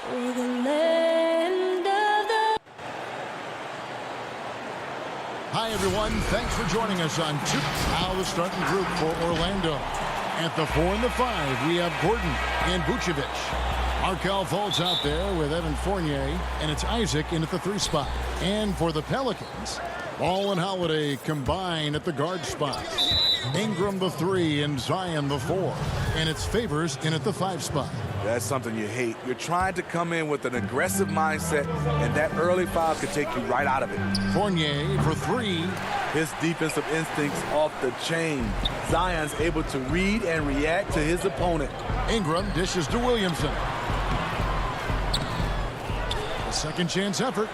For the land of the... Hi, everyone. Thanks for joining us on Now the starting group for Orlando. At the 4 and the 5, we have Gordon and Vucevic. Markelle Fultz out there with Evan Fournier, and it's Isaac in at the 3 spot. And for the Pelicans, Ball and Holiday combine at the guard spot. Ingram the 3 and Zion the 4. And it's Favors in at the 5 spot. That's something you hate. You're trying to come in with an aggressive mindset, and that early foul could take you right out of it. Fournier for 3. His defensive instincts off the chain. Zion's able to read and react to his opponent. Ingram dishes to Williamson. A second chance effort.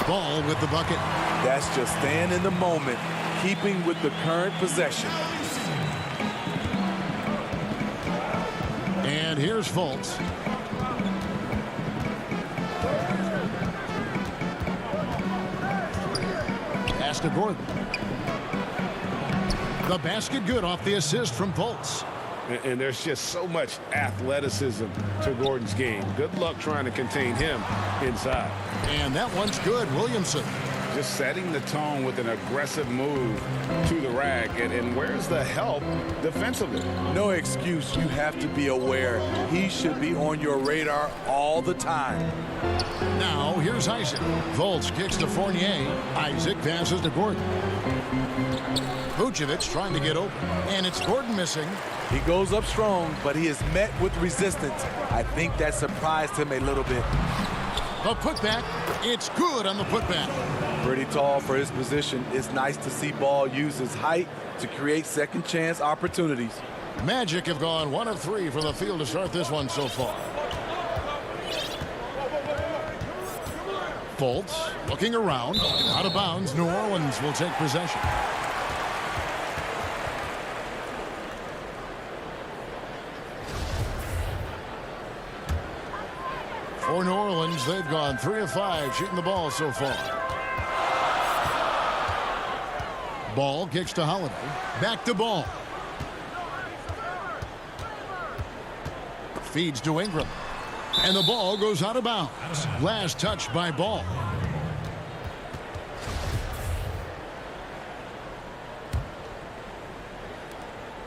Ball with the bucket. That's just staying in the moment, keeping with the current possession. And here's Fultz. Pass to Gordon. The basket good off the assist from Fultz. And there's just so much athleticism to Gordon's game. Good luck trying to contain him inside. And that one's good. Williamson. Just setting the tone with an aggressive move to the rack. And where's the help defensively? No excuse. You have to be aware. He should be on your radar all the time. Now here's Isaac. Fultz kicks to Fournier. Isaac passes to Gordon. Vucevic trying to get open. And it's Gordon missing. He goes up strong, but he is met with resistance. I think that surprised him a little bit. The putback. It's good on the putback. Pretty tall for his position. It's nice to see Ball use his height to create second chance opportunities. Magic have gone 1 of 3 from the field to start this one so far. Fultz looking around. Out of bounds. New Orleans will take possession. For New Orleans, they've gone 3 of 5 shooting the ball so far. Ball kicks to Holiday. Back to Ball. Feeds to Ingram. And the ball goes out of bounds. Last touch by Ball.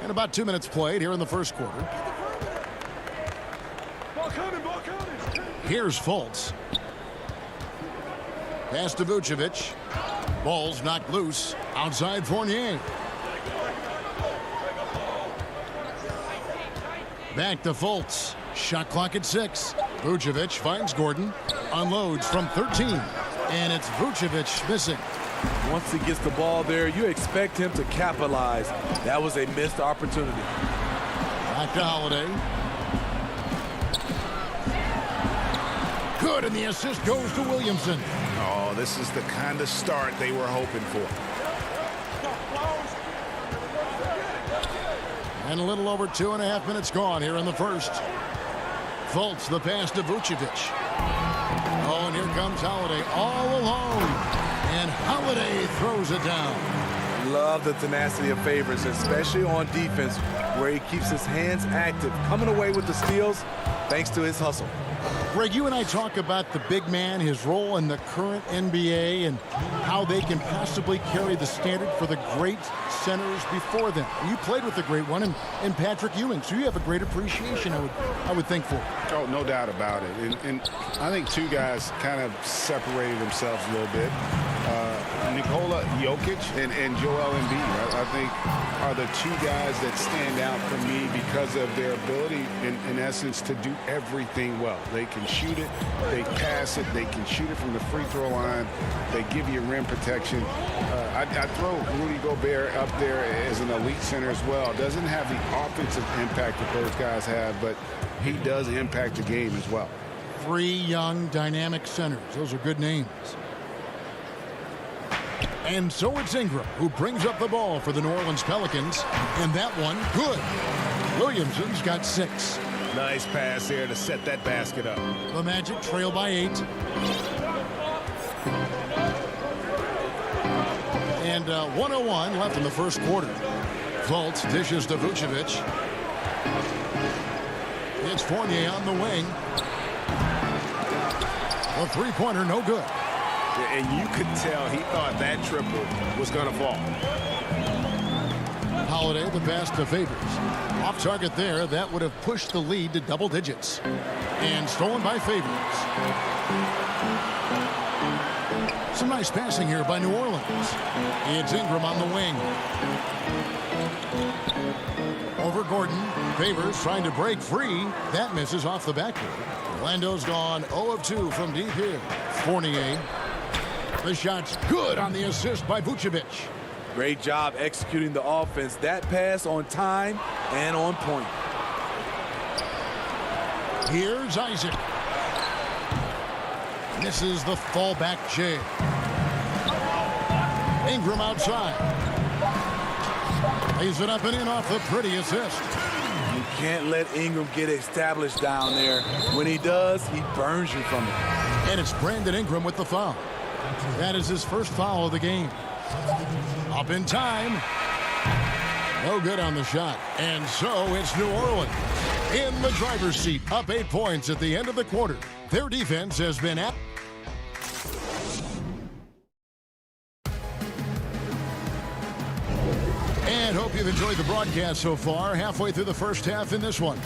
And about 2 minutes played here in the first quarter. Here's Fultz. Pass to Vucevic. Ball's knocked loose. Outside Fournier. Back to Fultz. Shot clock at 6. Vucevic finds Gordon. Unloads from 13. And it's Vucevic missing. Once he gets the ball there, you expect him to capitalize. That was a missed opportunity. Back to Holiday. Good, and the assist goes to Williamson. Oh, this is the kind of start they were hoping for. And a little over 2.5 minutes gone here in the first. Fultz the pass to Vucevic. Oh, and here comes Holiday all alone. And Holiday throws it down. Love the tenacity of Favors, especially on defense, where he keeps his hands active, coming away with the steals thanks to his hustle. Greg, you and I talk about the big man, his role in the current NBA, and how they can possibly carry the standard for the great centers before them. You played with the great one in Patrick Ewing, so you have a great appreciation, I would think, for it. Oh, no doubt about it. And I think two guys kind of separated themselves a little bit. Nikola Jokic and Joel Embiid, I think, are the two guys that stand out for me because of their ability, in essence, to do everything well. They can shoot it, they pass it, they can shoot it from the free throw line, they give you rim protection. I throw Rudy Gobert up there as an elite center as well. Doesn't have the offensive impact that those guys have, but he does impact the game as well. 3 young, dynamic centers. Those are good names. And so it's Ingram who brings up the ball for the New Orleans Pelicans. And that one, good. Williamson's got 6. Nice pass here to set that basket up. The Magic trail by 8. And 1:01 left in the first quarter. Fultz dishes to Vucevic. It's Fournier on the wing. The three-pointer, no good. And you could tell he thought that triple was going to fall. Holiday, the pass to Favors. Off target there. That would have pushed the lead to double digits. And stolen by Favors. Some nice passing here by New Orleans. It's Ingram on the wing. Over Gordon. Favors trying to break free. That misses off the backboard. Orlando's gone 0 of 2 from deep here. Fournier. The shot's good on the assist by Vucevic. Great job executing the offense. That pass on time and on point. Here's Isaac. Misses the fallback jam. Ingram outside. Lays it up and in off the pretty assist. You can't let Ingram get established down there. When he does, he burns you from it. And it's Brandon Ingram with the foul. That is his first foul of the game. Up in time. No good on the shot. And so it's New Orleans in the driver's seat, up 8 points at the end of the quarter. Their defense has been at. And hope you've enjoyed the broadcast so far. Halfway through the first half in this one.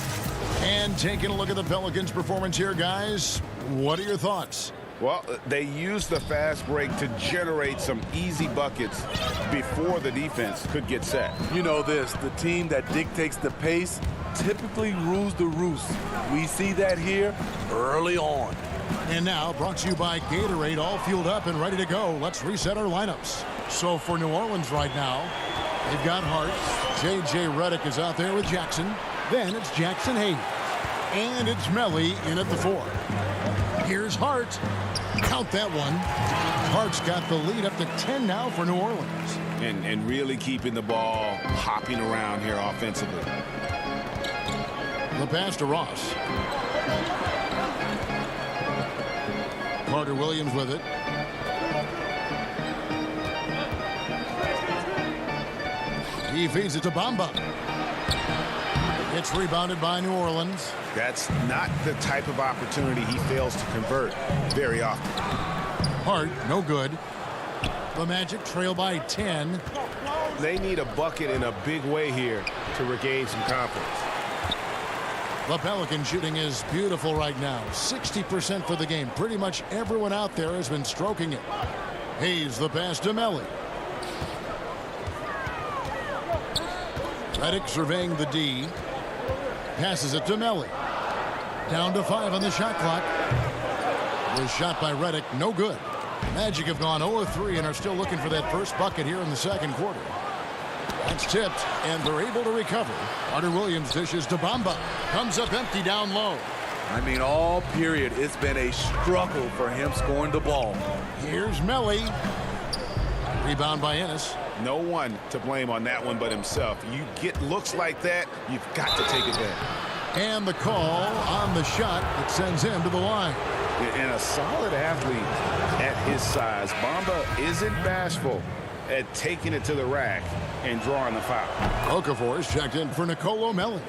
And taking a look at the Pelicans' performance here, guys. What are your thoughts? Well, they used the fast break to generate some easy buckets before the defense could get set. You know this, the team that dictates the pace typically rules the roost. We see that here early on. And now, brought to you by Gatorade, all fueled up and ready to go. Let's reset our lineups. So for New Orleans right now, they've got Hart. J.J. Redick is out there with Jackson. Then it's Jackson Hayes. And it's Melly in at the 4. Here's Hart. Count that one. Hart's got the lead up to 10 now for New Orleans. And really keeping the ball hopping around here offensively. The pass to Ross. Carter Williams with it. He feeds it to Bamba. It's rebounded by New Orleans. That's not the type of opportunity he fails to convert very often. Hart, no good. The Magic trail by 10. They need a bucket in a big way here to regain some confidence. The Pelican shooting is beautiful right now. 60% for the game. Pretty much everyone out there has been stroking it. Hayes, the pass to Melly. Redick surveying the D. Passes it to Melly. Down to 5 on the shot clock. Was shot by Redick, no good. Magic have gone 0-3 and are still looking for that first bucket here in the second quarter. That's tipped, and they're able to recover. Carter Williams dishes to Bamba. Comes up empty down low. I mean, all period, it's been a struggle for him scoring the ball. Here's Melly. Rebound by Ennis. No one to blame on that one but himself. You get looks like that, you've got to take advantage. And the call on the shot that sends him to the line. And a solid athlete at his size, Bamba isn't bashful at taking it to the rack and drawing the foul. Okafor is checked in for Nicolo Melli.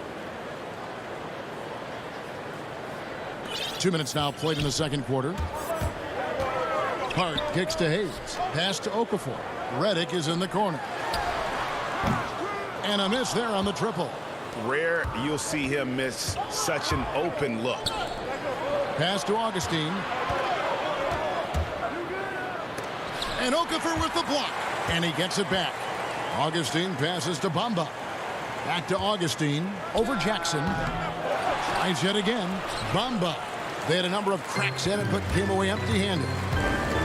2 minutes now played in the second quarter. Hart kicks to Hayes. Pass to Okafor. Redick is in the corner. And a miss there on the triple. Rare you'll see him miss such an open look. Pass to Augustine. And Okafor with the block. And he gets it back. Augustine passes to Bamba. Back to Augustine. Over Jackson. Tries yet again. Bamba. They had a number of cracks in it, but came away empty-handed.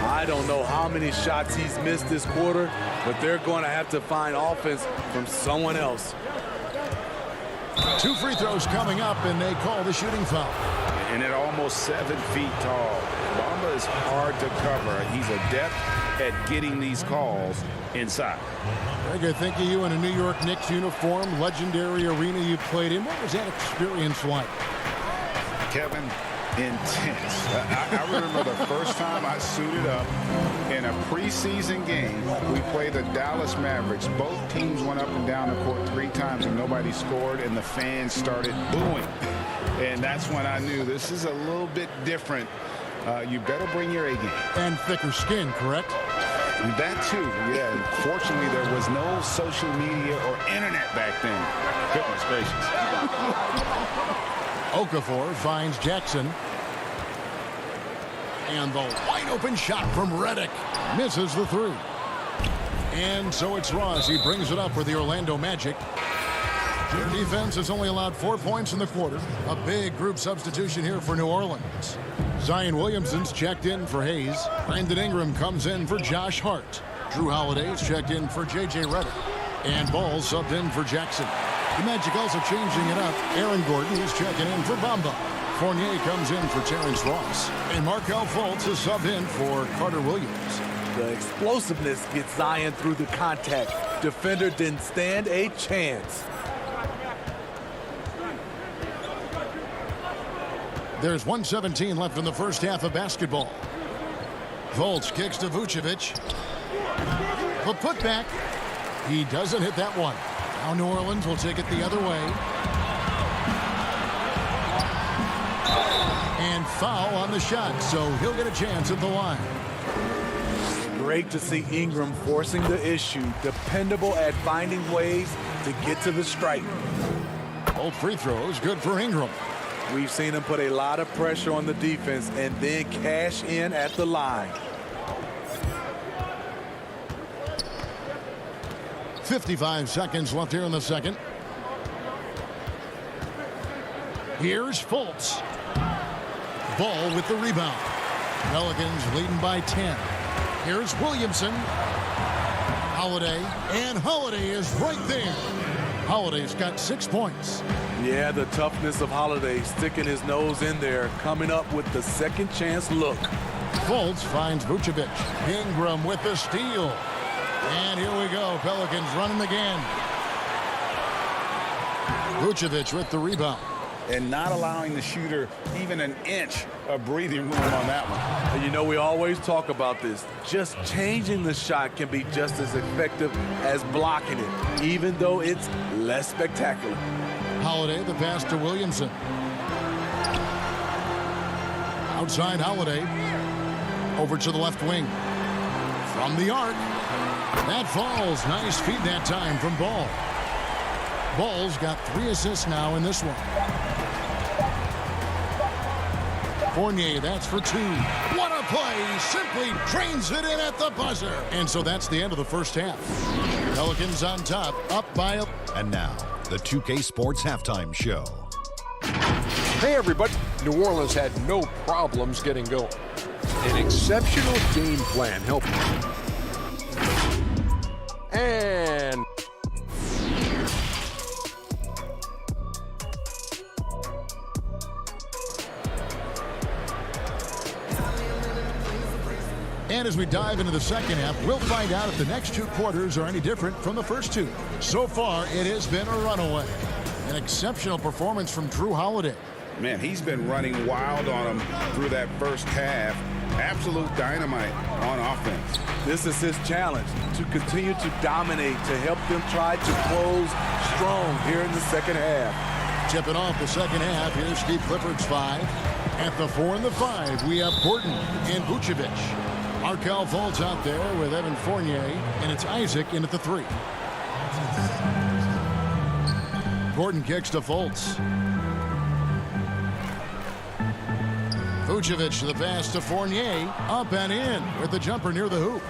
I don't know how many shots he's missed this quarter, but they're going to have to find offense from someone else. 2 free throws coming up, and they call the shooting foul. And at almost 7 feet tall, Bamba is hard to cover. He's adept at getting these calls inside. Greg, I think of you in a New York Knicks uniform, legendary arena you played in. What was that experience like? Kevin, intense. I remember the first time I suited up in a preseason game. We played the Dallas Mavericks. Both teams went up and down the court 3 times and nobody scored, and the fans started booing. And that's when I knew this is a little bit different you better bring your A game. And thicker skin, correct? That too, yeah. Fortunately, there was no social media or internet back then. Goodness gracious. Okafor finds Jackson. And the wide open shot from Redick misses the three. And so it's Ross. He brings it up for the Orlando Magic. Their defense has only allowed 4 points in the quarter. A big group substitution here for New Orleans. Zion Williamson's checked in for Hayes. Brandon Ingram comes in for Josh Hart. Drew Holiday's checked in for J.J. Redick. And Ball subbed in for Jackson. The Magic also changing it up. Aaron Gordon is checking in for Bamba. Fournier comes in for Terrence Ross. And Markelle Fultz is subbed in for Carter Williams. The explosiveness gets Zion through the contact. Defender didn't stand a chance. There's 1:17 left in the first half of basketball. Fultz kicks to Vucevic. The putback. He doesn't hit that one. Now New Orleans will take it the other way. And foul on the shot, so he'll get a chance at the line. Great to see Ingram forcing the issue. Dependable at finding ways to get to the stripe. Both free throws good for Ingram. We've seen him put a lot of pressure on the defense and then cash in at the line. 55 seconds left here in the second. Here's Fultz. Ball with the rebound. Pelicans leading by 10. Here's Williamson. Holiday. And Holiday is right there. Holiday's got 6 points. Yeah, the toughness of Holiday sticking his nose in there, coming up with the second chance look. Fultz finds Vucevic. Ingram with the steal. And here we go. Pelicans running again. Vucevic with the rebound. And not allowing the shooter even an inch of breathing room on that one. And you know, we always talk about this. Just changing the shot can be just as effective as blocking it, even though it's less spectacular. Holiday, the pass to Williamson. Outside Holiday. Over to the left wing. From the arc. That falls. Nice feed that time from Ball. Ball's got 3 assists now in this one. Fournier, that's for 2. What a play! Simply drains it in at the buzzer. And so that's the end of the first half. Pelicans on top, up by a... And now, the 2K Sports Halftime Show. Hey everybody, New Orleans had no problems getting going. An exceptional game plan helped. And as we dive into the second half, we'll find out if the next 2 quarters are any different from the first 2. So far, it has been a runaway. An exceptional performance from Drew Holiday. Man, he's been running wild on him through that first half. Absolute dynamite on offense. This is his challenge, to continue to dominate, to help them try to close strong here in the second half. Tipping off the second half, here's Steve Clifford's 5. At the 4 and the 5, we have Gordon and Vucevic. Markelle Fultz out there with Evan Fournier, and it's Isaac in at the 3. Gordon kicks to Fultz. Vucevic the pass to Fournier, up and in with the jumper near the hoop.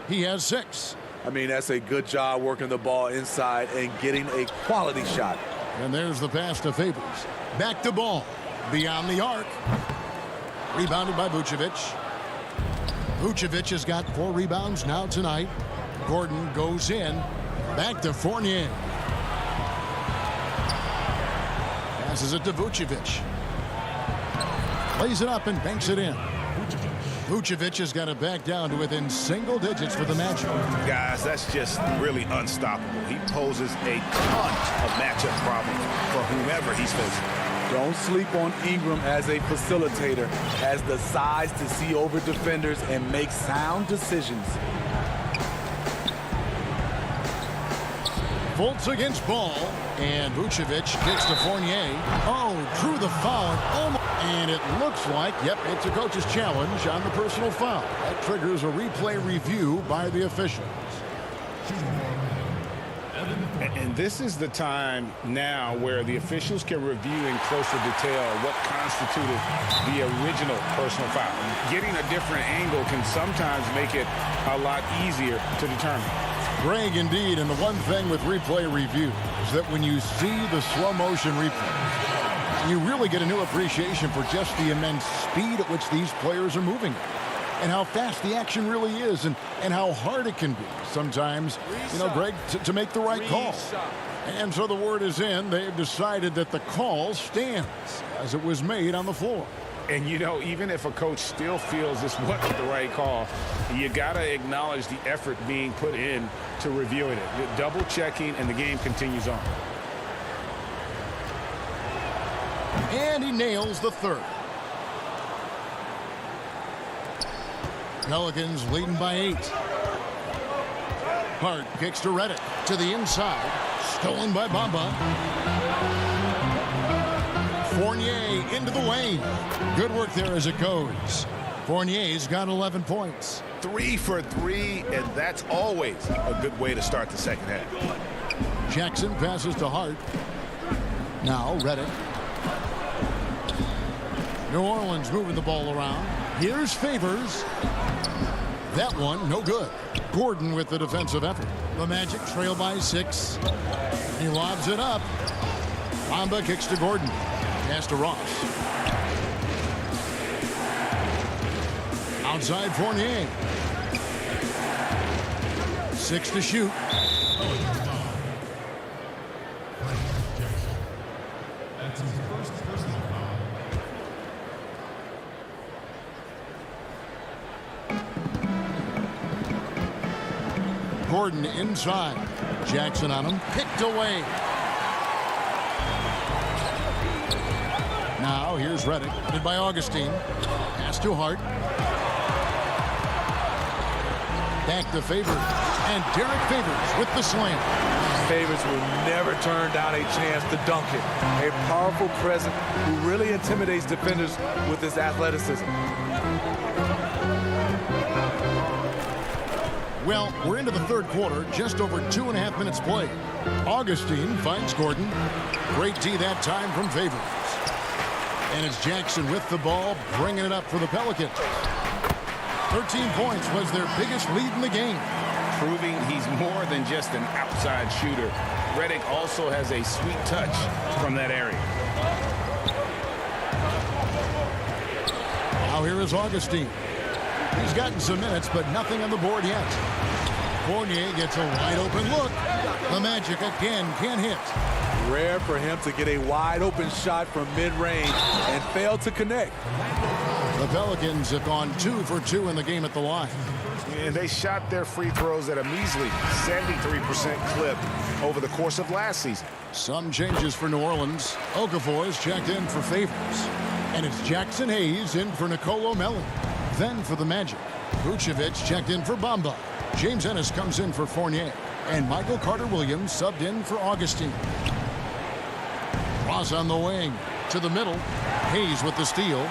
He has 6. I mean, that's a good job working the ball inside and getting a quality shot. And there's the pass to Favors. Back to Ball. Beyond the arc. Rebounded by Vucevic. Vucevic has got 4 rebounds now tonight. Gordon goes in. Back to Fournier. Passes it to Vucevic. Lays it up and banks it in. Vucevic has got it back down to within single digits for the Magic. Guys, that's just really unstoppable. He poses a ton of matchup problems for whomever he's facing. Don't sleep on Ingram as a facilitator. Has the size to see over defenders and make sound decisions. Fultz against Ball, And Vucevic kicks to Fournier. Oh, drew the foul. And it looks like, yep, it's a coach's challenge on the personal foul. That triggers a replay review by the officials. And this is the time now where the officials can review in closer detail what constituted the original personal foul. Getting a different angle can sometimes make it a lot easier to determine. Greg, indeed, and the one thing with replay review is that when you see the slow motion replay, you really get a new appreciation for just the immense speed at which these players are moving and how fast the action really is and how hard it can be sometimes, you know, Greg, to make the right call. And so the word is in. They've decided that the call stands as it was made on the floor. And, you know, even if a coach still feels this wasn't the right call, you got to acknowledge the effort being put in to reviewing it. Double checking, and the game continues on. And he nails the third. Pelicans leading by 8. Hart kicks to Redick to the inside. Stolen by Bamba. Fournier into the lane. Good work there as it goes. Fournier's got 11 points. 3 for 3, and that's always a good way to start the second half. Jackson passes to Hart. Now Redick. New Orleans moving the ball around. Here's Favors. That one, no good. Gordon with the defensive effort. The Magic trail by 6. He lobs it up. Bamba kicks to Gordon. Pass to Ross. Outside Fournier. 6 to shoot. Gordon inside. Jackson on him. Picked away. Now here's Redick. Hit by Augustine. Pass to Hart. Back to Favors. And Derek Favors with the slam. Favors will never turn down a chance to dunk it. A powerful presence who really intimidates defenders with his athleticism. Well, we're into the third quarter, just over 2.5 minutes played. Augustine finds Gordon. Great D that time from Favors. And it's Jackson with the ball, bringing it up for the Pelicans. 13 points was their biggest lead in the game. Proving he's more than just an outside shooter. Redick also has a sweet touch from that area. Now here is Augustine. He's gotten some minutes, but nothing on the board yet. Fournier gets a wide open look. The Magic again can't hit. Rare for him to get a wide open shot from mid-range and fail to connect. The Pelicans have gone 2 for 2 in the game at the line. And they shot their free throws at a measly 73% clip over the course of last season. Some changes for New Orleans. Okafor is checked in for Favors. And it's Jackson Hayes in for Nicolo Melli. Then for the Magic, Vucevic checked in for Bamba. James Ennis comes in for Fournier. And Michael Carter-Williams subbed in for Augustine. Ross on the wing. To the middle. Hayes with the steal.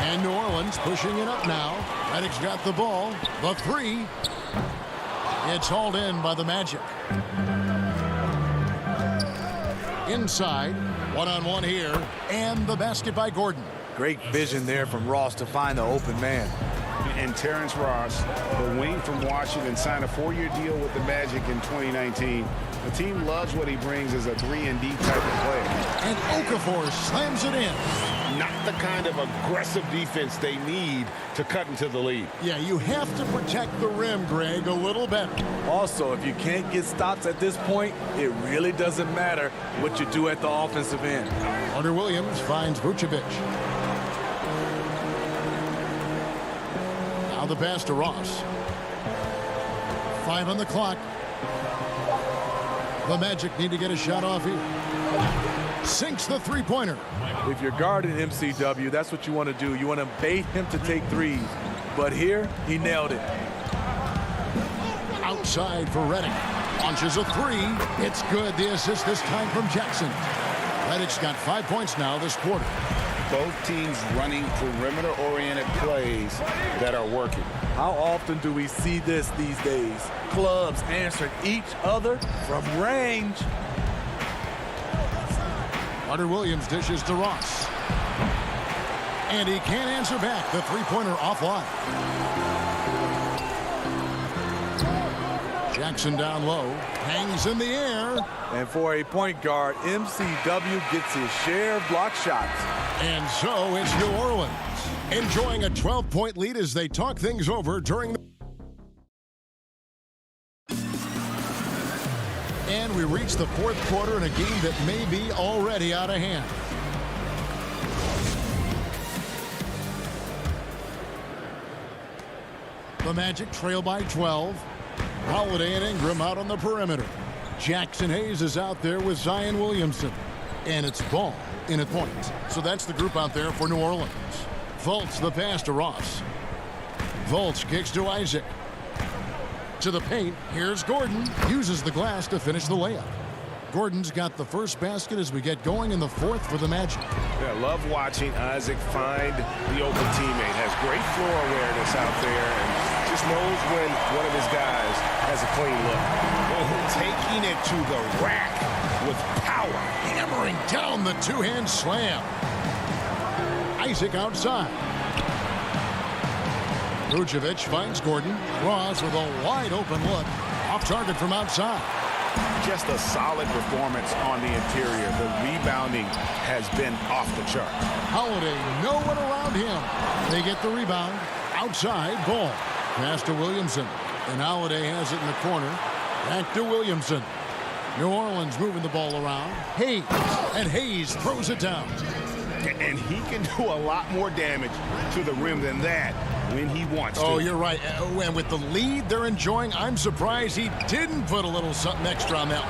And New Orleans pushing it up now. Redick's got the ball. The 3. It's hauled in by the Magic. Inside. One-on-one here. And the basket by Gordon. Great vision there from Ross to find the open man. And Terrence Ross, the wing from Washington, signed a 4-year deal with the Magic in 2019. The team loves what he brings as a 3-and-D type of player. And Okafor slams it in. Not the kind of aggressive defense they need to cut into the lead. Yeah, you have to protect the rim, Greg, a little better. Also, if you can't get stops at this point, it really doesn't matter what you do at the offensive end. Carter-Williams finds Vucevic. Now the pass to Ross. 5 on the clock. The Magic need to get a shot off here. Sinks the three-pointer. If you're guarding MCW, that's what you want to do. You want to bait him to take threes. But here, he nailed it. Outside for Redick. Launches a three. It's good. The assist this time from Jackson. Reddick's got 5 points now this quarter. Both teams running perimeter-oriented plays that are working. How often do we see this these days? Clubs answering each other from range. Carter Williams dishes to Ross. And he can't answer back. The three-pointer offline. Jackson down low. Hangs in the air. And for a point guard, MCW gets his share of block shots. And so it's New Orleans enjoying a 12-point lead as they talk things over during the... And we reach the fourth quarter in a game that may be already out of hand. The Magic trail by 12. Holiday and Ingram out on the perimeter. Jackson Hayes is out there with Zion Williamson. And it's Ball in at point. So that's the group out there for New Orleans. Fultz the pass to Ross. Fultz kicks to Isaac. To the paint. Here's Gordon. Uses the glass to finish the layup. Gordon's got the first basket as we get going in the fourth for the Magic. Yeah, love watching Isaac find the open teammate. Has great floor awareness out there and just knows when one of his guys has a clean look. Taking it to the rack with power. Hammering down the two-hand slam. Isaac outside. Vucevic finds Gordon. Ross with a wide open look. Off target from outside. Just a solid performance on the interior. The rebounding has been off the chart. Holiday, no one around him. They get the rebound. Outside, Ball. Pass to Williamson. And Holiday has it in the corner. Back to Williamson. New Orleans moving the ball around. Hayes. And Hayes throws it down. And he can do a lot more damage to the rim than that when he wants to. Oh, you're right. And with the lead they're enjoying, I'm surprised he didn't put a little something extra on that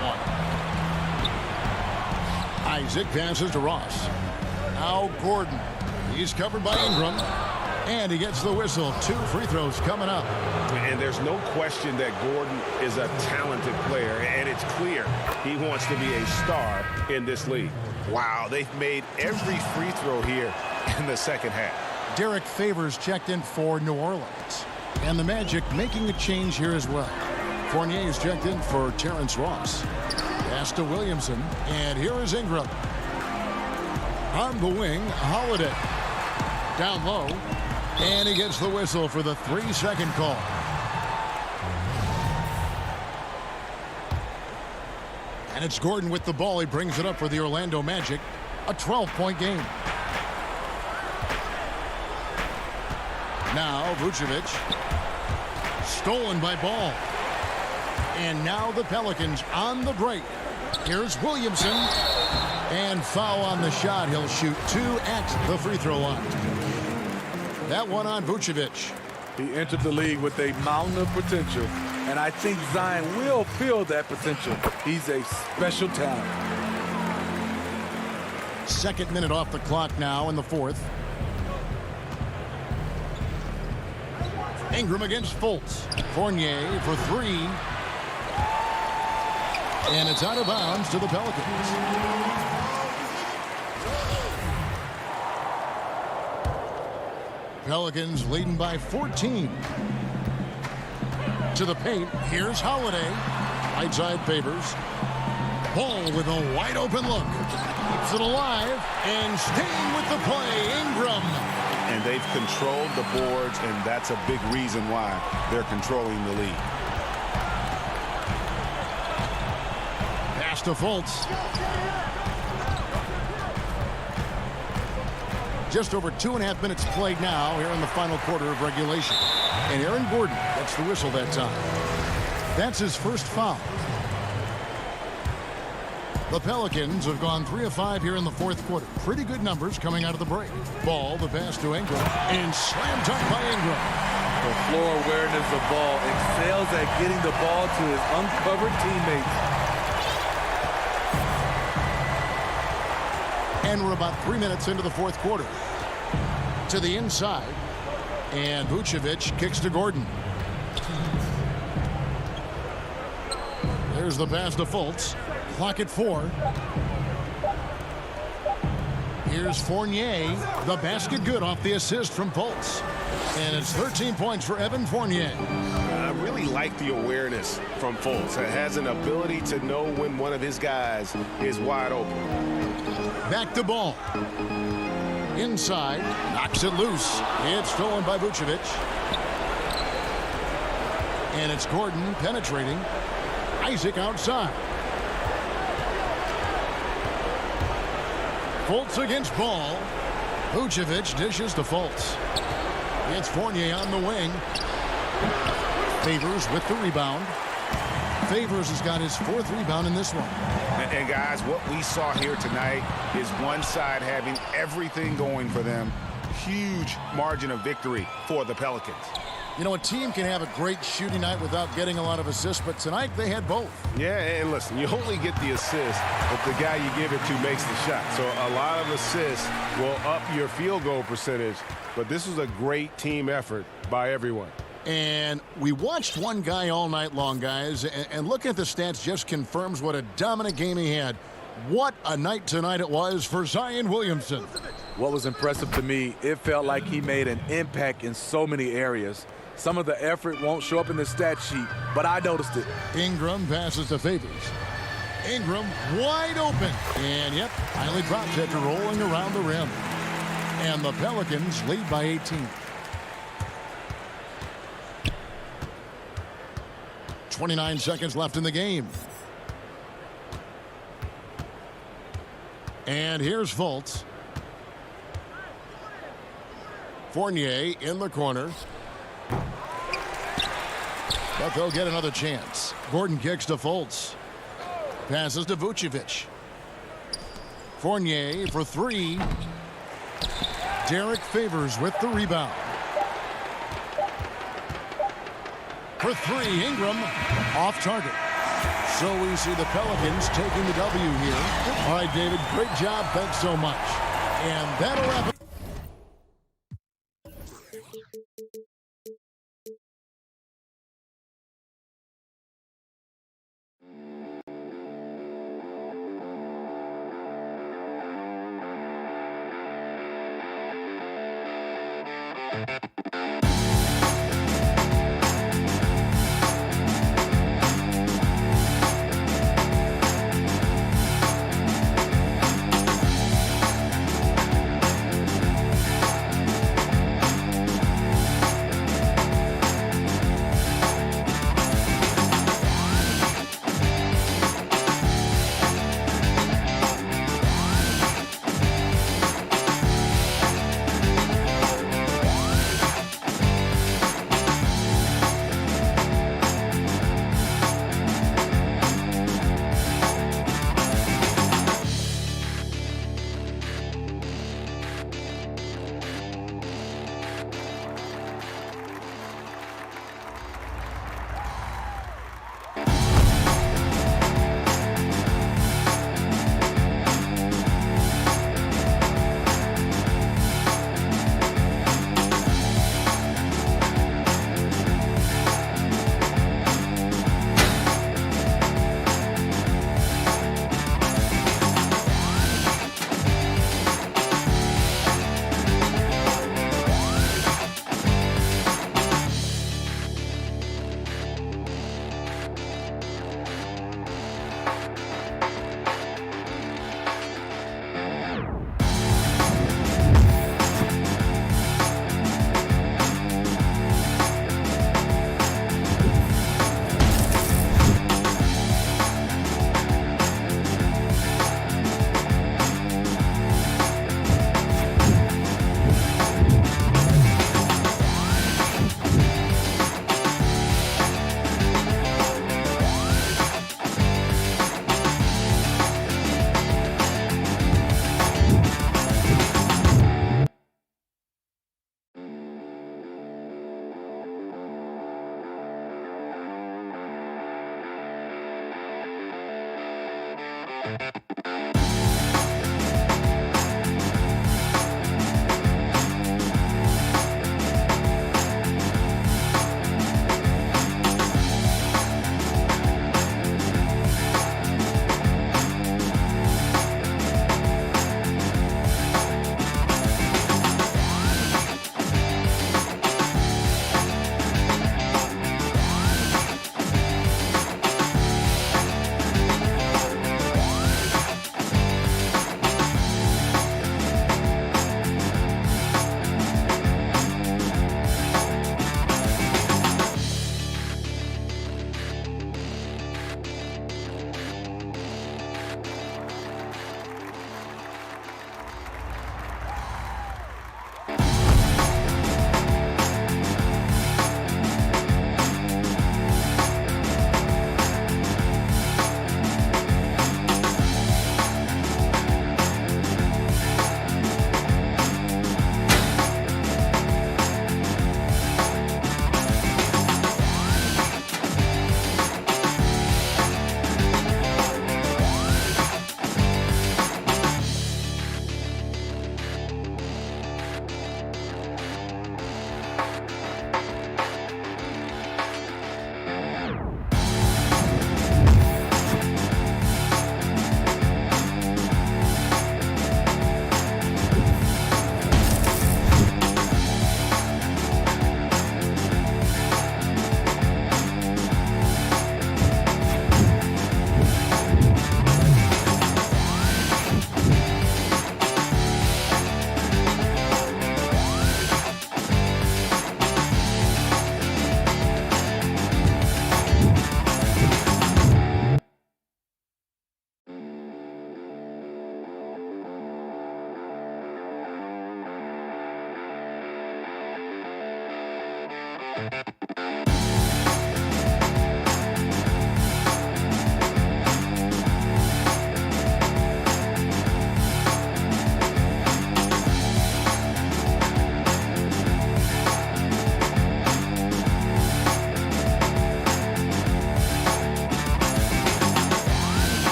one. Isaac passes to Ross. Now Gordon. He's covered by Ingram. And he gets the whistle. 2 free throws coming up. And there's no question that Gordon is a talented player. And it's clear he wants to be a star in this league. Wow, they've made every free throw here in the second half. Derek Favors checked in for New Orleans. And the Magic making a change here as well. Fournier is checked in for Terrence Ross. Pass to Williamson. And here is Ingram. On the wing, Holiday. Down low. And he gets the whistle for the 3-second call. And it's Gordon with the ball. He brings it up for the Orlando Magic. A 12-point game. Now Vucevic. Stolen by Ball. And now the Pelicans on the break. Here's Williamson. And foul on the shot. He'll shoot 2 at the free throw line. That one on Vucevic. He entered the league with a mountain of potential, and I think Zion will feel that potential. He's a special talent. Second minute off the clock now in the fourth. Ingram against Fultz. Fournier for 3. And it's out of bounds to the Pelicans. Pelicans leading by 14. To the paint. Here's Holiday. Right side Favors. Ball with a wide open look. Keeps it alive. And staying with the play, Ingram. And they've controlled the boards, and that's a big reason why they're controlling the lead. Pass to Fultz. Just over 2.5 minutes played now here in the final quarter of regulation. And Aaron Gordon gets the whistle that time. That's his first foul. The Pelicans have gone 3 of 5 here in the fourth quarter. Pretty good numbers coming out of the break. Ball, the pass to Ingram, and slam dunk by Ingram. The floor awareness of Ball excels at getting the ball to his uncovered teammates. And we're about 3 minutes into the fourth quarter. To the inside. And Vucevic kicks to Gordon. There's the pass to Fultz. Clock at 4. Here's Fournier. The basket good off the assist from Fultz. And it's 13 points for Evan Fournier. I really like the awareness from Fultz. It has an ability to know when one of his guys is wide open. Back to ball. Inside. Knocks it loose. It's stolen by Vucevic. And it's Gordon penetrating. Isaac outside. Fultz against Ball. Vucevic dishes to Fultz. It's Fournier on the wing. Favors with the rebound. Favors has got his 4th rebound in this one. And guys, what we saw here tonight is one side having everything going for them. Huge margin of victory for the Pelicans. You know, a team can have a great shooting night without getting a lot of assists, but tonight they had both. Yeah, and listen, you only get the assist if the guy you give it to makes the shot. So a lot of assists will up your field goal percentage, but this was a great team effort by everyone. And we watched one guy all night long, guys, and looking at the stats just confirms what a dominant game he had. What a night tonight it was for Zion Williamson. What was impressive to me, it felt like he made an impact in so many areas. Some of the effort won't show up in the stat sheet, but I noticed it. Ingram passes to Favors. Ingram wide open. And, yep, finally drops after rolling around the rim. And the Pelicans lead by 18. 29 seconds left in the game. And here's Fultz. Fournier in the corner. But they'll get another chance. Gordon kicks to Fultz. Passes to Vucevic. Fournier for 3. Derek Favors with the rebound. For 3, Ingram off target. So we see the Pelicans taking the W here. All right, David, great job. Thanks so much. And that'll wrap it.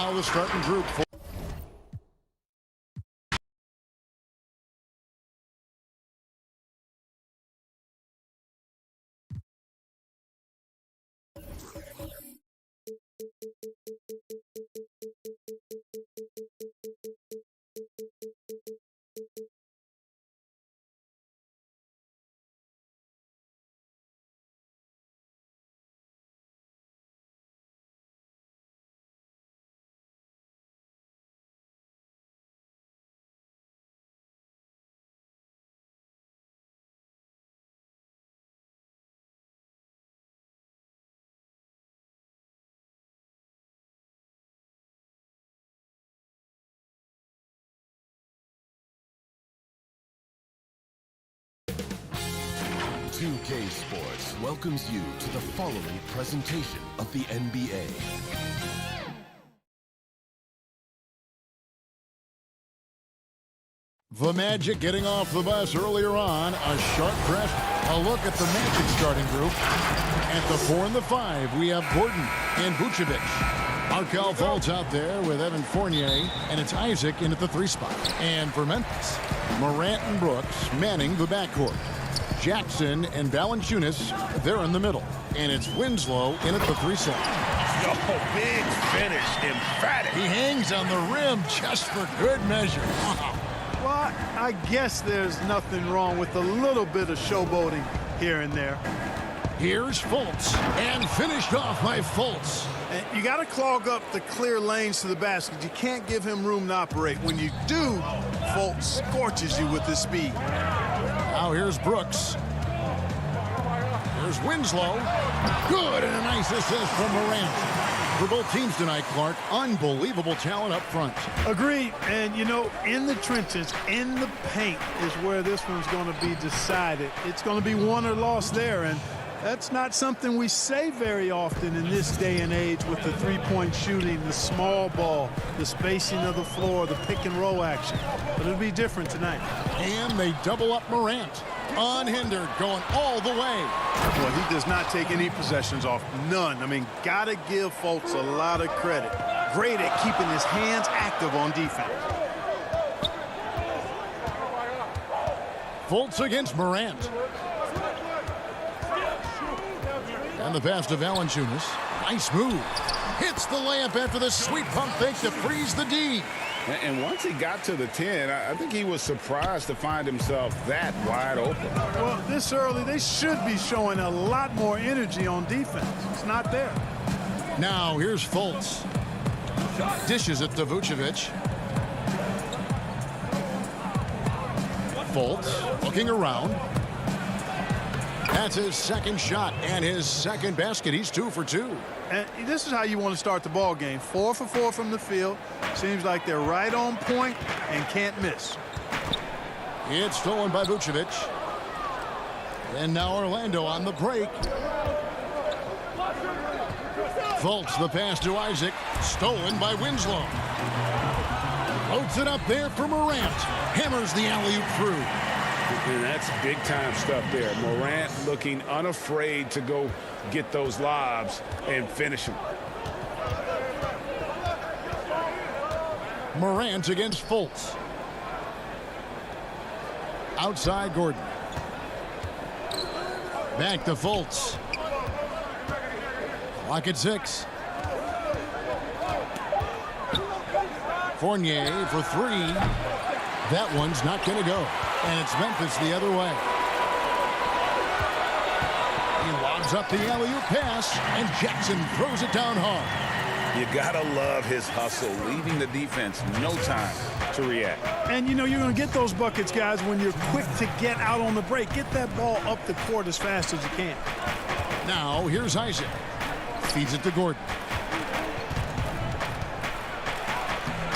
Now the starting group for CLA Sports welcomes you to the following presentation of the NBA. the Magic getting off the bus earlier on. A sharp press. A look at the Magic starting group. At the 4 and the 5, we have Gordon and Vucevic. Markelle Fultz out there with Evan Fournier, and it's Isaac in at the 3 spot. And for Memphis, Morant and Brooks manning the backcourt. Jackson and Valanciunas, they're in the middle. And it's Winslow in at the 3 slot. Oh, big finish, emphatic. He hangs on the rim just for good measure. Wow. Well, I guess there's nothing wrong with a little bit of showboating here and there. Here's Fultz, and finished off by Fultz. And you got to clog up the clear lanes to the basket. You can't give him room to operate. When you do, Fultz scorches you with his speed. Now here's Brooks. Here's Winslow. Good, and a nice assist from Morant. For both teams tonight, Clark, unbelievable talent up front. Agreed. And, you know, in the trenches, in the paint is where this one's going to be decided. It's going to be won or lost there, and that's not something we say very often in this day and age with the three-point shooting, the small ball, the spacing of the floor, the pick-and-roll action. But it'll be different tonight. And they double up Morant. Unhindered, going all the way. Well, he does not take any possessions off. None. I mean, got to give Fultz a lot of credit. Great at keeping his hands active on defense. Fultz against Morant. And the pass to Valanciunas. Nice move. Hits the layup after the sweet pump fake to freeze the D. And once he got to the 10, I think he was surprised to find himself that wide open. Well, this early, they should be showing a lot more energy on defense. It's not there. Now, here's Fultz. Dishes it to Vucevic. Fultz looking around. That's his second shot and his second basket. He's 2 for 2. And this is how you want to start the ball game. 4 for 4 from the field. Seems like they're right on point and can't miss. It's stolen by Vucevic. And now Orlando on the break. Fultz the pass to Isaac. Stolen by Winslow. Floats it up there for Morant. Hammers the alley-oop through. And that's big-time stuff there. Morant looking unafraid to go get those lobs and finish them. Morant against Fultz. Outside Gordon. Back to Fultz. Clock at 6. Fournier for 3. That one's not going to go. And it's Memphis the other way. He Gives up the alley-oop pass, and Jackson throws it down hard. You gotta love his hustle, leaving the defense no time to react. And you know you're going to get those buckets, guys, when you're quick to get out on the break. Get that ball up the court as fast as you can. Now here's Isaac. Feeds it to Gordon.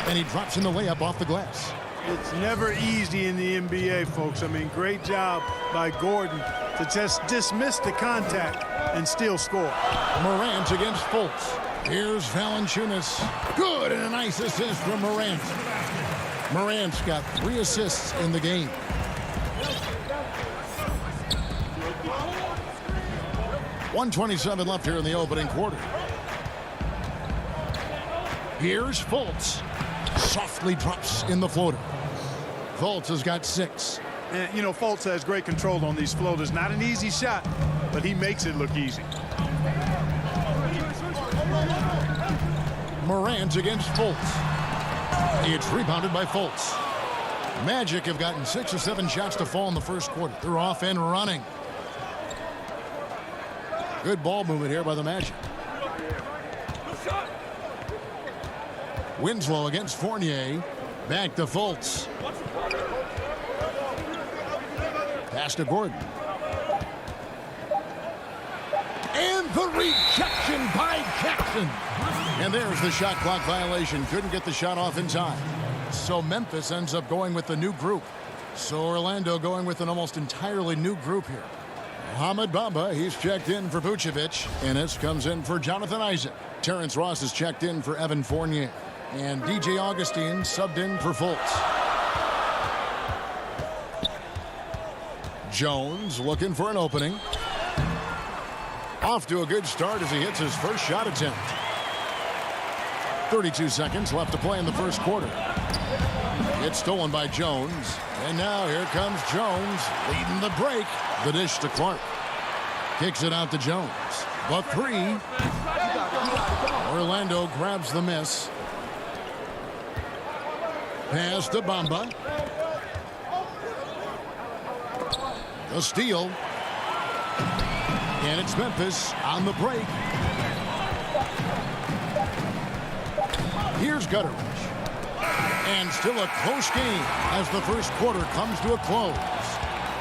And he drops in the layup off the glass. It's never easy in the NBA, folks. I mean, great job by Gordon to just dismiss the contact and still score. Morant against Fultz. Here's Valanciunas. Good, and a nice assist from Morant. Morant's got 3 assists in the game. .127 left here in the opening quarter. Here's Fultz. Softly drops in the floater. Fultz has got 6. And, you know, Fultz has great control on these floaters. Not an easy shot, but he makes it look easy. Morant against Fultz. It's rebounded by Fultz. Magic have gotten 6 or 7 shots to fall in the first quarter. They're off and running. Good ball movement here by the Magic. Winslow against Fournier. Back to Fultz. Pass to Gordon. And the rejection by Jackson. And there's the shot clock violation. Couldn't get the shot off in time. So Memphis ends up going with the new group. So Orlando going with an almost entirely new group here. Mohamed Bamba, he's checked in for Vucevic. Ennis comes in for Jonathan Isaac. Terrence Ross is checked in for Evan Fournier. And DJ Augustine subbed in for Fultz. Jones looking for an opening. Off to a good start as he hits his first shot attempt. 32 seconds left to play in the first quarter. It's stolen by Jones. And now here comes Jones leading the break. The dish to Clark. Kicks it out to Jones. The 3. Orlando grabs the miss. Pass to Bamba. The steal. And it's Memphis on the break. Here's Gutteridge. And still a close game as the first quarter comes to a close.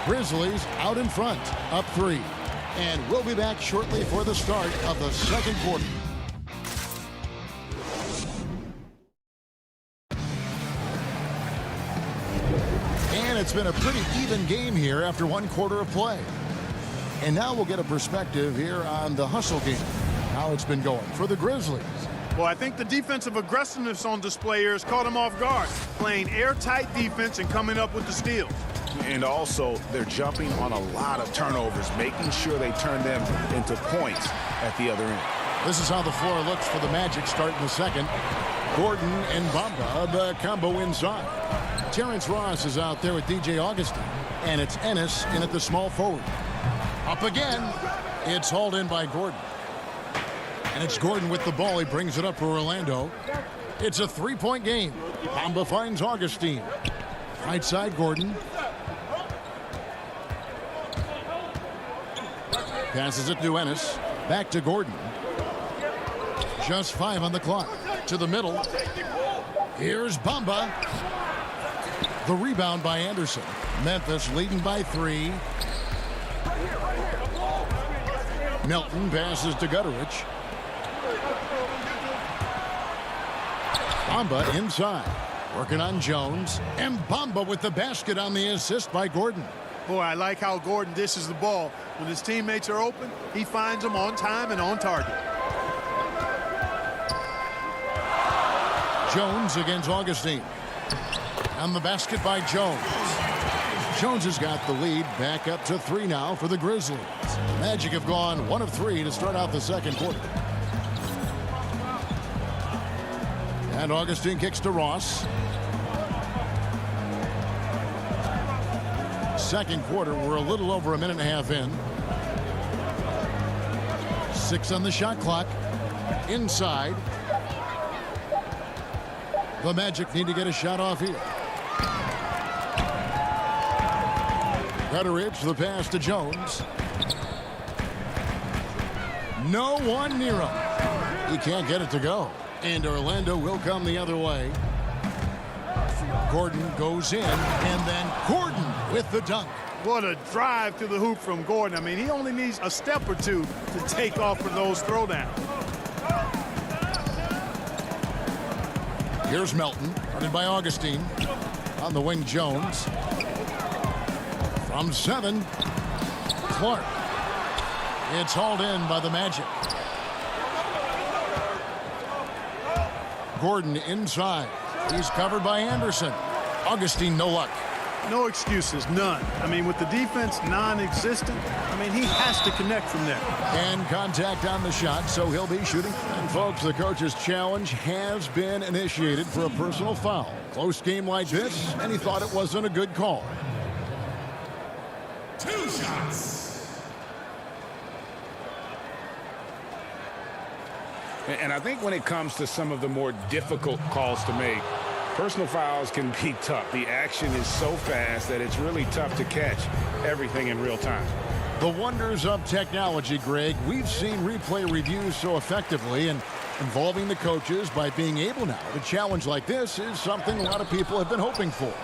Grizzlies out in front, up 3. And we'll be back shortly for the start of the second quarter. And it's been a pretty even game here after 1 quarter of play. And now we'll get a perspective here on the hustle game, how it's been going for the Grizzlies. Well, I think the defensive aggressiveness on display here has caught them off guard, playing airtight defense and coming up with the steals. And also, they're jumping on a lot of turnovers, making sure they turn them into points at the other end. This is how the floor looks for the Magic starting the second. Gordon and Bamba, the combo inside. Terrence Ross is out there with DJ Augustine, and it's Ennis in at the small forward. Up again. It's hauled in by Gordon. And it's Gordon with the ball. He brings it up for Orlando. It's a 3-point game. Bamba finds Augustine. Right side, Gordon. Passes it to Ennis. Back to Gordon. Just 5 on the clock. To the middle. Here's Bamba. The rebound by Anderson. Memphis leading by 3. Melton passes to Gutteridge. Bamba inside. Working on Jones. And Bamba with the basket on the assist by Gordon. Boy, I like how Gordon dishes the ball. When his teammates are open, he finds them on time and on target. Jones against Augustine. And the basket by Jones. Jones has got the lead back up to 3 now for the Grizzlies. Magic have gone 1 of 3 to start out the second quarter. And Augustine kicks to Ross. Second quarter, we're a little over a minute and a half in. 6 on the shot clock. Inside. The Magic need to get a shot off here. Gutteridge, the pass to Jones. No one near him. He can't get it to go. And Orlando will come the other way. Gordon goes in, and then Gordon with the dunk. What a drive to the hoop from Gordon. I mean, he only needs a step or two to take off for those throwdowns. Here's Melton, running by Augustine. On the wing, Jones. From 7, Clark. It's hauled in by the Magic. Gordon inside. He's covered by Anderson. Augustine, no luck. No excuses, none. I mean, with the defense non-existent, I mean, he has to connect from there. And contact on the shot, so he'll be shooting. And folks, the coach's challenge has been initiated for a personal foul. Close game like this, and he thought it wasn't a good call. 2 shots. And I think when it comes to some of the more difficult calls to make, personal fouls can be tough. The action is so fast that it's really tough to catch everything in real time. The wonders of technology, Greg. We've seen replay reviews so effectively, and involving the coaches by being able now to challenge like this is something a lot of people have been hoping for.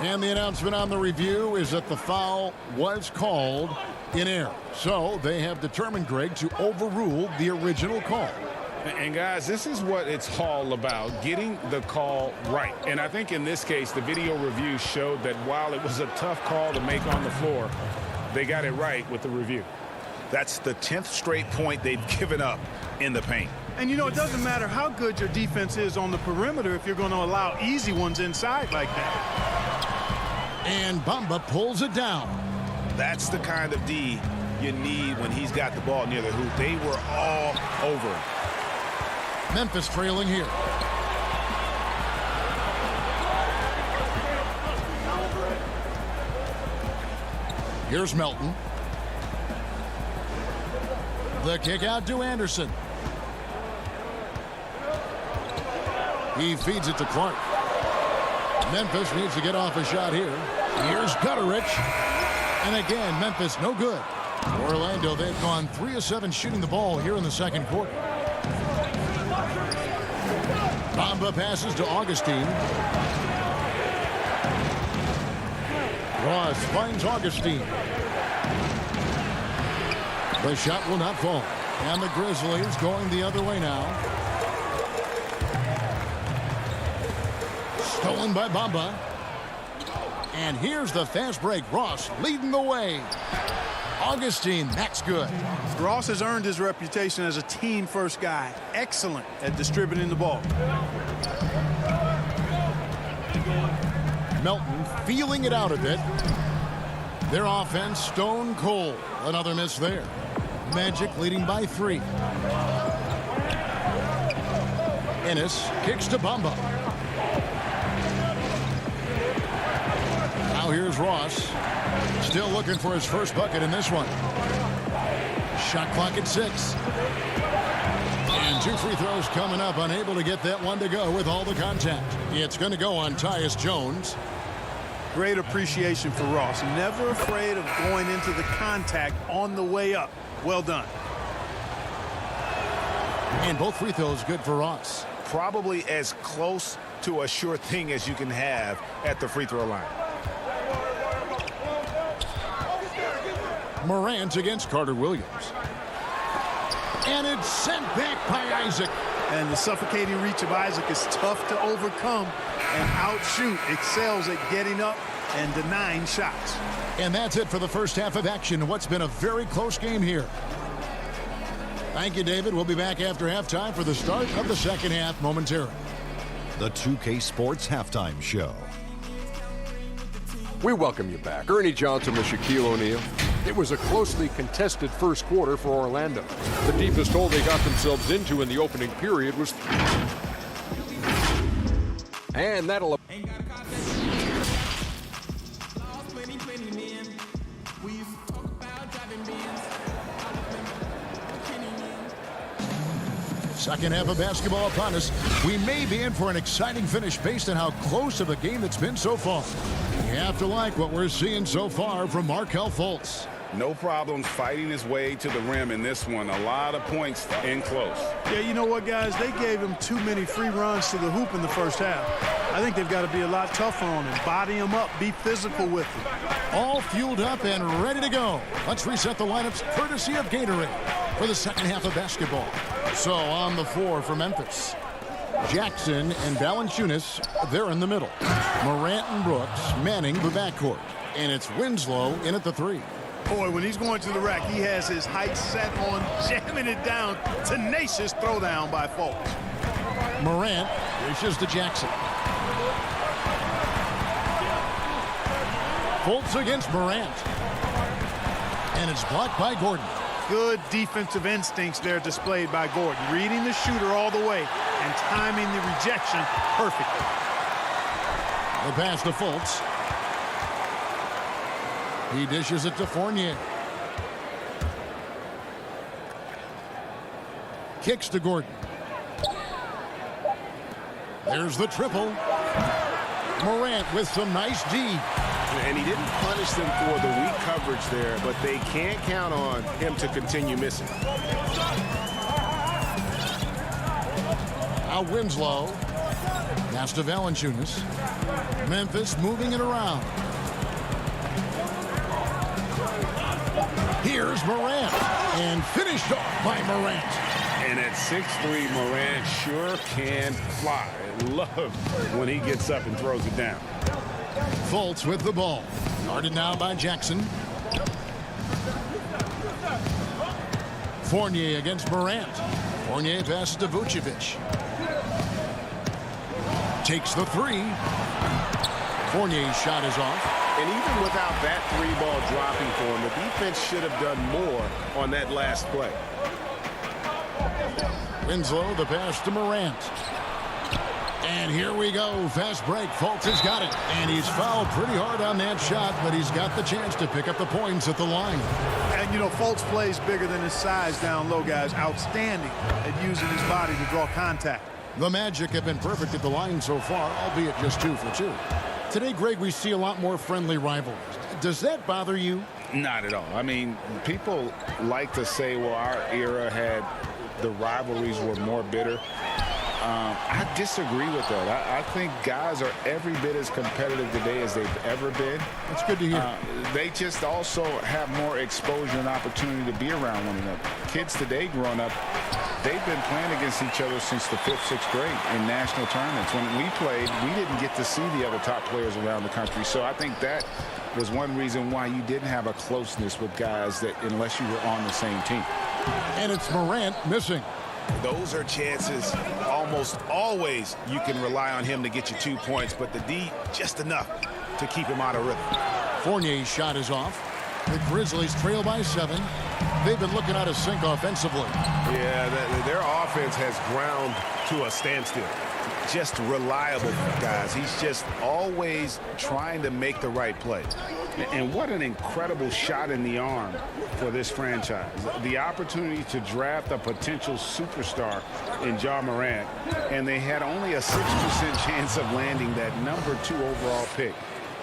And the announcement on the review is that the foul was called in error. So they have determined, Greg, to overrule the original call. And guys, this is what it's all about, getting the call right. And I think in this case, the video review showed that while it was a tough call to make on the floor, they got it right with the review. That's the 10th straight point they've given up in the paint. And, you know, it doesn't matter how good your defense is on the perimeter if you're going to allow easy ones inside like that. And Bamba pulls it down. That's the kind of D you need when he's got the ball near the hoop. They were all over him. Memphis trailing here. Here's Melton. The kick out to Anderson. He feeds it to Clark. Memphis needs to get off a shot here. Here's Gutterich. And again, Memphis no good. Orlando, they've gone 3 of 7 shooting the ball here in the second quarter. Bamba passes to Augustine. Ross finds Augustine. The shot will not fall. And the Grizzlies going the other way now. Stolen by Bamba. And here's the fast break. Ross leading the way. Augustine, that's good. Ross has earned his reputation as a team-first guy. Excellent at distributing the ball. Melton feeling it out a bit. Their offense stone cold. Another miss there. Magic leading by 3. Ennis kicks to Bamba. Now here's Ross. Still looking for his first bucket in this one. Shot clock at 6. And 2 free throws coming up. Unable to get that one to go with all the contact. It's going to go on Tyus Jones. Great appreciation for Ross. Never afraid of going into the contact on the way up. Well done. And both free throws good for Ross. Probably as close to a sure thing as you can have at the free throw line. Morant against Carter Williams. And it's sent back by Isaac. And the suffocating reach of Isaac is tough to overcome, and outshoot excels at getting up and denying shots. And that's it for the first half of action. What's been a very close game here. Thank you, David. We'll be back after halftime for the start of the second half momentarily. The 2K Sports Halftime Show. We welcome you back. Ernie Johnson with Shaquille O'Neal. It was a closely contested first quarter for Orlando. The deepest hole they got themselves into in the opening period was... And that'll... Second half of basketball upon us. We may be in for an exciting finish based on how close of a game it's been so far. You have to like what we're seeing so far from Markelle Fultz. No problems fighting his way to the rim in this one. A lot of points in close. Yeah, you know what, guys? They gave him too many free runs to the hoop in the first half. I think they've got to be a lot tougher on him. Body him up. Be physical with him. All fueled up and ready to go. Let's reset the lineups courtesy of Gatorade for the second half of basketball. So on the floor for Memphis, Jackson and Valanciunas, they're in the middle. Morant and Brooks manning the backcourt. And it's Winslow in at the 3. Boy, when he's going to the rack, he has his height set on jamming it down. Tenacious throwdown by Fultz. Morant dishes to Jackson. Fultz against Morant. And it's blocked by Gordon. Good defensive instincts there displayed by Gordon. Reading the shooter all the way and timing the rejection perfectly. The pass to Fultz. He dishes it to Fournier. Kicks to Gordon. There's the triple. Morant with some nice D. And he didn't punish them for the weak coverage there, but they can't count on him to continue missing. Now Winslow. Pass to Valanciunas. Memphis moving it around. Here's Morant. And finished off by Morant. And at 6'3", Morant sure can fly. I love when he gets up and throws it down. Fultz with the ball. Guarded now by Jackson. Fournier against Morant. Fournier passes to Vucevic. Takes the 3. Fournier's shot is off. And even without that 3-ball dropping for him, the defense should have done more on that last play. Winslow, the pass to Morant. And here we go. Fast break. Fultz has got it. And he's fouled pretty hard on that shot, but he's got the chance to pick up the points at the line. And, you know, Fultz plays bigger than his size down low, guys. Outstanding at using his body to draw contact. The Magic have been perfect at the line so far, albeit just 2 for 2. Today, Greg, we see a lot more friendly rivalries. Does that bother you? Not at all. I mean, people like to say, well, our era had the rivalries were more bitter. I disagree with that. I think guys are every bit as competitive today as they've ever been. That's good to hear. They just also have more exposure and opportunity to be around one another. Kids today growing up, they've been playing against each other since the 5th, 6th grade in national tournaments. When we played, we didn't get to see the other top players around the country. So I think that was one reason why you didn't have a closeness with guys that unless you were on the same team. And it's Morant missing. Those are chances almost always you can rely on him to get you 2 points, but the D just enough to keep him out of rhythm. Fournier's shot is off. The Grizzlies trail by 7. They've been looking out of sync offensively. Yeah, their offense has ground to a standstill. Just reliable, guys. He's just always trying to make the right play. And what an incredible shot in the arm for this franchise. The opportunity to draft a potential superstar in Ja Morant, and they had only a 6% chance of landing that #2 overall pick.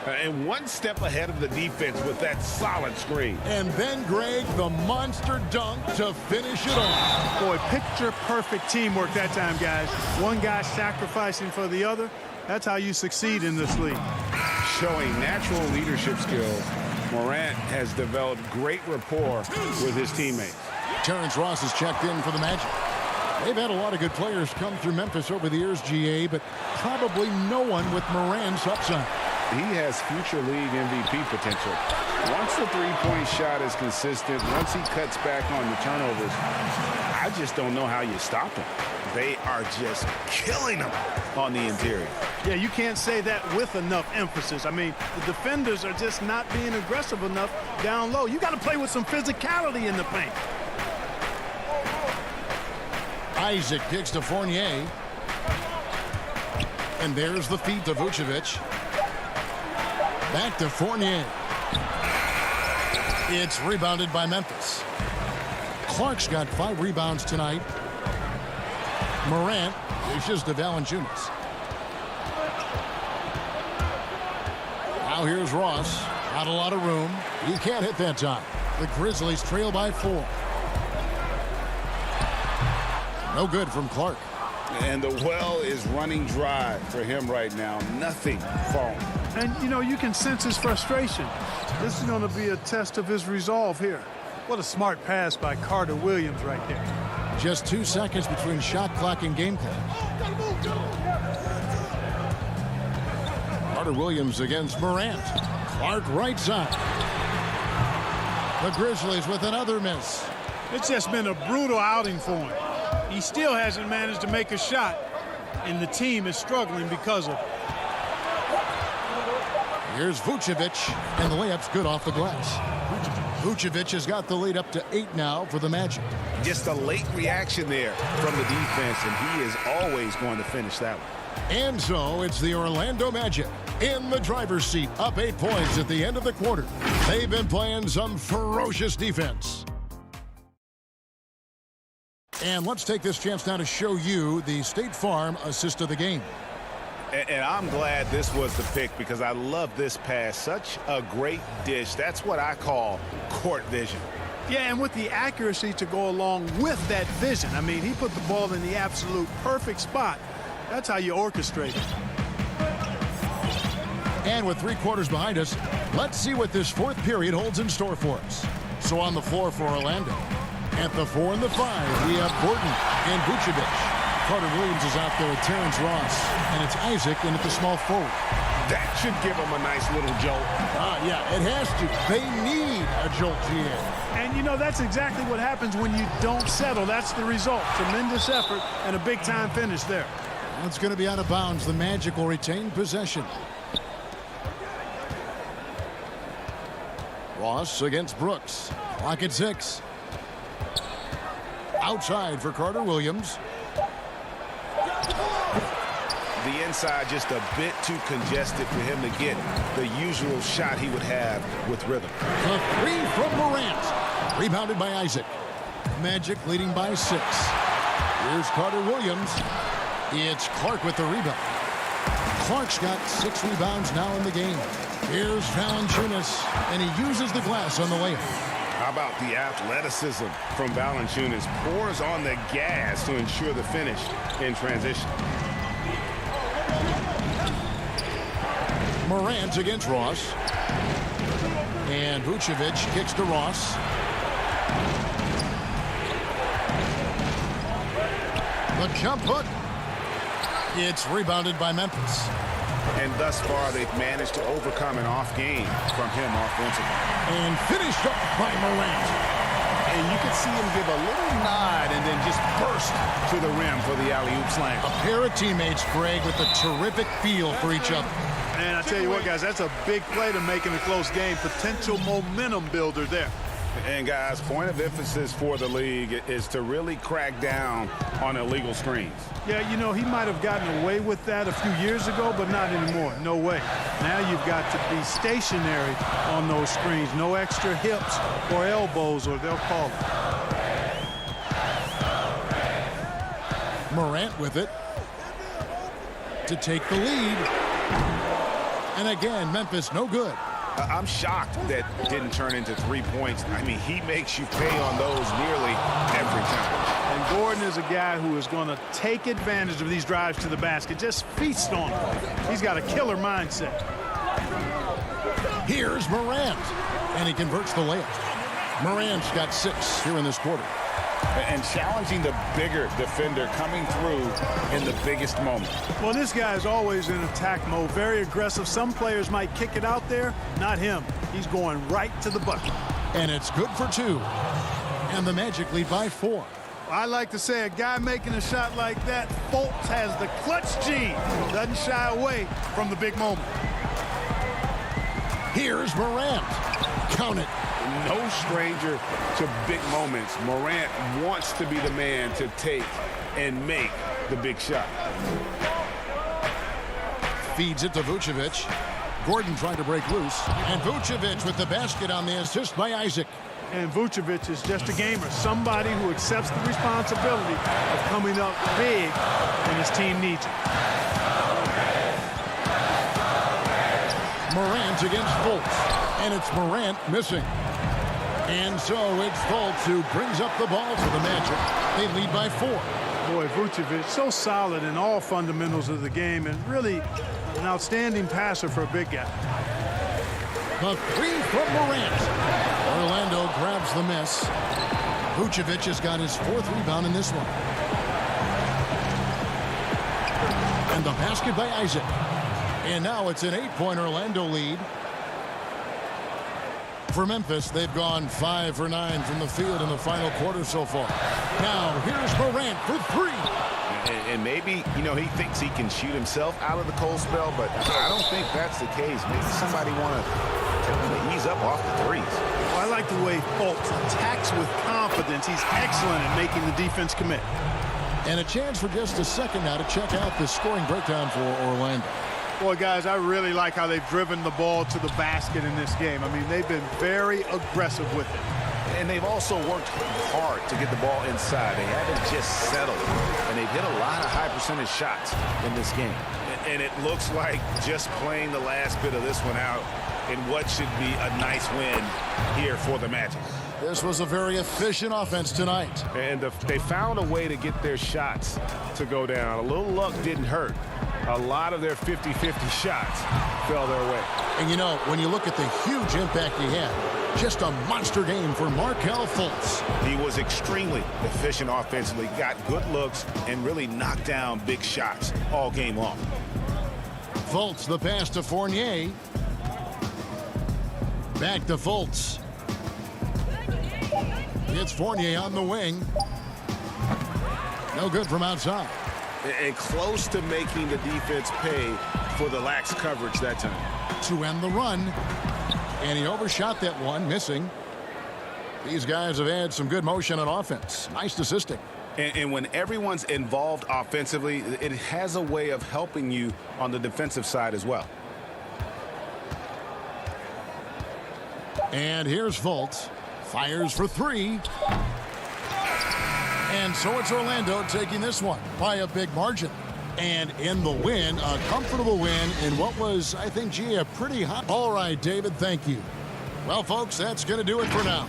And one step ahead of the defense with that solid screen. And then, Greg, the monster dunk to finish it off. Boy, picture-perfect teamwork that time, guys. One guy sacrificing for the other. That's how you succeed in this league. Showing natural leadership skills, Morant has developed great rapport with his teammates. Terrence Ross has checked in for the Magic. They've had a lot of good players come through Memphis over the years, GA, but probably no one with Morant's upside. He has future league MVP potential. Once the three-point shot is consistent, once he cuts back on the turnovers, I just don't know how you stop him. They are just killing him on the interior. Yeah, you can't say that with enough emphasis. I mean, the defenders are just not being aggressive enough down low. You got to play with some physicality in the paint. Isaac kicks to Fournier. And there's the feed to Vucevic. Back to Fournier. It's rebounded by Memphis. Clark's got 5 rebounds tonight. Morant dishes to Valanciunas. Now here's Ross. Not a lot of room. He can't hit that time. The Grizzlies trail by 4. No good from Clark. And the well is running dry for him right now. Nothing falling. And, you know, you can sense his frustration. This is going to be a test of his resolve here. What a smart pass by Carter Williams right there. Just 2 seconds between shot clock and game clock. Carter Williams against Morant. Clark right side. The Grizzlies with another miss. It's just been a brutal outing for him. He still hasn't managed to make a shot, and the team is struggling because of it. Here's Vucevic, and the layup's good off the glass. Vucevic has got the lead up to 8 now for the Magic. Just a late reaction there from the defense, and he is always going to finish that one. And so it's the Orlando Magic in the driver's seat, up 8 points at the end of the quarter. They've been playing some ferocious defense. And let's take this chance now to show you the State Farm assist of the game. And I'm glad this was the pick because I love this pass. Such a great dish. That's what I call court vision. Yeah, and with the accuracy to go along with that vision. I mean, he put the ball in the absolute perfect spot. That's how you orchestrate it. And with 3 quarters behind us, let's see what this 4th period holds in store for us. So on the floor for Orlando, at the 4 and the 5, we have Gordon and Vucevic. Carter Williams is out there with Terrence Ross, and it's Isaac in at the small forward. That should give him a nice little jolt. Yeah, it has to. They need a jolt here. And, you know, that's exactly what happens when you don't settle. That's the result. Tremendous effort and a big-time finish there. It's going to be out of bounds. The Magic will retain possession. Ross against Brooks. Clock at 6. Outside for Carter Williams. The inside just a bit too congested for him to get the usual shot he would have with rhythm. The 3 from Morant. Rebounded by Isaac. Magic leading by 6. Here's Carter Williams. It's Clark with the rebound. Clark's got 6 rebounds now in the game. Here's Valanciunas, and he uses the glass on the layup. How about the athleticism from Valanciunas? Pours on the gas to ensure the finish in transition. Morant against Ross. And Vucevic kicks to Ross. The jump hook. It's rebounded by Memphis. And thus far, they've managed to overcome an off game from him offensively. And finished up by Morant. And you could see him give a little nod and then just burst to the rim for the alley-oop slam. A pair of teammates, Greg, with a terrific feel for each other. And I tell you what, guys, that's a big play to make in a close game. Potential momentum builder there. And, guys, point of emphasis for the league is to really crack down on illegal screens. Yeah, you know, he might have gotten away with that a few years ago, but not anymore. No way. Now you've got to be stationary on those screens. No extra hips or elbows, or they'll call it. Morant with it to take the lead. And again, Memphis no good. I'm shocked that didn't turn into 3 points. I mean, he makes you pay on those nearly every time. And Gordon is a guy who is going to take advantage of these drives to the basket. Just feast on them. He's got a killer mindset. Here's Morant. And he converts the layup. Morant's got 6 here in this quarter. And challenging the bigger defender coming through in the biggest moment. Well, this guy is always in attack mode, very aggressive. Some players might kick it out there, not him. He's going right to the bucket. And it's good for 2. And the Magic lead by 4. I like to say a guy making a shot like that, Fultz has the clutch gene. Doesn't shy away from the big moment. Here's Morant. Count it. No stranger to big moments. Morant wants to be the man to take and make the big shot. Feeds it to Vucevic. Gordon trying to break loose. And Vucevic with the basket on the assist by Isaac. And Vucevic is just a gamer, somebody who accepts the responsibility of coming up big when his team needs it. Morant against Fultz. And it's Morant missing. And so it's Fultz who brings up the ball for the Magic. They lead by 4. Boy, Vucevic, so solid in all fundamentals of the game and really an outstanding passer for a big guy. The 3 from Morant. Orlando grabs the miss. Vucevic has got his 4th rebound in this one. And the basket by Isaac. And now it's an 8-point Orlando lead. For Memphis, they've gone 5 for 9 from the field in the final quarter so far. Now, here's Morant for 3. And maybe, you know, he thinks he can shoot himself out of the cold spell, but I don't think that's the case. Maybe somebody want to tell him to ease up off the threes. Well, I like the way Fultz attacks with confidence. He's excellent at making the defense commit. And a chance for just a second now to check out the scoring breakdown for Orlando. Boy, guys, I really like how they've driven the ball to the basket in this game. I mean, they've been very aggressive with it. And they've also worked hard to get the ball inside. They haven't just settled. And they've hit a lot of high percentage shots in this game. And it looks like just playing the last bit of this one out in what should be a nice win here for the Magic. This was a very efficient offense tonight. And they found a way to get their shots to go down. A little luck didn't hurt. A lot of their 50-50 shots fell their way. And, you know, when you look at the huge impact he had, just a monster game for Markelle Fultz. He was extremely efficient offensively, got good looks, and really knocked down big shots all game long. Fultz, the pass to Fournier. Back to Fultz. It's Fournier on the wing. No good from outside. And close to making the defense pay for the lax coverage that time. To end the run. And he overshot that one, missing. These guys have had some good motion on offense. Nice assisting. And when everyone's involved offensively, it has a way of helping you on the defensive side as well. And here's Fultz. Fires for 3. And so it's Orlando taking this one by a big margin. And in the win, a comfortable win in what was, I think, gee, a pretty hot. All right, David, thank you. Well, folks, that's going to do it for now.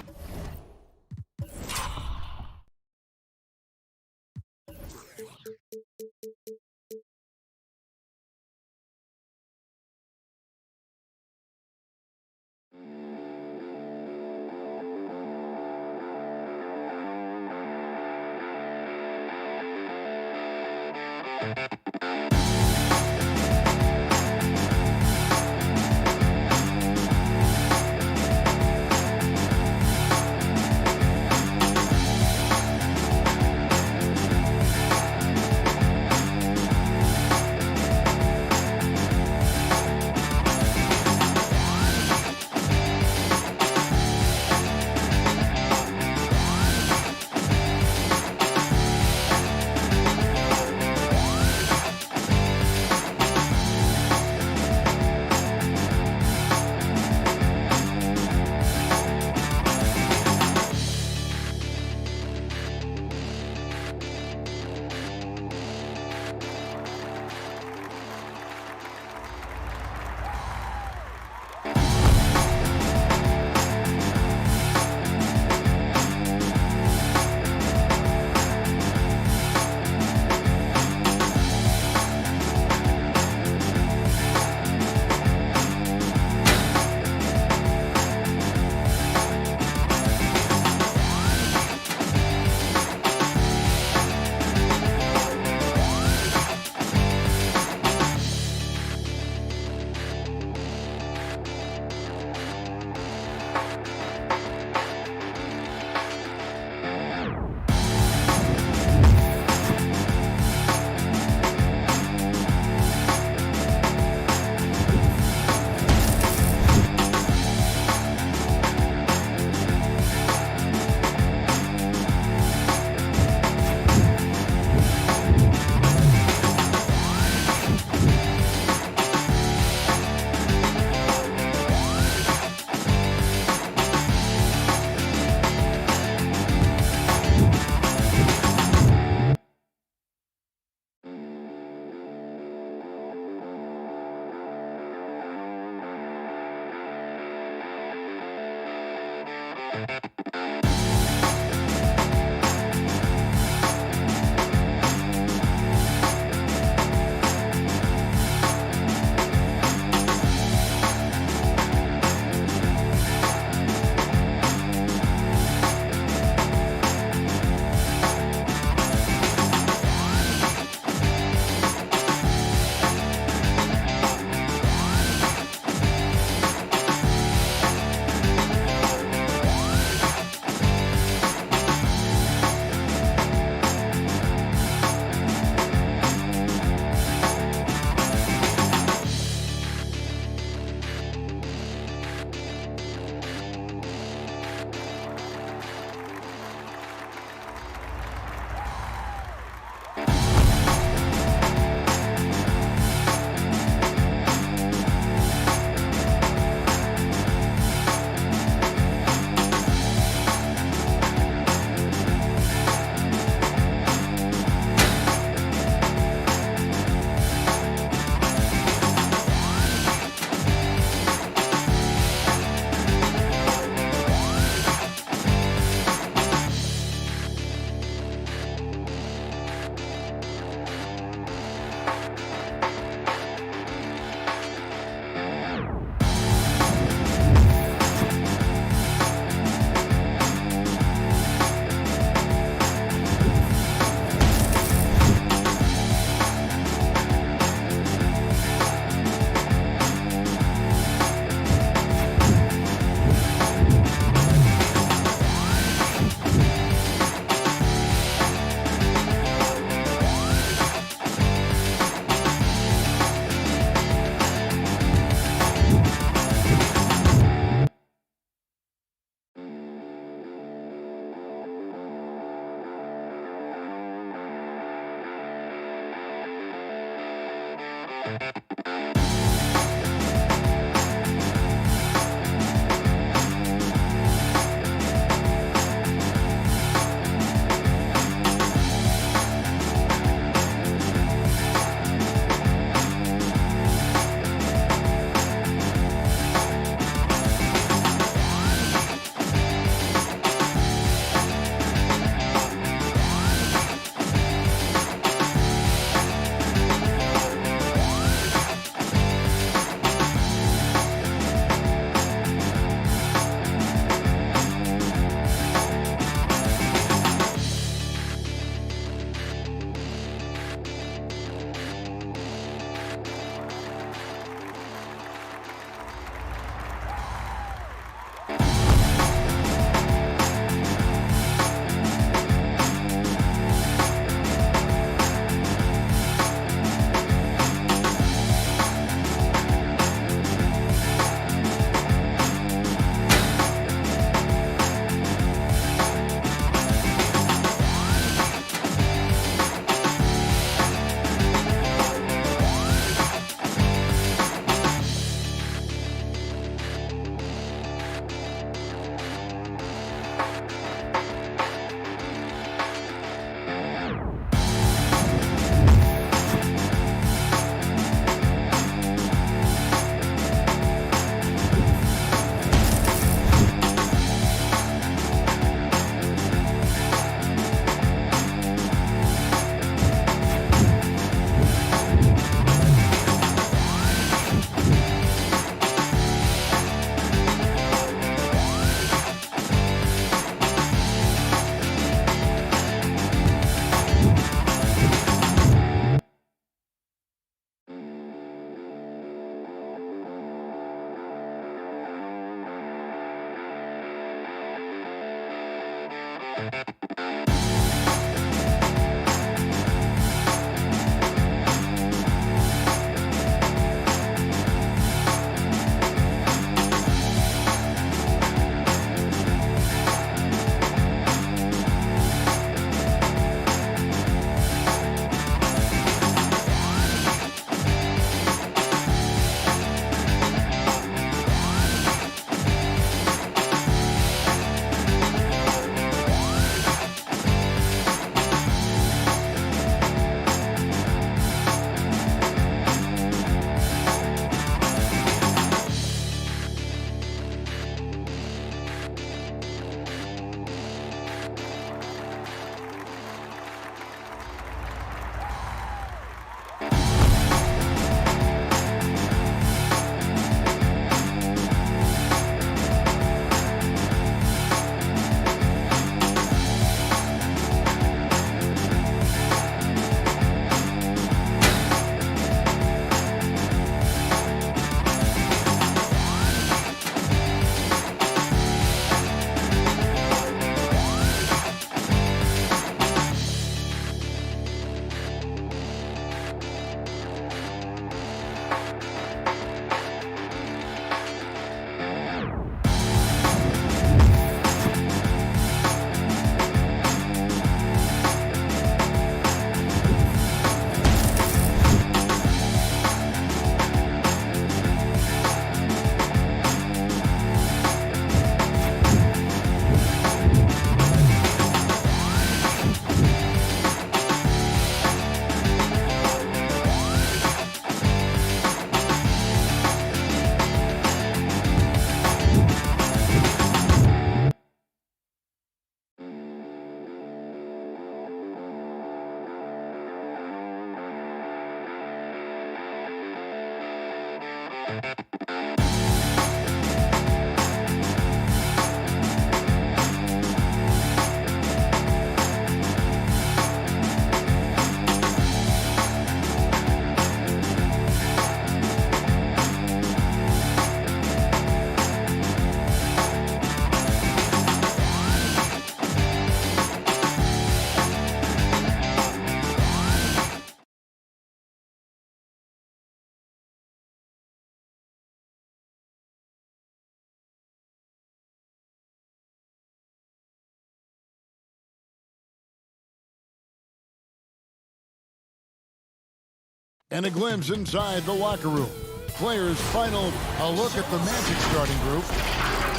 And a glimpse inside the locker room. Players final a look at the Magic starting group.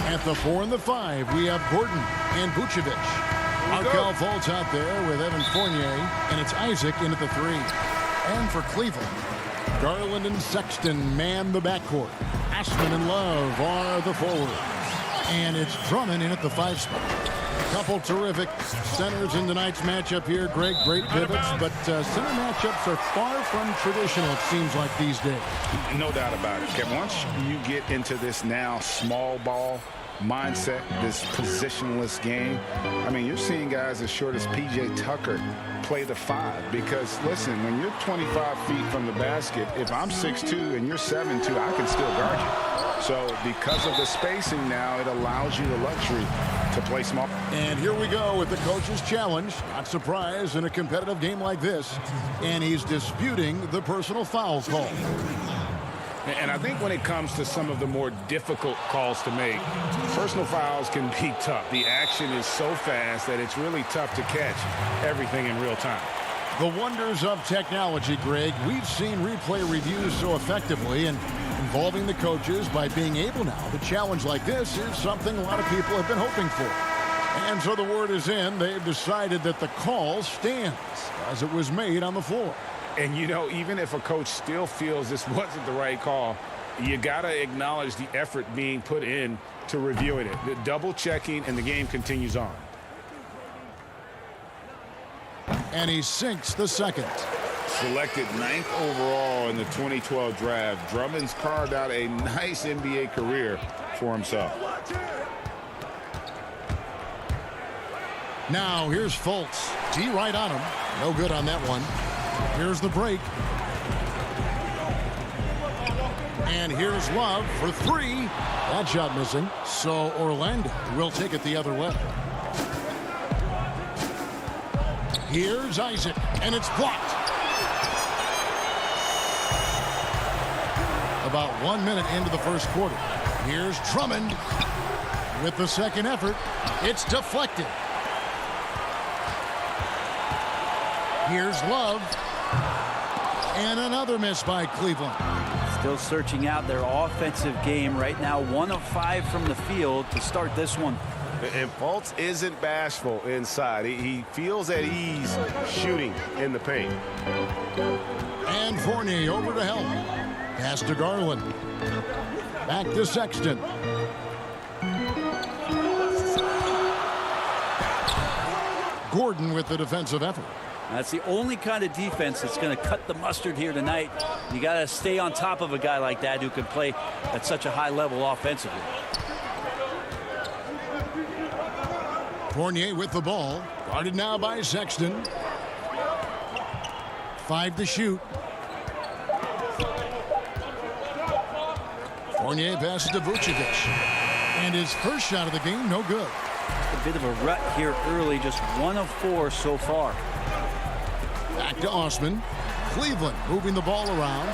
At the 4 and the 5, we have Gordon and Vucevic. Markel Fultz out there with Evan Fournier, and it's Isaac in at the 3. And for Cleveland, Garland and Sexton man the backcourt. Ashman and Love are the forwards. And it's Drummond in at the 5 spot. A couple terrific centers in tonight's matchup here. Greg, great pivots, but center matchups are far from traditional, it seems like, these days. No doubt about it, Kevin. Once you get into this now small ball mindset, this positionless game, I mean, you're seeing guys as short as P.J. Tucker play the 5 because, listen, when you're 25 feet from the basket, if I'm 6'2" and you're 7'2", I can still guard you. So because of the spacing now, it allows you the luxury to play small. And here we go with the coach's challenge. Not surprised in a competitive game like this. And he's disputing the personal foul call. And I think when it comes to some of the more difficult calls to make, personal fouls can be tough. The action is so fast that it's really tough to catch everything in real time. The wonders of technology, Greg. We've seen replay reviews so effectively, and involving the coaches by being able now to challenge like this is something a lot of people have been hoping for. And so the word is in. They've decided that the call stands as it was made on the floor. And, you know, even if a coach still feels this wasn't the right call, you got to acknowledge the effort being put in to reviewing it. The double checking, and the game continues on. And he sinks the second. Selected 9th overall in the 2012 draft, Drummond's carved out a nice NBA career for himself. Now here's Fultz. D right on him. No good on that one. Here's the break. And here's Love for 3. That shot missing. So Orlando will take it the other way. Here's Isaac, and it's blocked. About 1 minute into the first quarter. Here's Drummond with the second effort. It's deflected. Here's Love. And another miss by Cleveland. Still searching out their offensive game right now. 1 of 5 from the field to start this one. And Fultz isn't bashful inside. He feels at ease shooting in the paint. And Fournier over to help. Pass to Garland. Back to Sexton. Gordon with the defensive effort. That's the only kind of defense that's going to cut the mustard here tonight. You got to stay on top of a guy like that who can play at such a high level offensively. Fournier with the ball. Guarded now by Sexton. 5 to shoot. Fournier passes to Vucevic. And his first shot of the game, no good. A bit of a rut here early, just 1 of 4 so far. Back to Osman. Cleveland moving the ball around.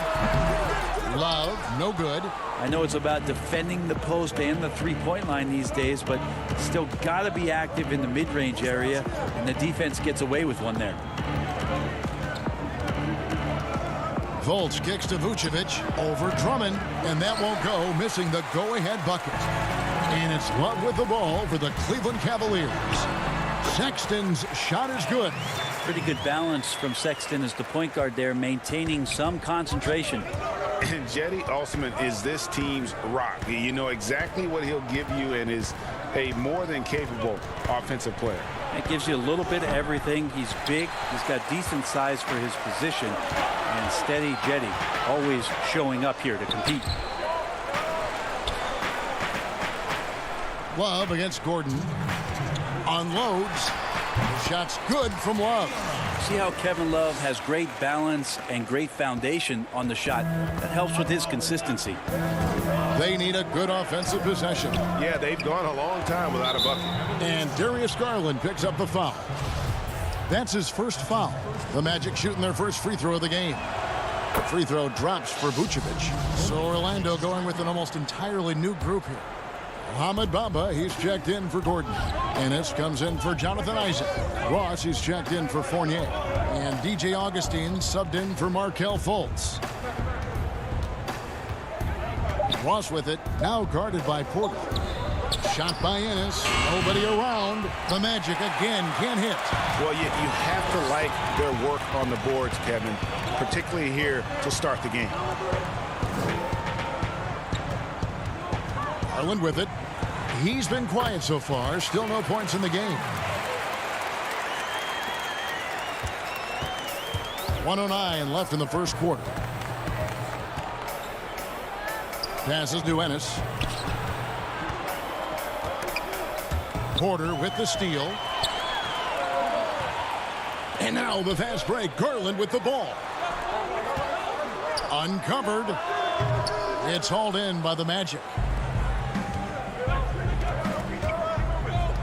Love, no good. I know it's about defending the post and the three-point line these days, but still got to be active in the mid-range area, and the defense gets away with one there. Fultz kicks to Vucevic over Drummond, and that won't go, missing the go-ahead bucket. And it's Love with the ball for the Cleveland Cavaliers. Sexton's shot is good. Pretty good balance from Sexton as the point guard there, maintaining some concentration. And Jetty Osman is this team's rock. You know exactly what he'll give you and is a more than capable offensive player. It gives you a little bit of everything. He's big. He's got decent size for his position. And steady Jetty, always showing up here to compete. Love against Gordon. Unloads. The shot's good from Love. See how Kevin Love has great balance and great foundation on the shot. That helps with his consistency. They need a good offensive possession. Yeah, they've gone a long time without a bucket. And Darius Garland picks up the foul. That's his first foul. The Magic shooting their first free throw of the game. The free throw drops for Vucevic. So Orlando going with an almost entirely new group here. Mohamed Bamba, he's checked in for Gordon. Ennis comes in for Jonathan Isaac. Ross, he's checked in for Fournier. And DJ Augustine subbed in for Markelle Fultz. Ross with it, now guarded by Porter. Shot by Ennis, nobody around. The Magic again can't hit. Well, you have to like their work on the boards, Kevin, particularly here to start the game. Garland with it. He's been quiet so far. Still no points in the game. 1:09 left in the first quarter. Passes to Ennis. Porter with the steal. And now the fast break. Garland with the ball. Uncovered. It's hauled in by the Magic.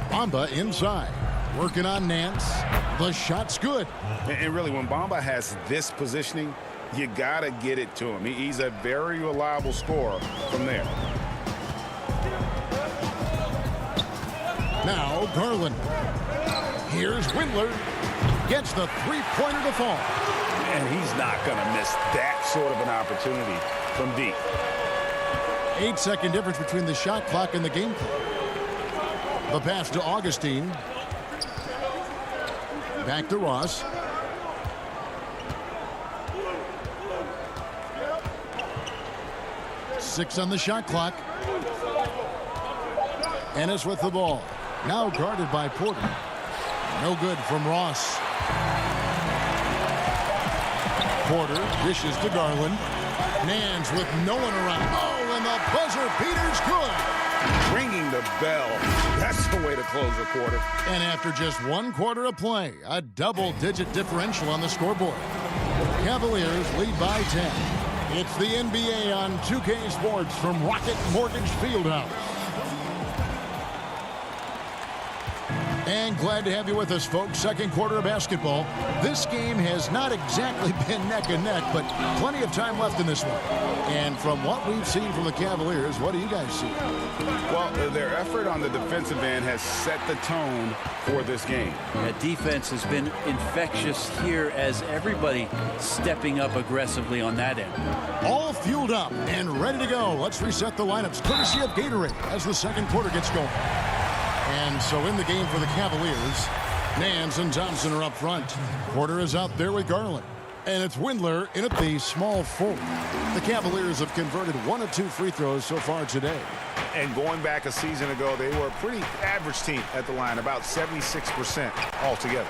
Bamba inside. Working on Nance. The shot's good. And really, when Bamba has this positioning, you got to get it to him. He's a very reliable scorer from there. Now Garland. Here's Windler. Gets the three-pointer to fall. And he's not going to miss that sort of an opportunity from deep. 8-second difference between the shot clock and the game clock. The pass to Augustine. Back to Ross. Six on the shot clock. Ennis with the ball. Now guarded by Porter. No good from Ross. Porter dishes to Garland. Nance with no one around. Oh, and the buzzer beater's good. Ringing the bell. That's the way to close the quarter. And after just 1 quarter of play, a double-digit differential on the scoreboard. Cavaliers lead by 10. It's the NBA on 2K Sports from Rocket Mortgage Fieldhouse. And glad to have you with us, folks. Second quarter of basketball. This game has not exactly been neck and neck, but plenty of time left in this one. And from what we've seen from the Cavaliers, what do you guys see? Well, their effort on the defensive end has set the tone for this game. Yeah, defense has been infectious here as everybody stepping up aggressively on that end. All fueled up and ready to go. Let's reset the lineups, courtesy of Gatorade, as the second quarter gets going. And so in the game for the Cavaliers, Nance and Thompson are up front. Porter is out there with Garland. And it's Windler in at the small forward. The Cavaliers have converted 1 of 2 free throws so far today. And going back a season ago, they were a pretty average team at the line, about 76% altogether.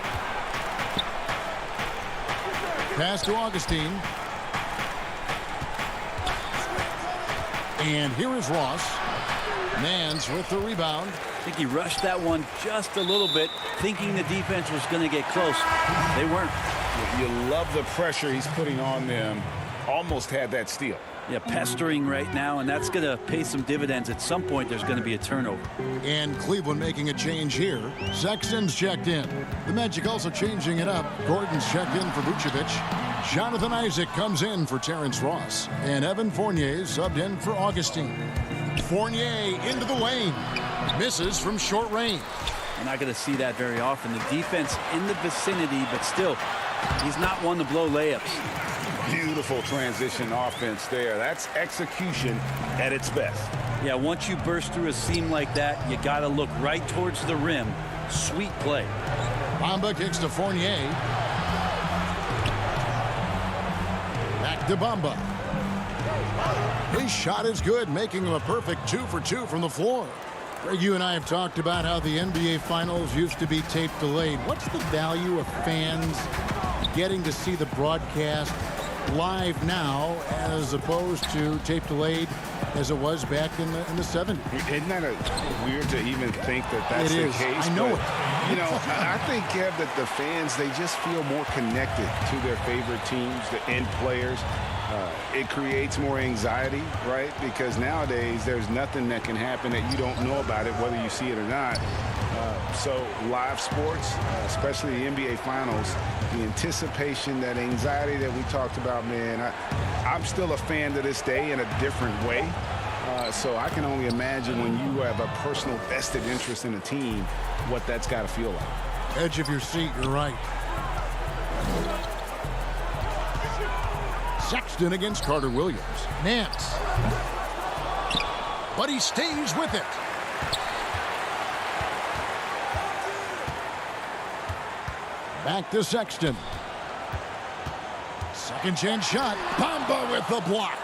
Pass to Augustine. And here is Ross. Nance with the rebound. I think he rushed that one just a little bit, thinking the defense was going to get close. They weren't. You love the pressure he's putting on them. Almost had that steal. Yeah, pestering right now, and that's going to pay some dividends. At some point, there's going to be a turnover. And Cleveland making a change here. Sexton's checked in. The Magic also changing it up. Gordon's checked in for Vucevic. Jonathan Isaac comes in for Terrence Ross. And Evan Fournier subbed in for Augustine. Fournier into the lane. Misses from short range. You're not going to see that very often. The defense in the vicinity, but still, he's not one to blow layups. Beautiful transition offense there. That's execution at its best. Yeah, once you burst through a seam like that, you got to look right towards the rim. Sweet play. Bamba kicks to Fournier. Back to Bamba. His shot is good, making him a perfect 2 for 2 from the floor. Greg, you and I have talked about how the NBA Finals used to be tape delayed. What's the value of fans getting to see the broadcast live now as opposed to tape delayed as it was back in the 70s? Isn't that weird to even think that that's the case? I know but, it. You know, I think, Kev, that the fans, they just feel more connected to their favorite teams, the end players. It creates more anxiety, right? Because nowadays there's nothing that can happen that you don't know about it, whether you see it or not. So live sports, especially the NBA Finals, the anticipation, that anxiety that we talked about, man, I'm still a fan to this day in a different way. So I can only imagine when you have a personal vested interest in a team, what that's got to feel like. Edge of your seat, you're right. Sexton against Carter Williams. Nance. But he stays with it. Back to Sexton. Second chance shot. Bamba with the block.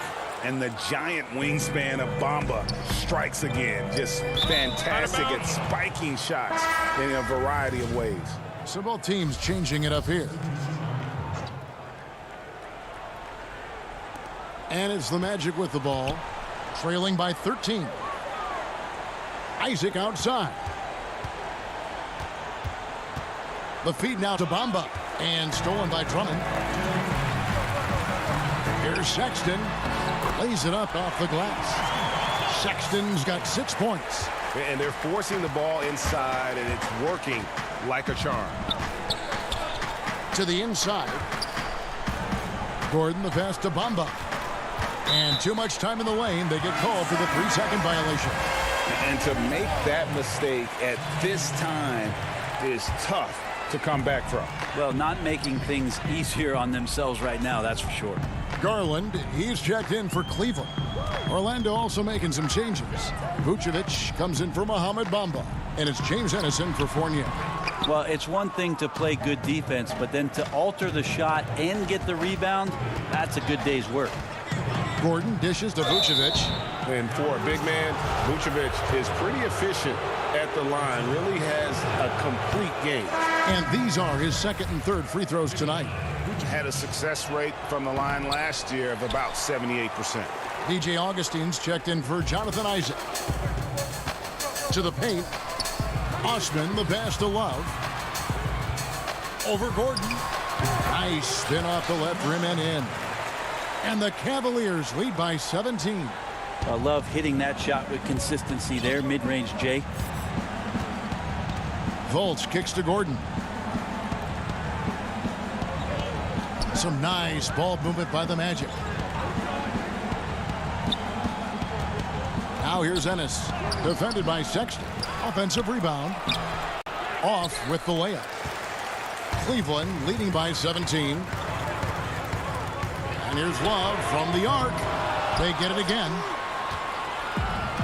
And the giant wingspan of Bamba strikes again. Just fantastic at spiking shots in a variety of ways. So both teams changing it up here. And it's the Magic with the ball, trailing by 13. Isaac outside. The feed now to Bamba, and stolen by Drummond. Here's Sexton. Lays it up off the glass. Sexton's got 6 points. And they're forcing the ball inside, and it's working like a charm. To the inside. Gordon, the pass to Bamba. And too much time in the lane. They get called for the 3-second violation. And to make that mistake at this time is tough to come back from. Well, not making things easier on themselves right now, that's for sure. Garland, he's checked in for Cleveland. Orlando also making some changes. Vucevic comes in for Mohamed Bamba. And it's James Ennison for Fournier. Well, it's one thing to play good defense, but then to alter the shot and get the rebound, that's a good day's work. Gordon dishes to Vucevic. And for a big man, Vucevic is pretty efficient at the line. Really has a complete game. And these are his second and third free throws tonight. Had a success rate from the line last year of about 78%. DJ Augustine's checked in for Jonathan Isaac. To the paint. Osman, the pass to Love. Over Gordon. Nice spin off the left rim and in. And the Cavaliers lead by 17. I love hitting that shot with consistency there, mid-range Jay. Fultz kicks to Gordon. Some nice ball movement by the Magic. Now here's Ennis. Defended by Sexton. Offensive rebound. Off with the layup. Cleveland leading by 17. And here's Love from the arc. They get it again.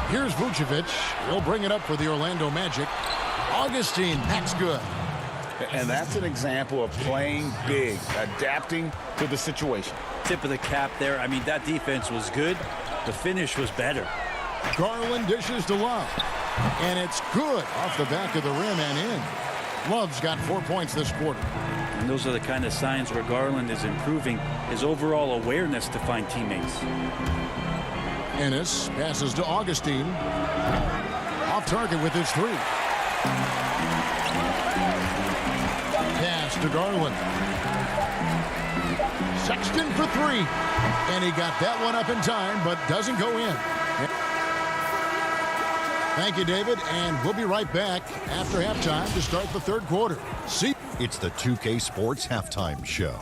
Here's Vucevic. He'll bring it up for the Orlando Magic. Augustine, that's good. And that's an example of playing big, adapting to the situation. Tip of the cap there. I mean, that defense was good. The finish was better. Garland dishes to Love. And it's good off the back of the rim and in. Love's got 4 points this quarter. And those are the kind of signs where Garland is improving his overall awareness to find teammates. Ennis passes to Augustine. Off target with his three. Pass to Garland. Sexton for three. And he got that one up in time, but doesn't go in. Thank you, David. And we'll be right back after halftime to start the third quarter. See. It's the 2K Sports Halftime Show.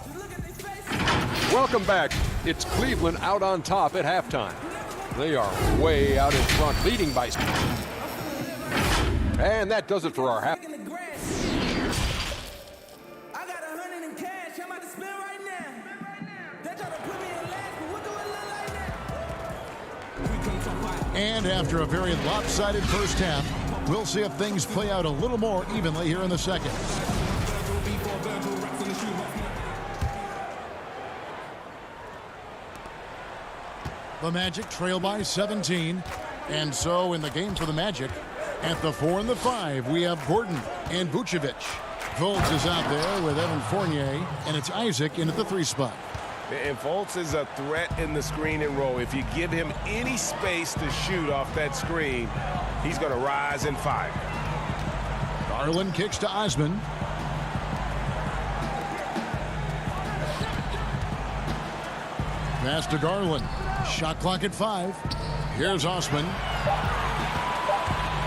Welcome back. It's Cleveland out on top at halftime. They are way out in front, leading by. And that does it for our half. And after a very lopsided first half, we'll see if things play out a little more evenly here in the second. The Magic trail by 17. And so in the game for the Magic, at the 4 and the 5, we have Gordon and Vucevic. Fultz is out there with Evan Fournier, and it's Isaac in at the 3 spot. And Fultz is a threat in the screen and roll. If you give him any space to shoot off that screen, he's going to rise and fire. Garland kicks to Osman. Pass to Garland. Shot clock at 5. Here's Osman.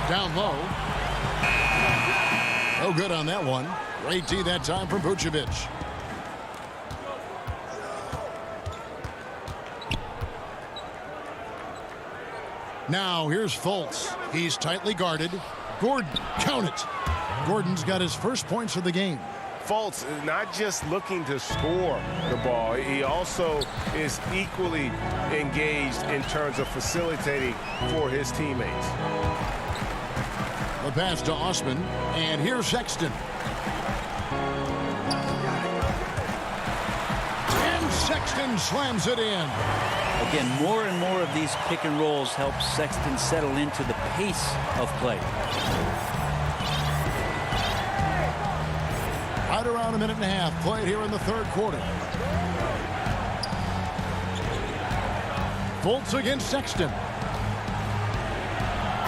Down low. No good on that one. Great D that time from Vucevic. Now here's Fultz. He's tightly guarded. Gordon, count it. Gordon's got his first points of the game. Fultz is not just looking to score the ball. He also is equally engaged in terms of facilitating for his teammates. The pass to Osman, and here's Sexton. And Sexton slams it in. Again, more and more of these pick and rolls help Sexton settle into the pace of play. Right around a minute and a half played here in the third quarter. Fultz against Sexton.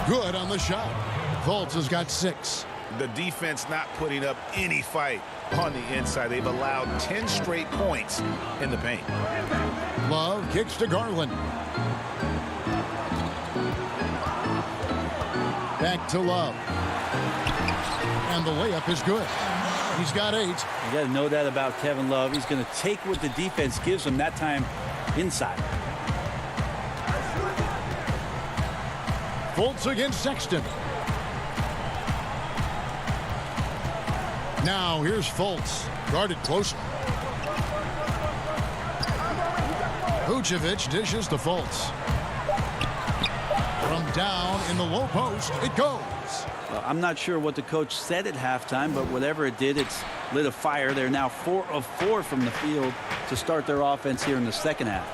Good on the shot. Fultz has got 6. The defense not putting up any fight on the inside. They've allowed 10 straight points in the paint. Love kicks to Garland. Back to Love. And the layup is good. He's got 8. You got to know that about Kevin Love. He's going to take what the defense gives him, that time inside. Fultz against Sexton. Now here's Fultz. Guarded closely. Vucevic dishes to Fultz. From down in the low post, it goes. Well, I'm not sure what the coach said at halftime, but whatever it did, it's lit a fire. They're now 4 of 4 from the field to start their offense here in the second half.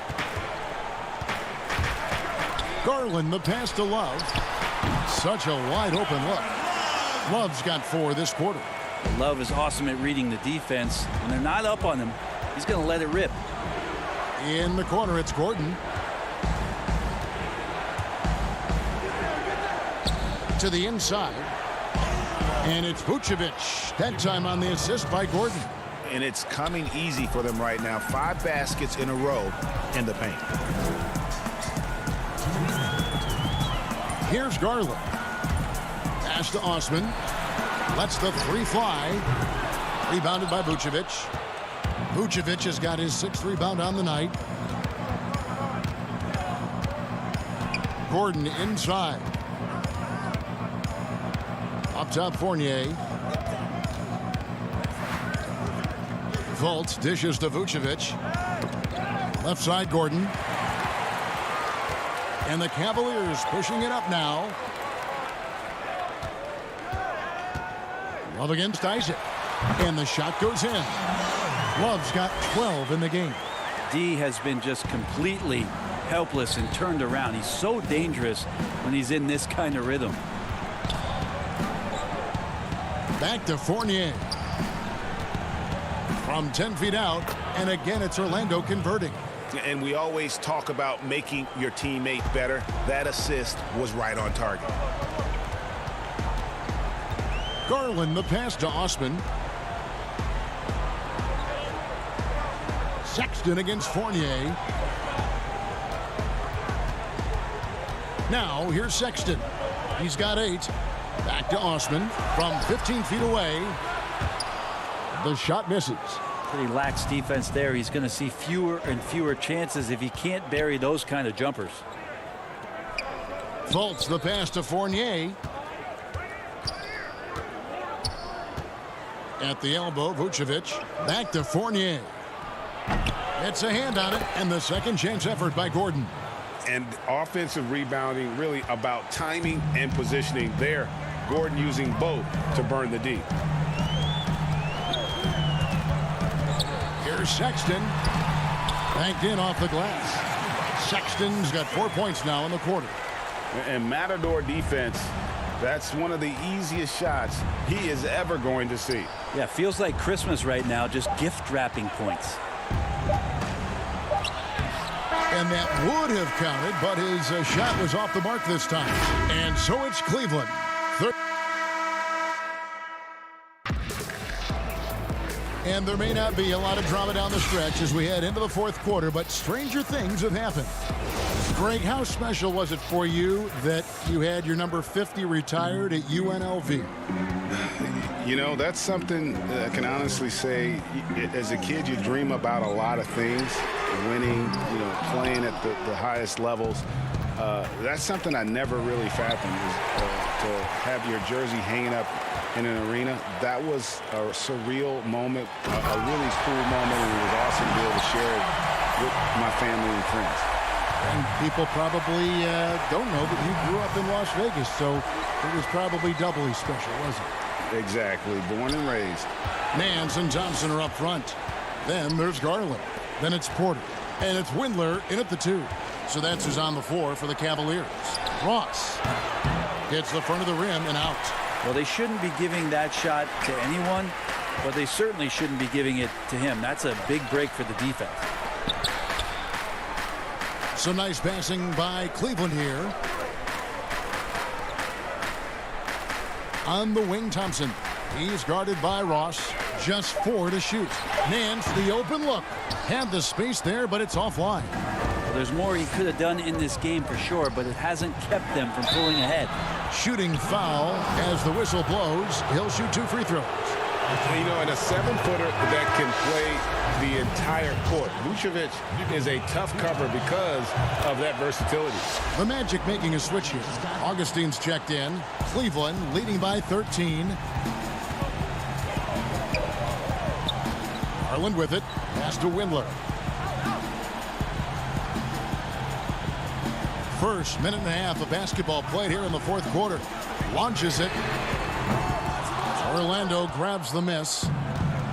Garland, the pass to Love. Such a wide open look. Love's got 4 this quarter. Love is awesome at reading the defense. When they're not up on him, he's going to let it rip. In the corner, it's Gordon. To the inside. And it's Vucevic. That time on the assist by Gordon. And it's coming easy for them right now. 5 baskets in a row in the paint. Here's Garland. Pass to Osman. Lets the 3 fly. Rebounded by Vucevic. Vucevic has got his 6th rebound on the night. Gordon inside. Up top, Fournier. Fultz dishes to Vucevic. Left side, Gordon. And the Cavaliers pushing it up now. Love against Isaac. And the shot goes in. Love's got 12 in the game. D has been just completely helpless and turned around. He's so dangerous when he's in this kind of rhythm. Back to Fournier. From 10 feet out. And again, it's Orlando converting. And we always talk about making your teammate better. That assist was right on target. Garland, the pass to Osman. Sexton against Fournier. Now, here's Sexton. He's got 8. Back to Osman from 15 feet away. The shot misses. Pretty lax defense there. He's going to see fewer and fewer chances if he can't bury those kind of jumpers. Fultz, the pass to Fournier. At the elbow, Vucevic. Back to Fournier. It's a hand on it, and the second chance effort by Gordon. And offensive rebounding really about timing and positioning there. Gordon using both to burn the D. Here's Sexton. Banked in off the glass. Sexton's got 4 points now in the quarter. And Matador defense, that's one of the easiest shots he is ever going to see. Yeah, feels like Christmas right now, just gift wrapping points. And that would have counted, but his shot was off the mark this time. And so it's Cleveland. And there may not be a lot of drama down the stretch as we head into the fourth quarter, but stranger things have happened. Greg, how special was it for you that you had your number 50 retired at UNLV? You know, that's something I can honestly say. As a kid, you dream about a lot of things, winning, you know, playing at the highest levels. That's something I never really fathomed, is to have your jersey hanging up in an arena. That was a surreal moment, a really cool moment, and it was awesome to be able to share it with my family and friends. And people probably don't know that you grew up in Las Vegas, so it was probably doubly special, wasn't it? Exactly. Born and raised. Nance and Thompson are up front. Then there's Garland. Then it's Porter. And it's Windler in at the 2. So that's who's on the floor for the Cavaliers. Ross hits the front of the rim and out. Well, they shouldn't be giving that shot to anyone, but they certainly shouldn't be giving it to him. That's a big break for the defense. Some nice passing by Cleveland here. On the wing, Thompson. He's guarded by Ross. Just 4 to shoot. Nance, the open look. Had the space there, but it's offline. Well, there's more he could have done in this game for sure, but it hasn't kept them from pulling ahead. Shooting foul as the whistle blows. He'll shoot 2 free throws. You know, and a 7-footer that can play the entire court. Vucevic is a tough cover because of that versatility. The Magic making a switch here. Augustine's checked in. Cleveland leading by 13. Garland with it. Pass to Windler. First minute and a half of basketball played here in the 4th quarter. Launches it. Orlando grabs the miss.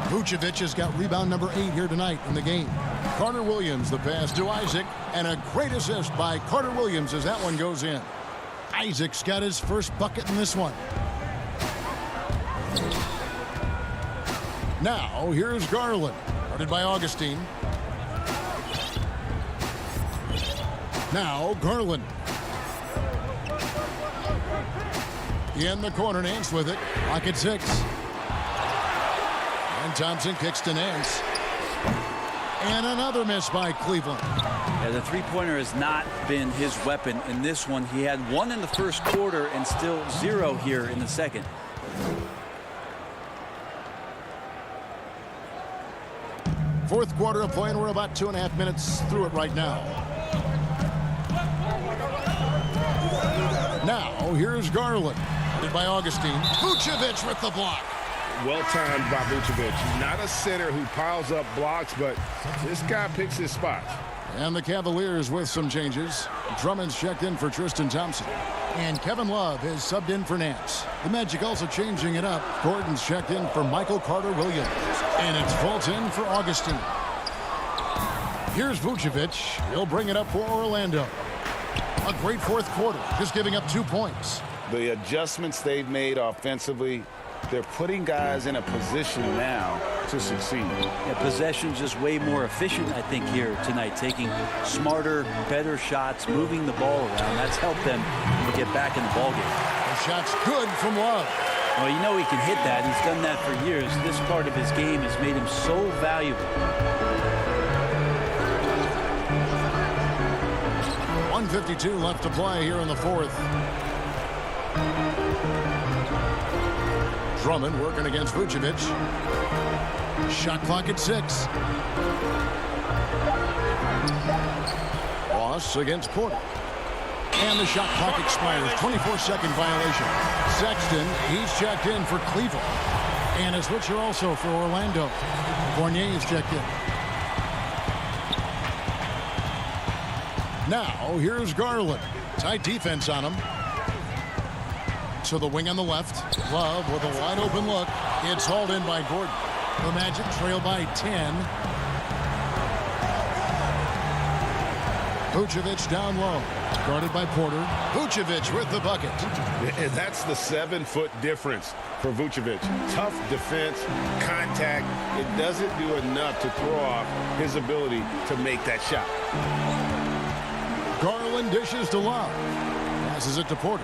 Vucevic has got rebound number 8 here tonight in the game. Carter Williams the pass to Isaac, and a great assist by Carter Williams as that one goes in. Isaac's got his first bucket in this one. Now here's Garland, guarded by Augustine. Now Garland. In the corner, Nance with it. Lock at 6. And Thompson kicks to Nance. And another miss by Cleveland. Yeah, the three-pointer has not been his weapon in this one. He had 1 in the 1st quarter and still 0 here in the 2nd. Fourth quarter of play, and we're about 2.5 minutes through it right now. Now, here's Garland. By Augustine. Vucevic with the block. Well timed by Vucevic. Not a center who piles up blocks, but this guy picks his spots. And the Cavaliers with some changes. Drummond's checked in for Tristan Thompson. And Kevin Love is subbed in for Nance. The Magic also changing it up. Gordon's checked in for Michael Carter Williams. And it's Fulton for Augustine. Here's Vucevic. He'll bring it up for Orlando. A great 4th quarter, just giving up 2 points. The adjustments they've made offensively, they're putting guys in a position now to succeed. Yeah, possession's just way more efficient, I think, here tonight. Taking smarter, better shots, moving the ball around. That's helped them to get back in the ballgame. The shot's good from Love. Well, you know he can hit that. He's done that for years. This part of his game has made him so valuable. 1:52 left to play here in the 4th. Drummond working against Vucevic. Shot clock at 6. Ross against Porter. And the shot clock expires. 24-second violation. Sexton, he's checked in for Cleveland. And a switcher also for Orlando. Fournier is checked in. Now, here's Garland. Tight defense on him. To the wing on the left. Love with a wide open look. It's hauled in by Gordon. The Magic trail by 10. Vucevic down low. Guarded by Porter. Vucevic with the bucket. And that's the 7-foot difference for Vucevic. Tough defense, contact. It doesn't do enough to throw off his ability to make that shot. Garland dishes to Love. Passes it to Porter.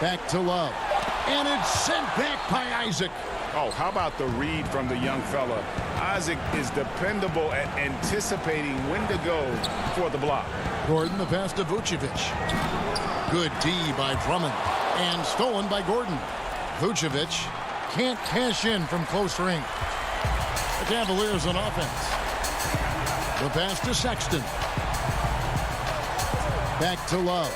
Back to Love. And it's sent back by Isaac. Oh, how about the read from the young fella? Isaac is dependable at anticipating when to go for the block. Gordon, the pass to Vucevic. Good D by Drummond. And stolen by Gordon. Vucevic can't cash in from close range. The Cavaliers on offense. The pass to Sexton. Back to Love.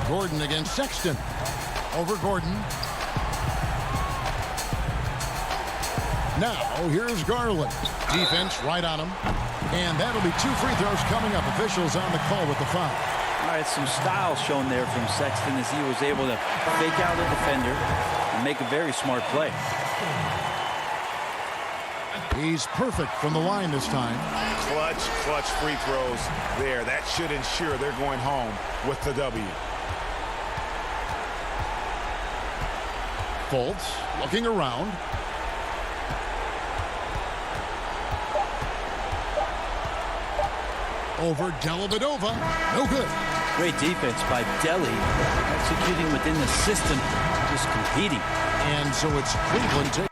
Gordon against Sexton. Over Gordon. Now, here's Garland. Defense right on him. And that'll be 2 free throws coming up. Officials on the call with the foul. All right, some style shown there from Sexton as he was able to fake out a defender and make a very smart play. He's perfect from the line this time. Clutch free throws there. That should ensure they're going home with the W. Fultz looking around. Over Dellavedova. No good. Great defense by Delly, executing within the system, just competing. And so it's Cleveland taking.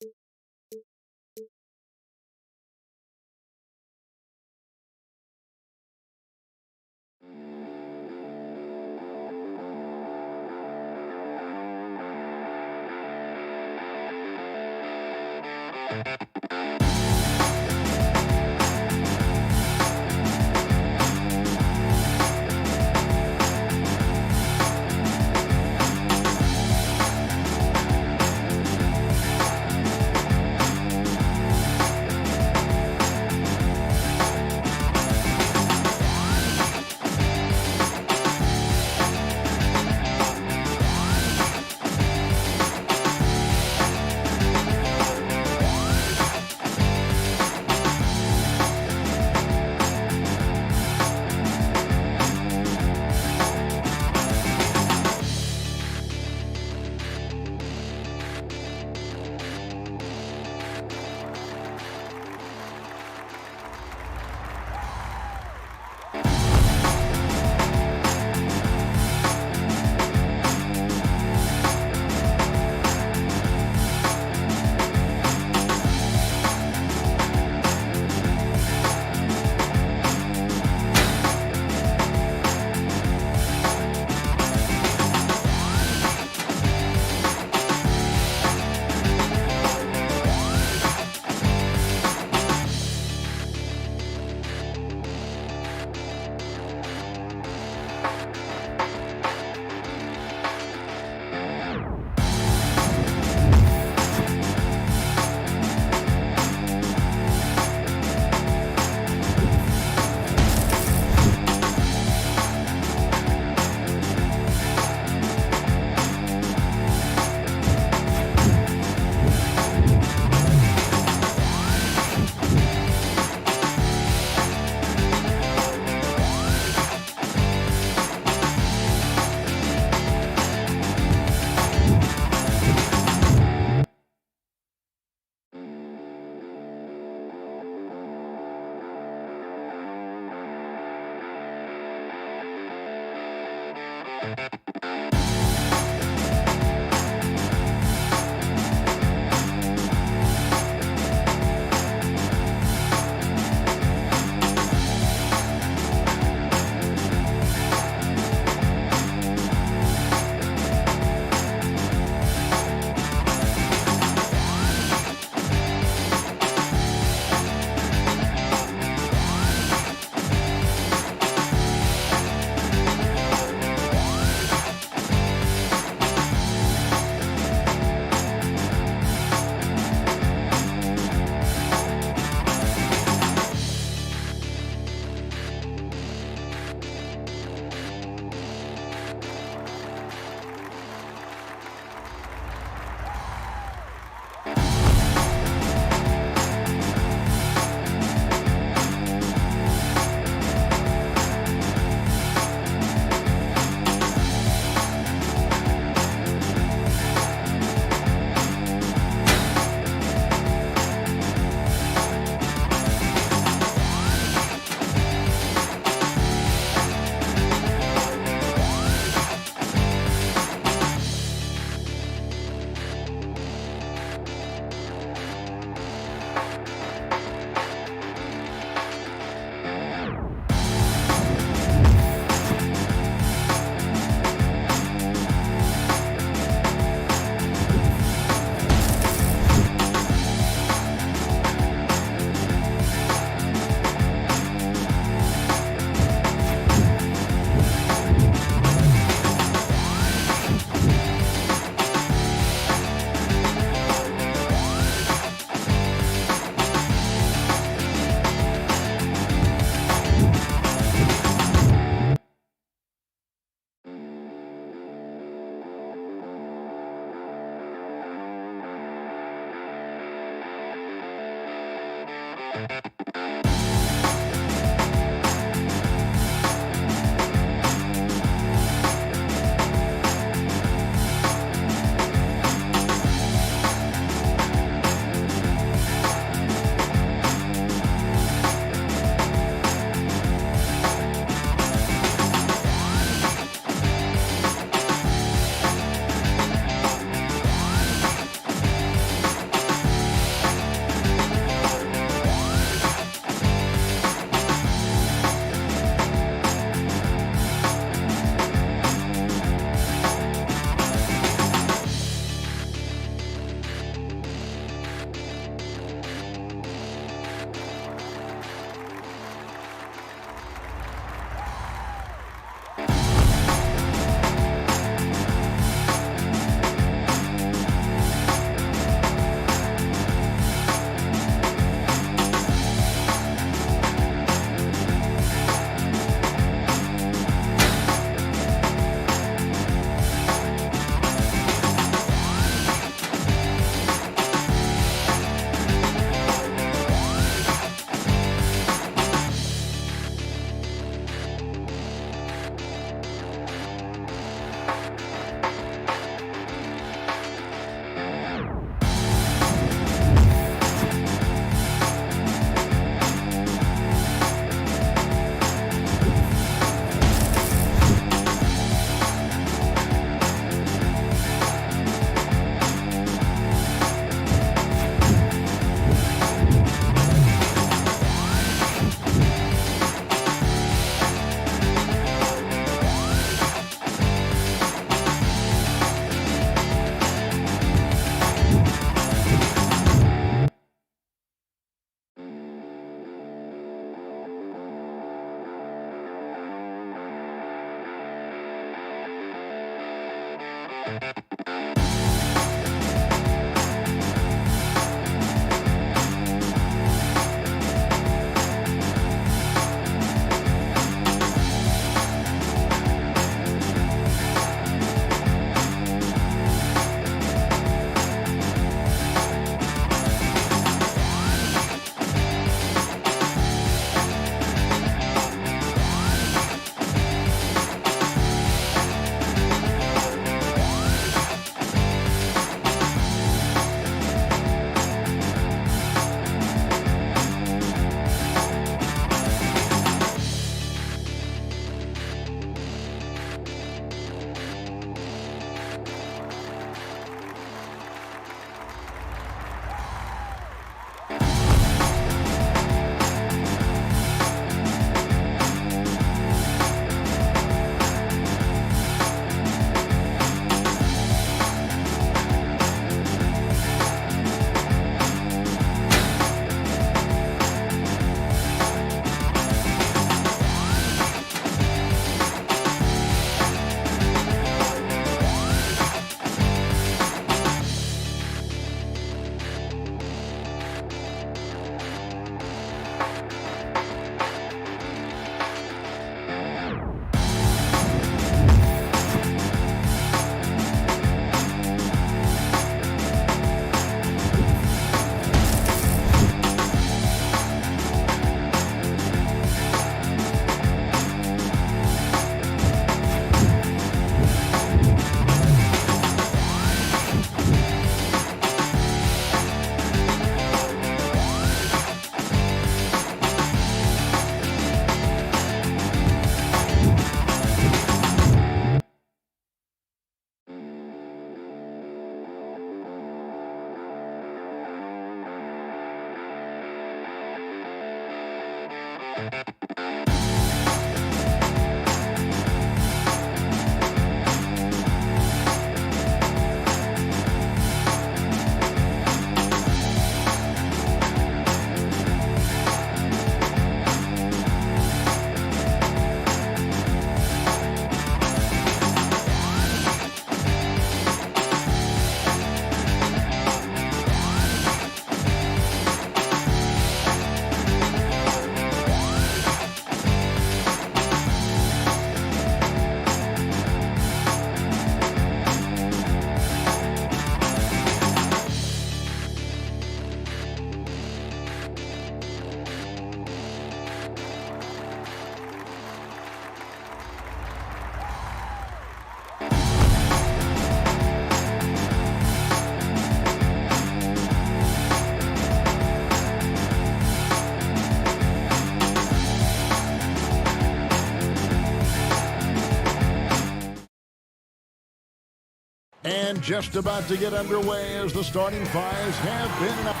And just about to get underway as the starting fives have been announced.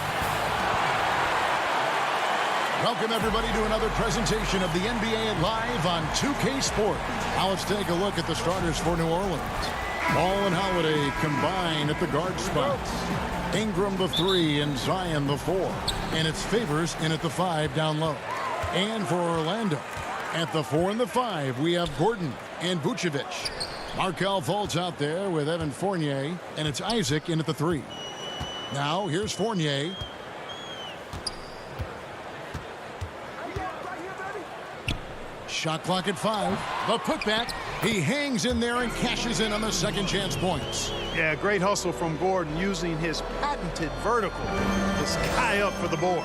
Welcome, everybody, to another presentation of the NBA Live on 2K Sport. Now let's take a look at the starters for New Orleans. Ball and Holiday combine at the guard spots. Ingram the 3 and Zion the 4. And it's Favors in at the 5 down low. And for Orlando, at the 4 and the 5, we have Gordon and Vucevic. Markelle Fultz out there with Evan Fournier, and it's Isaac in at the 3. Now, here's Fournier. Shot clock at 5. The putback. He hangs in there and cashes in on the second chance points. Yeah, great hustle from Gordon using his patented vertical to sky up for the board.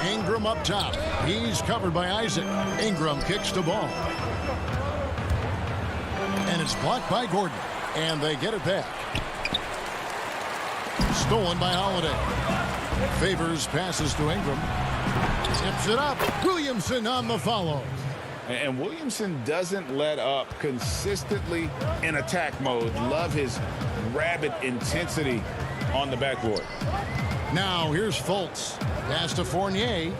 Ingram up top. He's covered by Isaac. Ingram kicks the ball. And it's blocked by Gordon. And they get it back. Stolen by Holiday. Favors passes to Ingram. Tips it up. Williamson on the follow. And Williamson doesn't let up consistently in attack mode. Love his rabid intensity on the backboard. Now here's Fultz. Pass to Fournier.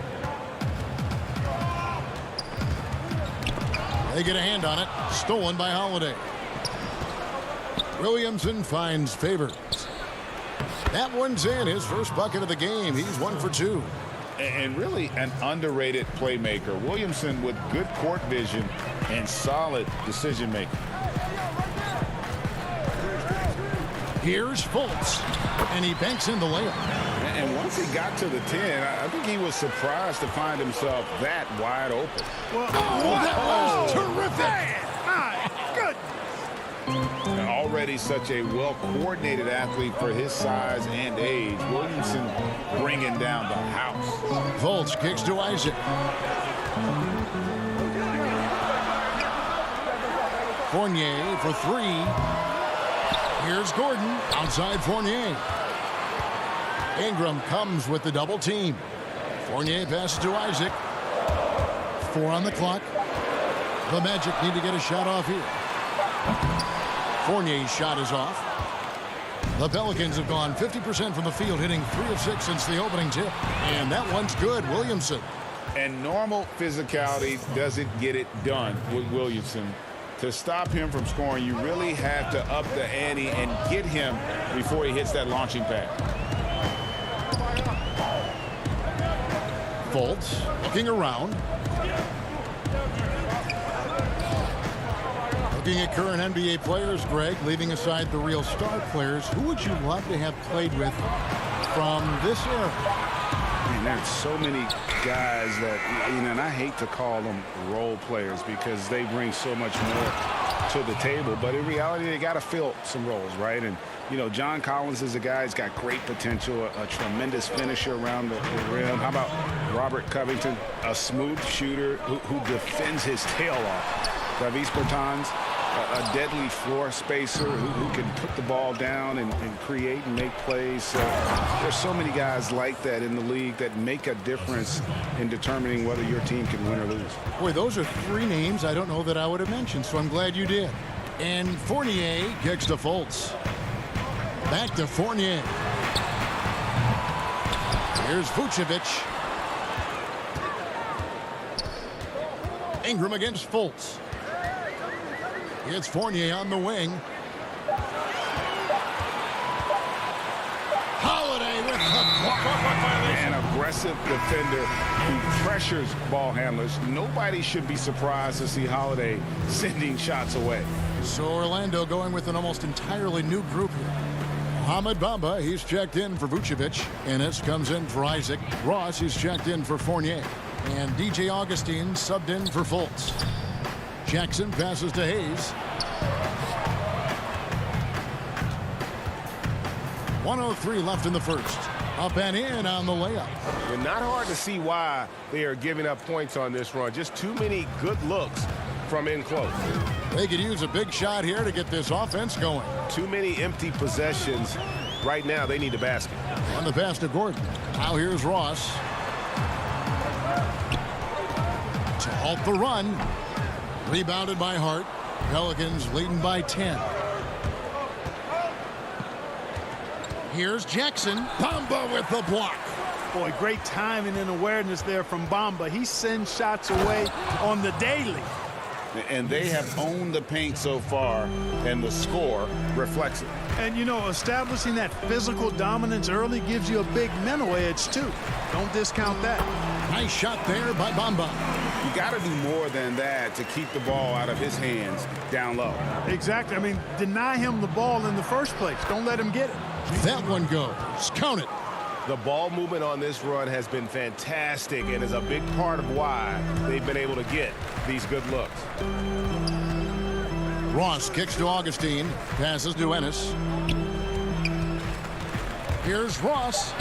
They get a hand on it. Stolen by Holiday. Williamson finds Favors. That one's in. His first bucket of the game. He's 1 for 2. And really an underrated playmaker. Williamson with good court vision and solid decision making. Here's Fultz, and he banks in the layup. And once he got to the 10, I think he was surprised to find himself that wide open. Well, that was terrific. My goodness. And already such a well-coordinated athlete for his size and age. Williamson bringing down the house. Fultz kicks to Isaac. Fournier for three. Here's Gordon outside Fournier. Ingram comes with the double team. Fournier passes to Isaac. 4 on the clock. The Magic need to get a shot off here. Fournier's shot is off. The Pelicans have gone 50% from the field, hitting 3 of 6 since the opening tip. And that one's good, Williamson. And normal physicality doesn't get it done with Williamson. To stop him from scoring, you really have to up the ante and get him before he hits that launching pad. Fultz looking around. Looking at current NBA players, Greg, leaving aside the real star players, who would you love to have played with from this era? And there's so many guys that, and I hate to call them role players because they bring so much more to the table, but in reality, they got to fill some roles, right? And, John Collins is a guy who's got great potential, a tremendous finisher around the rim. How about Robert Covington, a smooth shooter who defends his tail off? Davis Bertans, a deadly floor spacer who can put the ball down and create and make plays. So there's so many guys like that in the league that make a difference in determining whether your team can win or lose. Boy, those are 3 names I don't know that I would have mentioned, so I'm glad you did. And Fournier kicks to Fultz. Back to Fournier. Here's Vucevic. Ingram against Fultz. It's Fournier on the wing. Holiday with the An aggressive defender who pressures ball handlers. Nobody should be surprised to see Holiday sending shots away. So Orlando going with an almost entirely new group here. Mohamed Bamba, he's checked in for Vucevic. Ennis comes in for Isaac. Ross, he's checked in for Fournier. And DJ Augustine subbed in for Fultz. Jackson passes to Hayes. 1:03 left in the first. Up and in on the layup. And not hard to see why they are giving up points on this run. Just too many good looks from in close. They could use a big shot here to get this offense going. Too many empty possessions. Right now, they need a basket. And the pass to Gordon. Now here's Ross. To halt the run. Rebounded by Hart. Pelicans leading by 10. Here's Jackson. Bamba with the block. Boy, great timing and awareness there from Bamba. He sends shots away on the daily. And they have owned the paint so far, and the score reflects it. And, establishing that physical dominance early gives you a big mental edge, too. Don't discount that. Nice shot there by Bamba. You got to do more than that to keep the ball out of his hands down low. Exactly. I mean, deny him the ball in the first place. Don't let him get it. That one goes. Count it. The ball movement on this run has been fantastic and is a big part of why they've been able to get these good looks. Ross kicks to Augustine. Passes to Ennis. Here's Ross.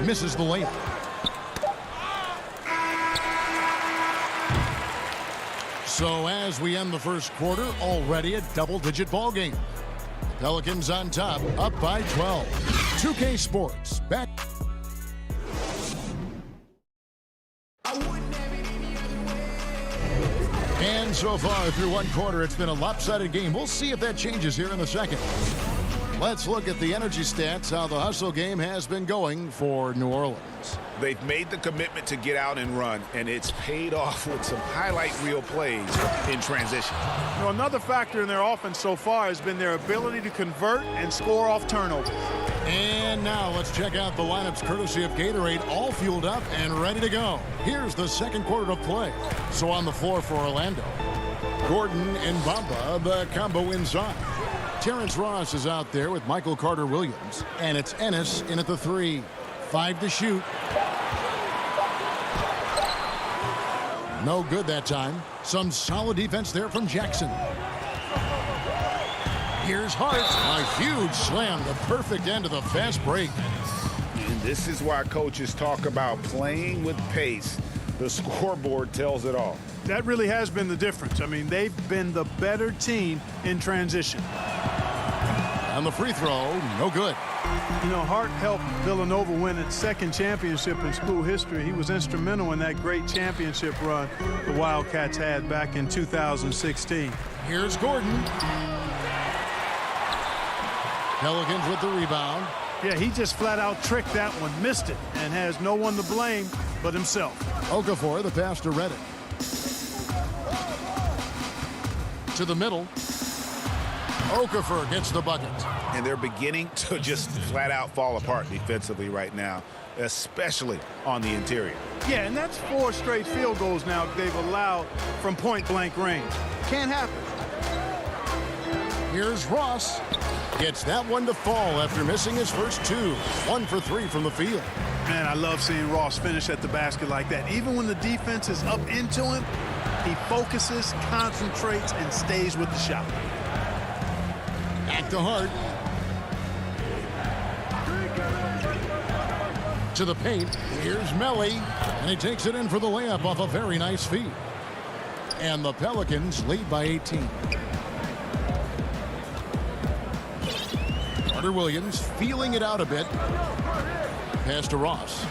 Misses the layup. So as we end the first quarter, already a double-digit ball game. Pelicans on top, up by 12. 2K Sports, back. And so far through one quarter, it's been a lopsided game. We'll see if that changes here in the second. Let's look at the energy stats, how the hustle game has been going for New Orleans. They've made the commitment to get out and run, and it's paid off with some highlight reel plays in transition. Another factor in their offense so far has been their ability to convert and score off turnovers. And now let's check out the lineups courtesy of Gatorade, all fueled up and ready to go. Here's the second quarter of play. So on the floor for Orlando, Gordon and Bamba, the combo inside. Terrence Ross is out there with Michael Carter-Williams. And it's Ennis in at the 3. 5 to shoot. No good that time. Some solid defense there from Jackson. Here's Hart. A huge slam, the perfect end of the fast break. And this is why coaches talk about playing with pace. The scoreboard tells it all. That really has been the difference. I mean, they've been the better team in transition. On the free throw, no good. You know, Hart helped Villanova win its second championship in school history. He was instrumental in that great championship run the Wildcats had back in 2016. Here's Gordon. Pelicans with the rebound. Yeah, he just flat out tricked that one, missed it, and has no one to blame but himself. Okafor, the pass to Reddick. To the middle. Okafor gets the bucket. And they're beginning to just flat out fall apart defensively right now, especially on the interior. Yeah, and that's 4 straight field goals now they've allowed from point-blank range. Can't happen. Here's Ross. Gets that one to fall after missing his first 2. 1 for 3 from the field. Man, I love seeing Ross finish at the basket like that. Even when the defense is up into him, he focuses, concentrates, and stays with the shot. Back to Hart. To the paint. Here's Melly. And he takes it in for the layup off a very nice feed. And the Pelicans lead by 18. Carter-Williams feeling it out a bit. Pass to Ross.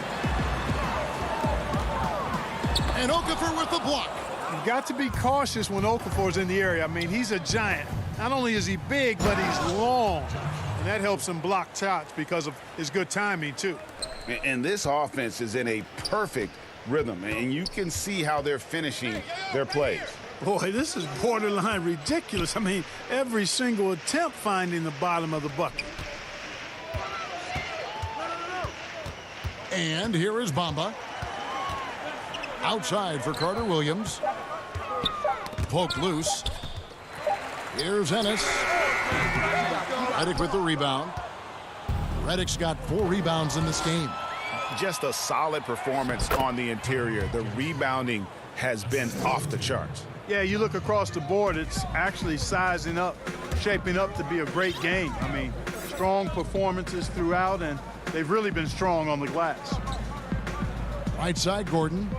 And Okafor with the block. You've got to be cautious when Okafor's in the area. I mean, he's a giant. Not only is he big, but he's long. And that helps him block shots because of his good timing, too. And this offense is in a perfect rhythm. And you can see how they're finishing their plays. Boy, this is borderline ridiculous. I mean, every single attempt finding the bottom of the bucket. And here is Bamba. Outside for Carter-Williams. Poke loose. Here's Ennis. Reddick with the rebound. Reddick's got 4 rebounds in this game. Just a solid performance on the interior. The rebounding has been off the charts. Yeah, you look across the board, it's actually sizing up, shaping up to be a great game. I mean, strong performances throughout, and they've really been strong on the glass. Right side, Gordon.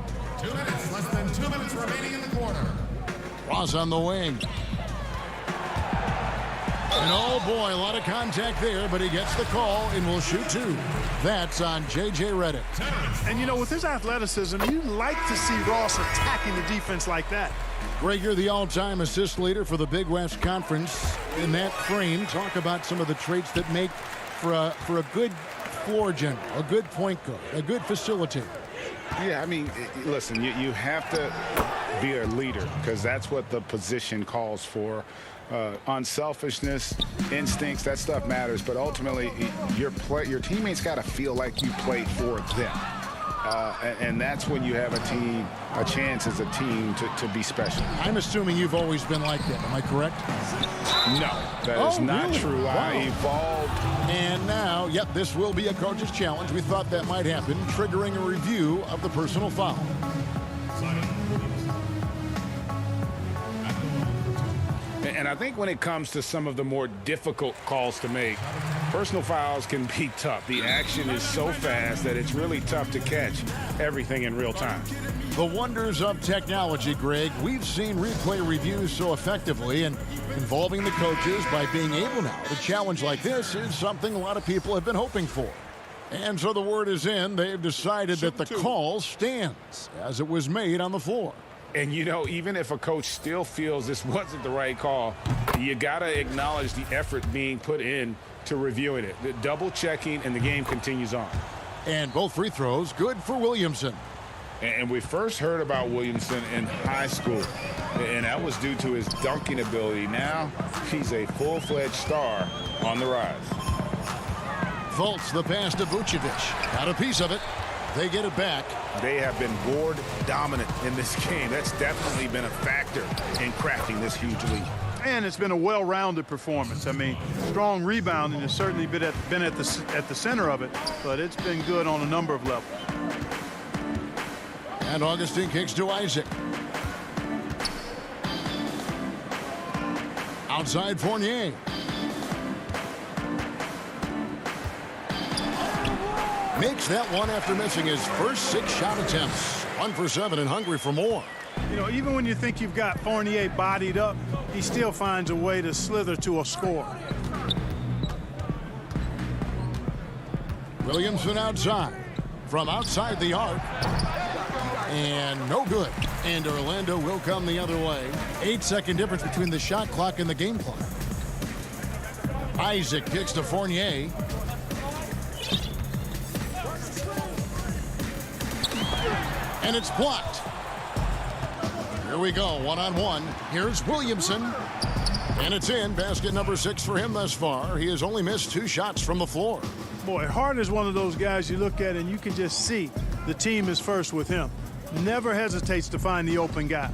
2 minutes, less than 2 minutes remaining in the quarter. Ross on the wing. And oh boy, a lot of contact there, but he gets the call and will shoot 2. That's on J.J. Reddick. And you know, with his athleticism, you like to see Ross attacking the defense like that. Greg, you're the all-time assist leader for the Big West Conference. In that frame, talk about some of the traits that make for a good floor general, a good point guard, a good facilitator. Yeah, I mean, listen, you have to be a leader because that's what the position calls for. Unselfishness, instincts, that stuff matters. But ultimately, your teammates got to feel like you played for them. And that's when you have a chance as a team to be special. I'm assuming you've always been like that. Am I correct? No, that is not really? true. Wow. I evolved. And now, yep, this will be a coach's challenge. We thought that might happen, triggering a review of the personal foul. And I think when it comes to some of the more difficult calls to make, personal fouls can be tough. The action is so fast that it's really tough to catch everything in real time. The wonders of technology, Greg. We've seen replay reviews so effectively, and involving the coaches by being able now to challenge like this is something a lot of people have been hoping for. And so the word is in. They've decided that the call stands as it was made on the floor. And, you know, even if a coach still feels this wasn't the right call, you got to acknowledge the effort being put in to reviewing it. The double checking, and the game continues on. And both free throws good for Williamson. And we first heard about Williamson in high school, and that was due to his dunking ability. Now he's a full-fledged star on the rise. Fultz, the pass to Vucevic. Got a piece of it. They get it back. They have been board dominant in this game. That's definitely been a factor in crafting this huge lead. And it's been a well-rounded performance. I mean, strong rebounding has certainly been at the center of it, but it's been good on a number of levels. And Augustine kicks to Isaac. Outside Fournier. Makes that one after missing his first 6 shot attempts. 1 for 7 and hungry for more. You know, even when you think you've got Fournier bodied up, he still finds a way to slither to a score. Williamson outside. From outside the arc. And no good. And Orlando will come the other way. 8-second difference between the shot clock and the game clock. Isaac kicks to Fournier. And it's blocked. Here we go, one-on-one. Here's Williamson. And it's in. Basket number 6 for him thus far. He has only missed 2 shots from the floor. Boy, Hart is one of those guys you look at and you can just see the team is first with him. Never hesitates to find the open guy.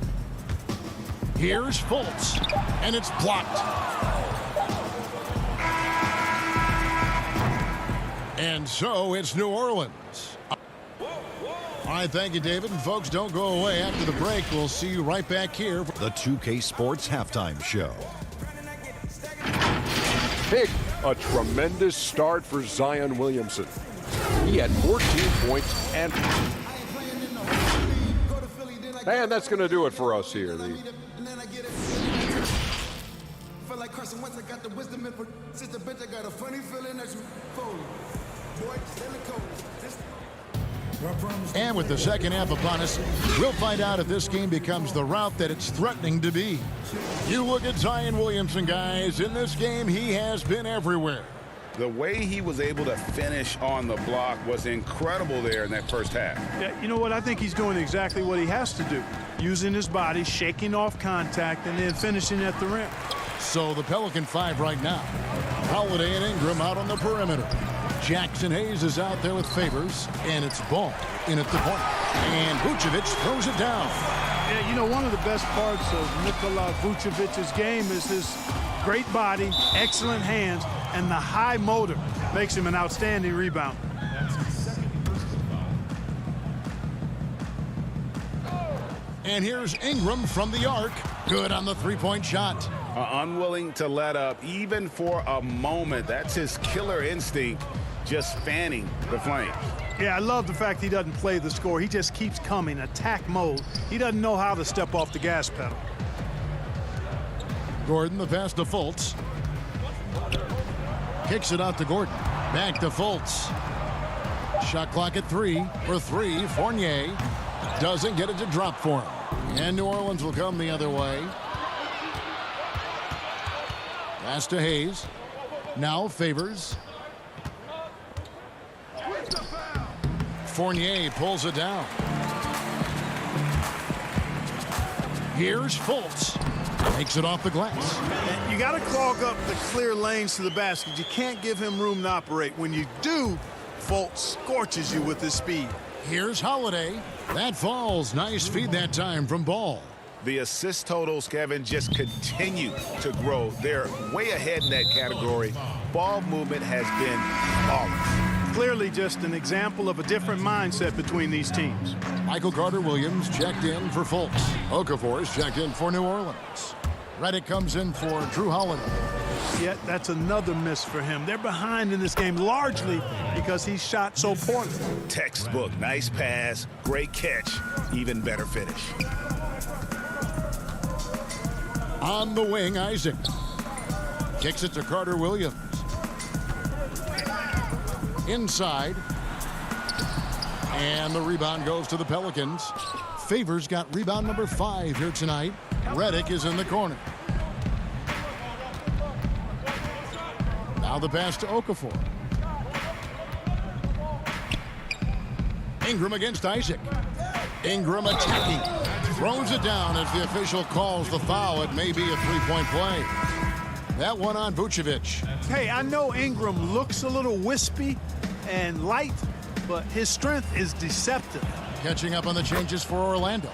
Here's Fultz. And it's blocked. And so it's New Orleans. All right, thank you, David. And folks, don't go away. After the break, we'll see you right back here. The 2K Sports Halftime Show. Big, a tremendous start for Zion Williamson. He had 14 points and that's going to do it for us here. And with the second half upon us, we'll find out if this game becomes the route that it's threatening to be. You look at Zion Williamson, guys. In this game, he has been everywhere. The way he was able to finish on the block was incredible there in that first half. Yeah, you know what? I think he's doing exactly what he has to do. Using his body, shaking off contact, and then finishing at the rim. So the Pelican 5 right now. Holiday and Ingram out on the perimeter. Jackson Hayes is out there with Favors, and it's Ball in at the point. And Vucevic throws it down. Yeah, you know, one of the best parts of Nikola Vucevic's game is his great body, excellent hands, and the high motor makes him an outstanding rebounder. And here's Ingram from the arc. Good on the three-point shot. Unwilling to let up even for a moment. That's his killer instinct, just fanning the flames. Yeah, I love the fact he doesn't play the score. He just keeps coming, attack mode. He doesn't know how to step off the gas pedal. Gordon, the pass to Fultz. Kicks it out to Gordon. Back to Fultz. Shot clock at 3 for 3. Fournier doesn't get it to drop for him. And New Orleans will come the other way. Pass to Hayes. Now Favors. Fournier pulls it down. Here's Fultz. Takes it off the glass. You got to clog up the clear lanes to the basket. You can't give him room to operate. When you do, Fultz scorches you with his speed. Here's Holiday. That falls. Nice feed that time from Ball. The assist totals, Kevin, just continue to grow. They're way ahead in that category. Ball movement has been flawless. Clearly just an example of a different mindset between these teams. Michael Carter-Williams checked in for Fultz. Okafor is checked in for New Orleans. Redick comes in for Drew Holiday. Yet that's another miss for him. They're behind in this game largely because he shot so poorly. Textbook, nice pass, great catch, even better finish. On the wing, Isaac. Kicks it to Carter-Williams. Inside. And the rebound goes to the Pelicans. Favors got rebound number 5 here tonight. Redick is in the corner. Now the pass to Okafor. Ingram against Isaac. Ingram attacking. Throws it down as the official calls the foul. It may be a three-point play. That one on Vucevic. Hey, I know Ingram looks a little wispy and light, but his strength is deceptive. Catching up on the changes for Orlando.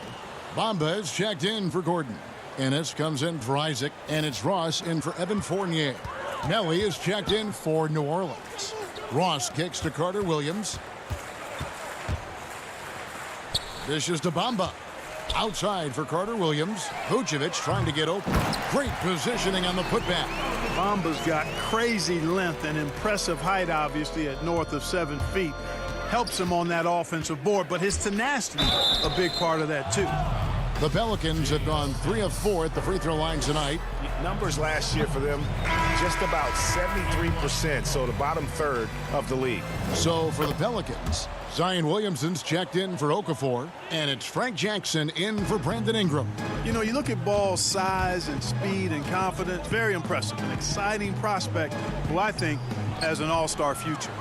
Bamba is checked in for Gordon. Ennis comes in for Isaac, and it's Ross in for Evan Fournier. Nelly is checked in for New Orleans. Ross kicks to Carter Williams. Dishes to Bamba. Outside for Carter Williams. Vucevic trying to get open. Great positioning on the putback. Bamba's got crazy length and impressive height, obviously, at north of 7 feet. Helps him on that offensive board, but his tenacity, a big part of that, too. The Pelicans have gone 3 of 4 at the free throw line tonight. Numbers last year for them, just about 73%, so the bottom third of the league. So for the Pelicans, Zion Williamson's checked in for Okafor, and it's Frank Jackson in for Brandon Ingram. You know, you look at Ball's size and speed and confidence, very impressive. An exciting prospect who I think has an all-star future.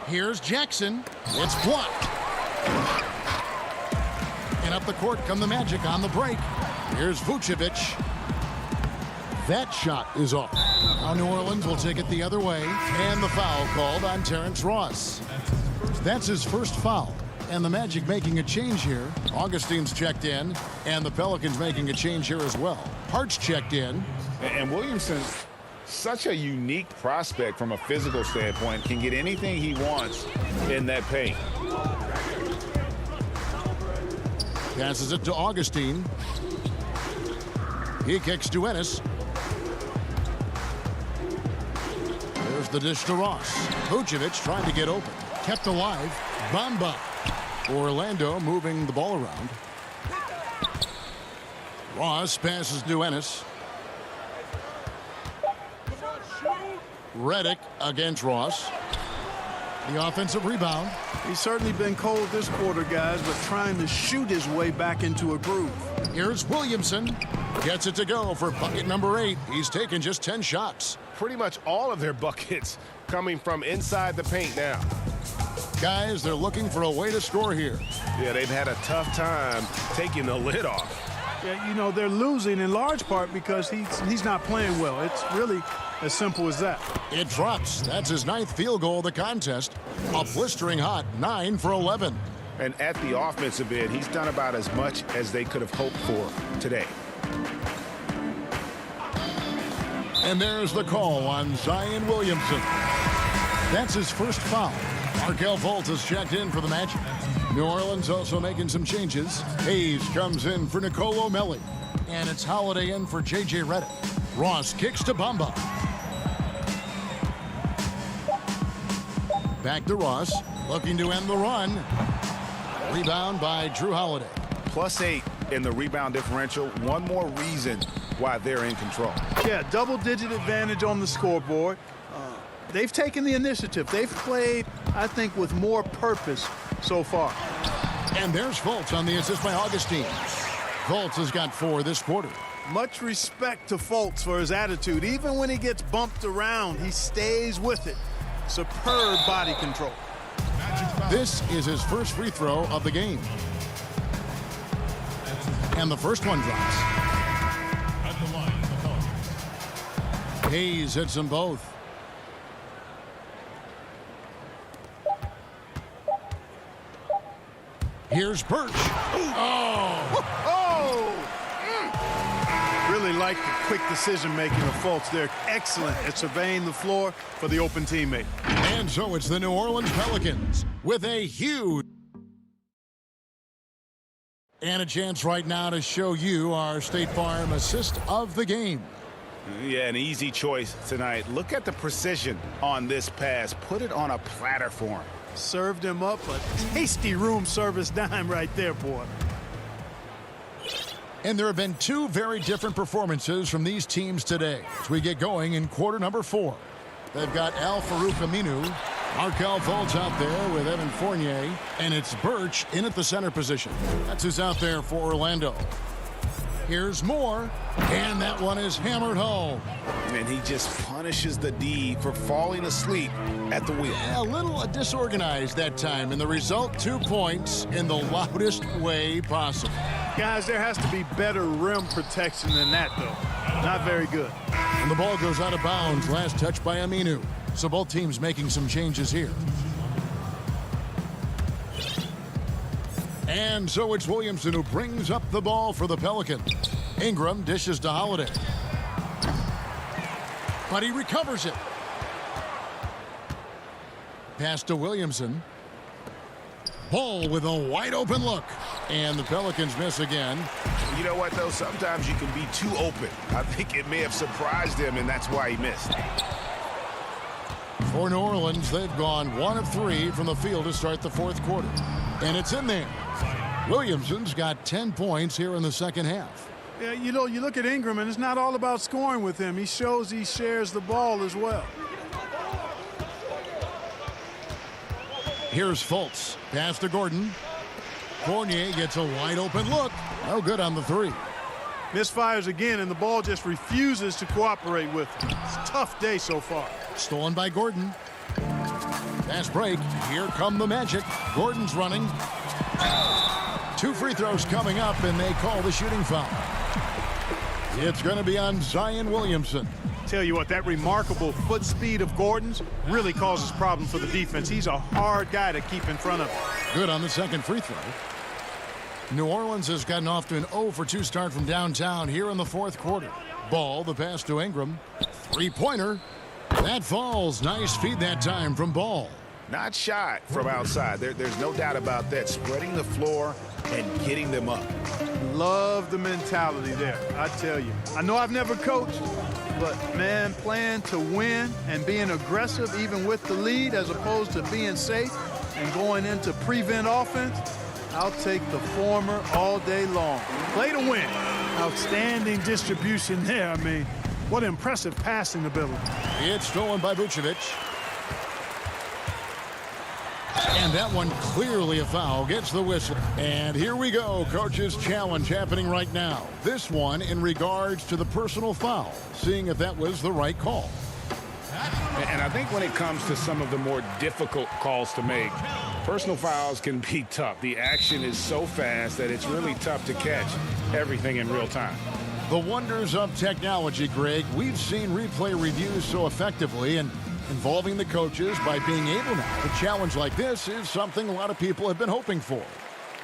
Here's Jackson. It's blocked. And up the court come the Magic on the break. Here's Vucevic. That shot is off. Now New Orleans will take it the other way. And the foul called on Terrence Ross. That's his first foul. And the Magic making a change here. Augustine's checked in. And the Pelicans making a change here as well. Hart's checked in. And Williamson, such a unique prospect from a physical standpoint, can get anything he wants in that paint. Passes it to Augustine. He kicks to Ennis. There's the dish to Ross. Vucevic trying to get open. Kept alive. Bamba. Orlando moving the ball around. Ross passes to Ennis. Redick against Ross. The offensive rebound. He's certainly been cold this quarter, guys, but trying to shoot his way back into a groove. Here's Williamson. Gets it to go for bucket number 8. He's taken just 10 shots. Pretty much all of their buckets coming from inside the paint now. Guys, they're looking for a way to score here. Yeah, they've had a tough time taking the lid off. Yeah, you know, they're losing in large part because he's not playing well. It's really as simple as that. It drops. That's his 9th field goal of the contest. A blistering hot 9 for 11. And at the offensive end, he's done about as much as they could have hoped for today. And there's the call on Zion Williamson. That's his first foul. Markelle Fultz has checked in for the Magic. New Orleans also making some changes. Hayes comes in for Nicolo Melli. And it's Holiday in for J.J. Redick. Ross kicks to Bamba. Back to Ross, looking to end the run. Rebound by Drew Holiday. +8 in the rebound differential. One more reason why they're in control. Yeah, double-digit advantage on the scoreboard. They've taken the initiative. They've played, I think, with more purpose so far. And there's Fultz on the assist by Augustine. Fultz has got 4 this quarter. Much respect to Fultz for his attitude. Even when he gets bumped around, he stays with it. Superb body control. This is his first free throw of the game. And the first one drops. Hayes hits them both. Here's Birch. Really like the quick decision-making of Fultz. They're excellent at surveying the floor for the open teammate. And so it's the New Orleans Pelicans with a huge and a chance right now to show you our State Farm assist of the game. Yeah, an easy choice tonight. Look at the precision on this pass. Put it on a platter for him. Served him up a tasty room service dime right there, boy. And there have been 2 very different performances from these teams today as we get going in quarter number 4. They've got Al-Farouq Aminu, Markelle Fultz out there with Evan Fournier, and it's Birch in at the center position. That's who's out there for Orlando. Here's more, and that one is hammered home. And he just punishes the D for falling asleep at the wheel. A little disorganized that time, and the result 2 points in the loudest way possible. Guys, there has to be better rim protection than that, though. Not very good. And the ball goes out of bounds. Last touch by Aminu. So both teams making some changes here. And so it's Williamson who brings up the ball for the Pelicans. Ingram dishes to Holiday. But he recovers it. Pass to Williamson. Ball with a wide open look. And the Pelicans miss again. You know what, though? Sometimes you can be too open. I think it may have surprised him, and that's why he missed. For New Orleans, they've gone 1 of 3 from the field to start the fourth quarter. And it's in there. Williamson's got 10 points here in the second half. Yeah, you know, you look at Ingram, and it's not all about scoring with him. He shows he shares the ball as well. Here's Fultz. Pass to Gordon. Fournier gets a wide open look. No good on the three. Misfires again, and the ball just refuses to cooperate with him. It's a tough day so far. Stolen by Gordon. Fast break. Here come the Magic. Gordon's running. 2 free throws coming up, and they call the shooting foul. It's going to be on Zion Williamson. Tell you what, that remarkable foot speed of Gordon's really causes problems for the defense. He's a hard guy to keep in front of him. Good on the second free throw. New Orleans has gotten off to an 0 for 2 start from downtown here in the fourth quarter. Ball, the pass to Ingram. Three-pointer. That falls. Nice feed that time from Ball. Not shot from outside. There's no doubt about that. Spreading the floor and getting them up. Love the mentality there, I tell you. I know I've never coached, but, man, playing to win and being aggressive even with the lead as opposed to being safe and going into prevent offense, I'll take the former all day long. Play to win. Outstanding distribution there. I mean, what impressive passing ability. It's stolen by Vucevic. And that one clearly a foul. Gets the whistle. And here we go. Coach's challenge happening right now. This one in regards to the personal foul. Seeing if that was the right call. And I think when it comes to some of the more difficult calls to make, personal fouls can be tough. The action is so fast that it's really tough to catch everything in real time. The wonders of technology, Greg. We've seen replay reviews so effectively, and involving the coaches by being able now to challenge like this is something a lot of people have been hoping for.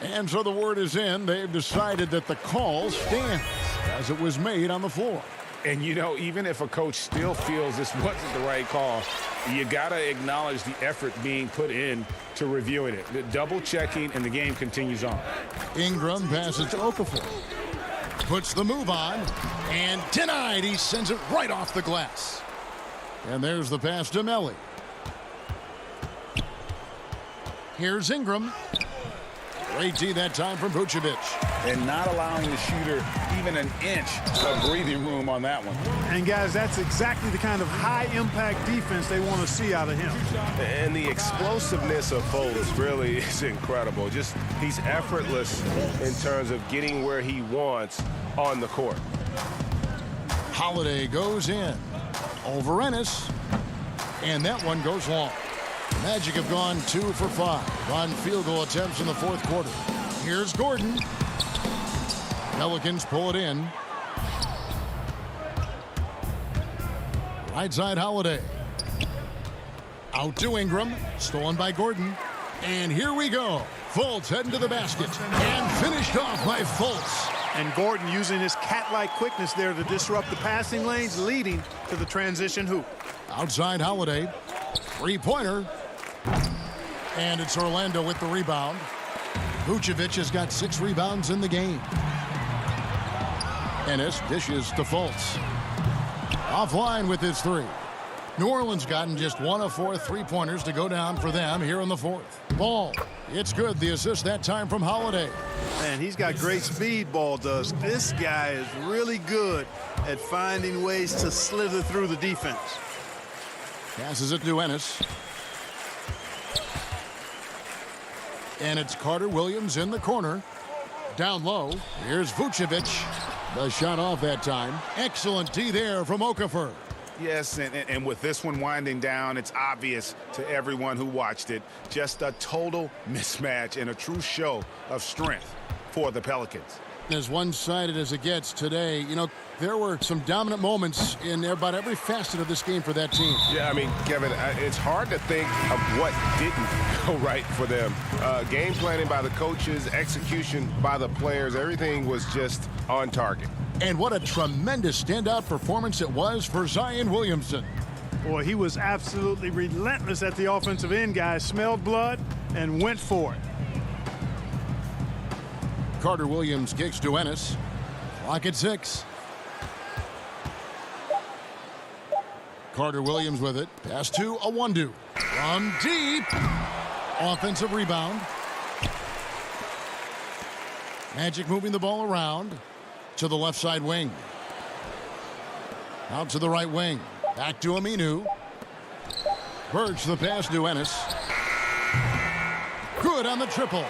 And so the word is in. They've decided that the call stands as it was made on the floor. And, you know, even if a coach still feels this wasn't the right call, you got to acknowledge the effort being put in to reviewing it. The double checking, and the game continues on. Ingram passes to Okafor. Puts the move on, and denied. He sends it right off the glass. And there's the pass to Melly. Here's Ingram. Great D that time from Vucevic. And not allowing the shooter even an inch of breathing room on that one. And, guys, that's exactly the kind of high-impact defense they want to see out of him. And the explosiveness of Fultz really is incredible. Just he's effortless in terms of getting where he wants on the court. Holiday goes in. Over Ennis. And that one goes long. Magic have gone 2 for 5 on field goal attempts in the fourth quarter. Here's Gordon. Pelicans pull it in. Right side Holiday. Out to Ingram. Stolen by Gordon. And here we go. Fultz heading to the basket. And finished off by Fultz. And Gordon using his cat-like quickness there to disrupt the passing lanes, leading to the transition hoop. Outside Holiday. Three-pointer. And it's Orlando with the rebound. Vucevic has got 6 rebounds in the game. Ennis dishes to Fultz. Offline with his 3. New Orleans gotten just 1 of 4 3-pointers to go down for them here in the fourth. Ball. It's good. The assist that time from Holiday. Man, he's got great speed, Ball does. This guy is really good at finding ways to slither through the defense. Passes it to Ennis. And it's Carter Williams in the corner. Down low. Here's Vucevic. The shot off that time. Excellent D there from Okafor. Yes, and with this one winding down, it's obvious to everyone who watched it. Just a total mismatch and a true show of strength for the Pelicans. As one-sided as it gets today, you know, there were some dominant moments in about every facet of this game for that team. Yeah, I mean, Kevin, it's hard to think of what didn't go right for them. Game planning by the coaches, execution by the players, everything was just on target. And what a tremendous standout performance it was for Zion Williamson. Boy, he was absolutely relentless at the offensive end, guys. Smelled blood and went for it. Carter Williams kicks to Ennis. Clock at 6. Carter Williams with it. Pass to Awundu. From deep. Offensive rebound. Magic moving the ball around to the left side wing. Out to the right wing. Back to Aminu. Birch the pass to Ennis. Good on the triple.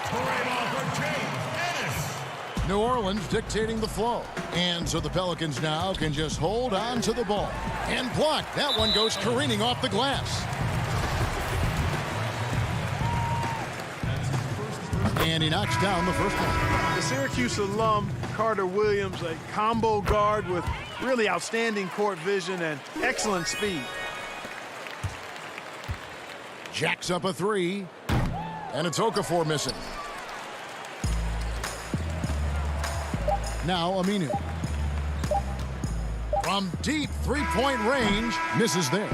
New Orleans dictating the flow. And so the Pelicans now can just hold on to the ball. And block. That one goes careening off the glass. And he knocks down the first one. The Syracuse alum, Carter Williams, a combo guard with really outstanding court vision and excellent speed. Jacks up a 3. And it's Okafor missing. Now Aminu. From deep three-point range, misses there.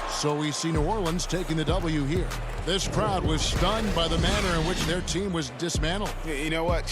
So we see New Orleans taking the W here. This crowd was stunned by the manner in which their team was dismantled. You know what?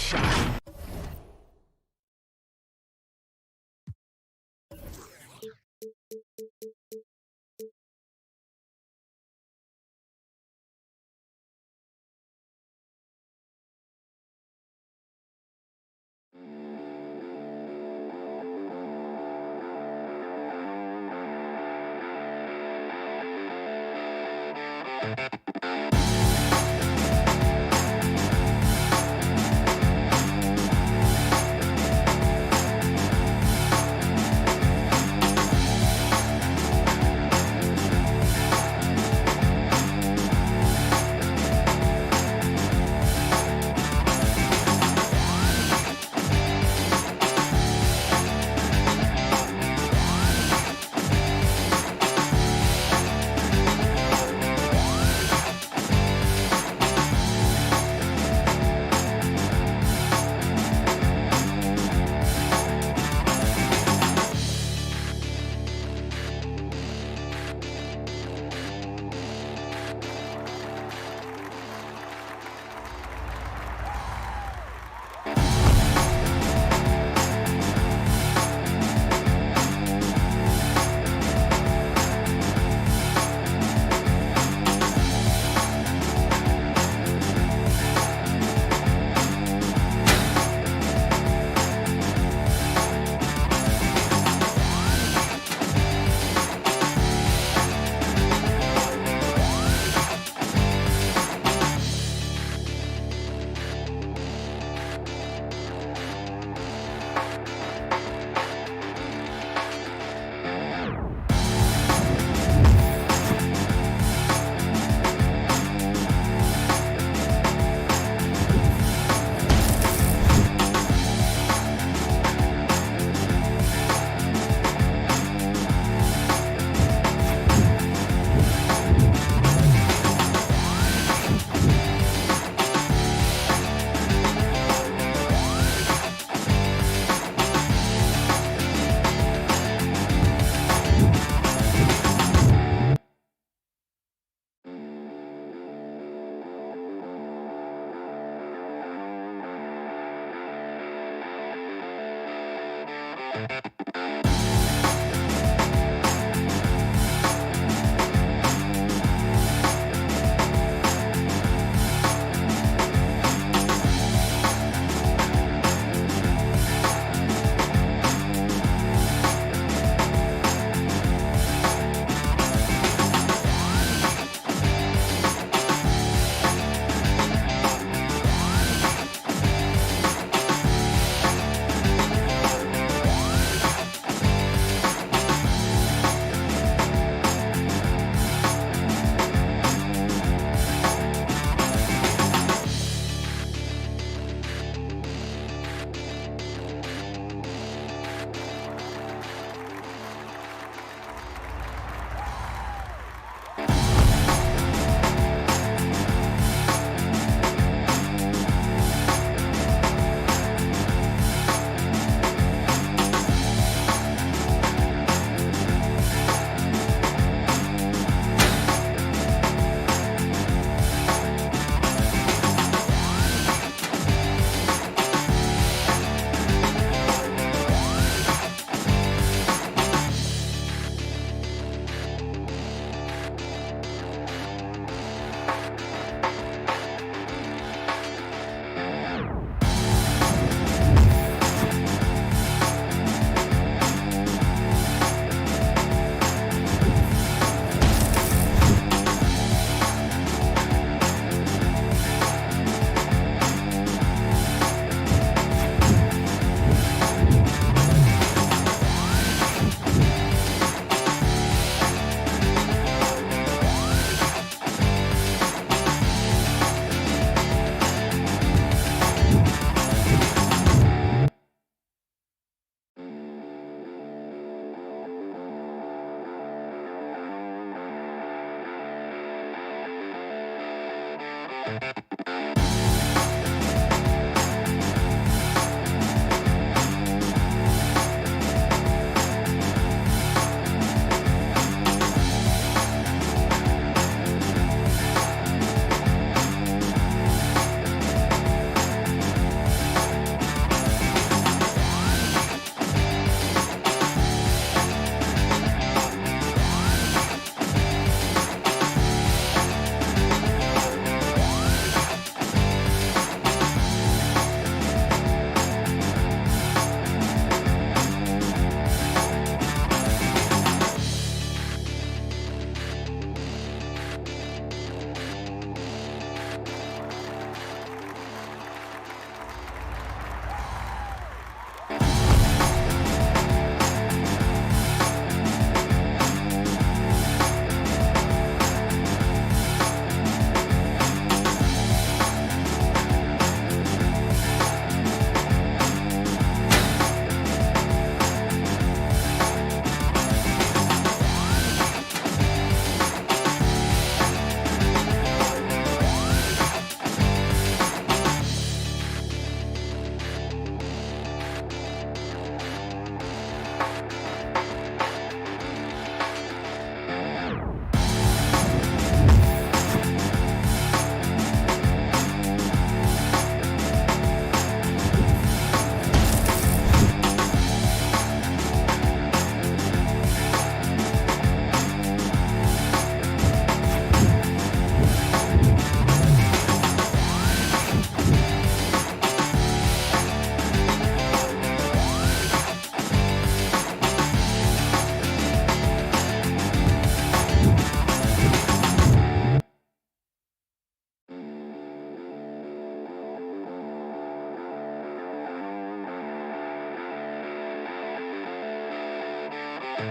The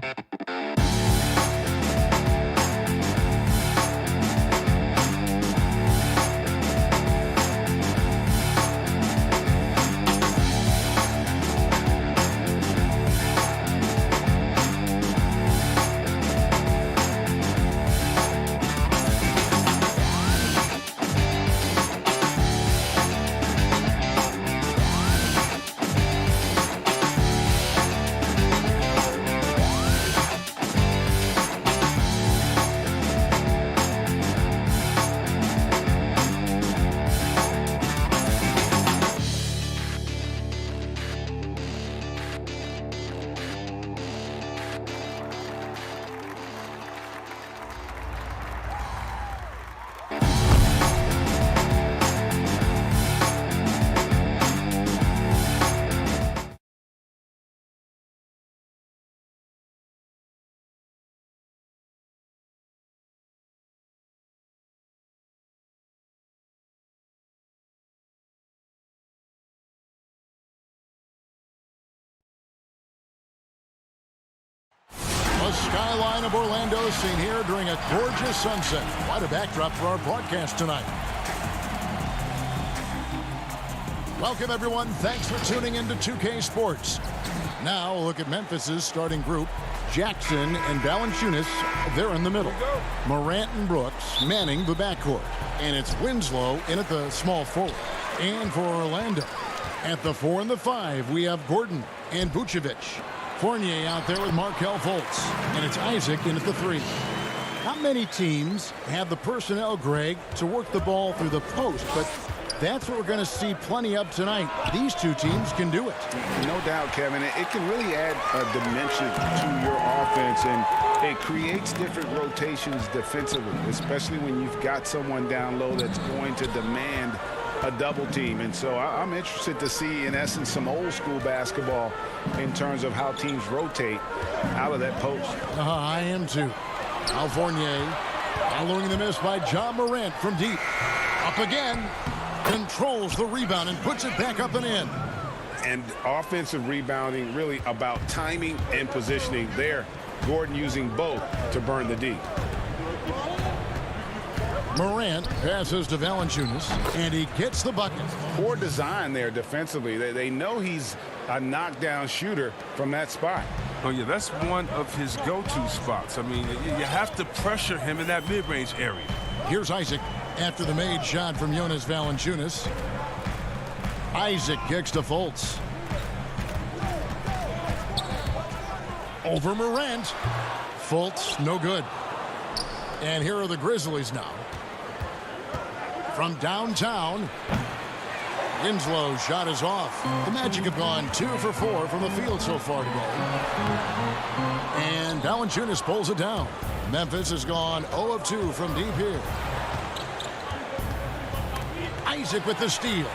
skyline of Orlando is seen here during a gorgeous sunset. Quite a backdrop for our broadcast tonight. Welcome, everyone. Thanks for tuning into 2K Sports. Now, a look at Memphis's starting group. Jackson and Valanciunas, they're in the middle. Morant and Brooks manning the backcourt. And it's Winslow in at the small forward. And for Orlando, at the 4 and the 5, we have Gordon and Vucevic. Fournier out there with Markelle Fultz. And it's Isaac in at the 3. Not many teams have the personnel, Greg, to work the ball through the post, but that's what we're going to see plenty of tonight. These two teams can do it. No doubt, Kevin. It can really add a dimension to your offense, and it creates different rotations defensively, especially when you've got someone down low that's going to demand a double team. And so I'm interested to see, in essence, some old school basketball in terms of how teams rotate out of that post. I am too. Al Fournier following the miss by John Morant from deep. Up again. Controls the rebound and puts it back up and in. And offensive rebounding really about timing and positioning there. Gordon using both to burn the D. Morant passes to Valanciunas, and he gets the bucket. Poor design there defensively. They know he's a knockdown shooter from that spot. Oh, yeah, that's one of his go-to spots. I mean, you have to pressure him in that mid-range area. Here's Isaac after the made shot from Jonas Valanciunas. Isaac kicks to Fultz. Over Morant. Fultz, no good. And here are the Grizzlies now. From downtown, Winslow's shot is off. The Magic have gone 2 for 4 from the field so far today. And Valanciunas pulls it down. Memphis has gone 0 of 2 from deep here. Isaac with the steal.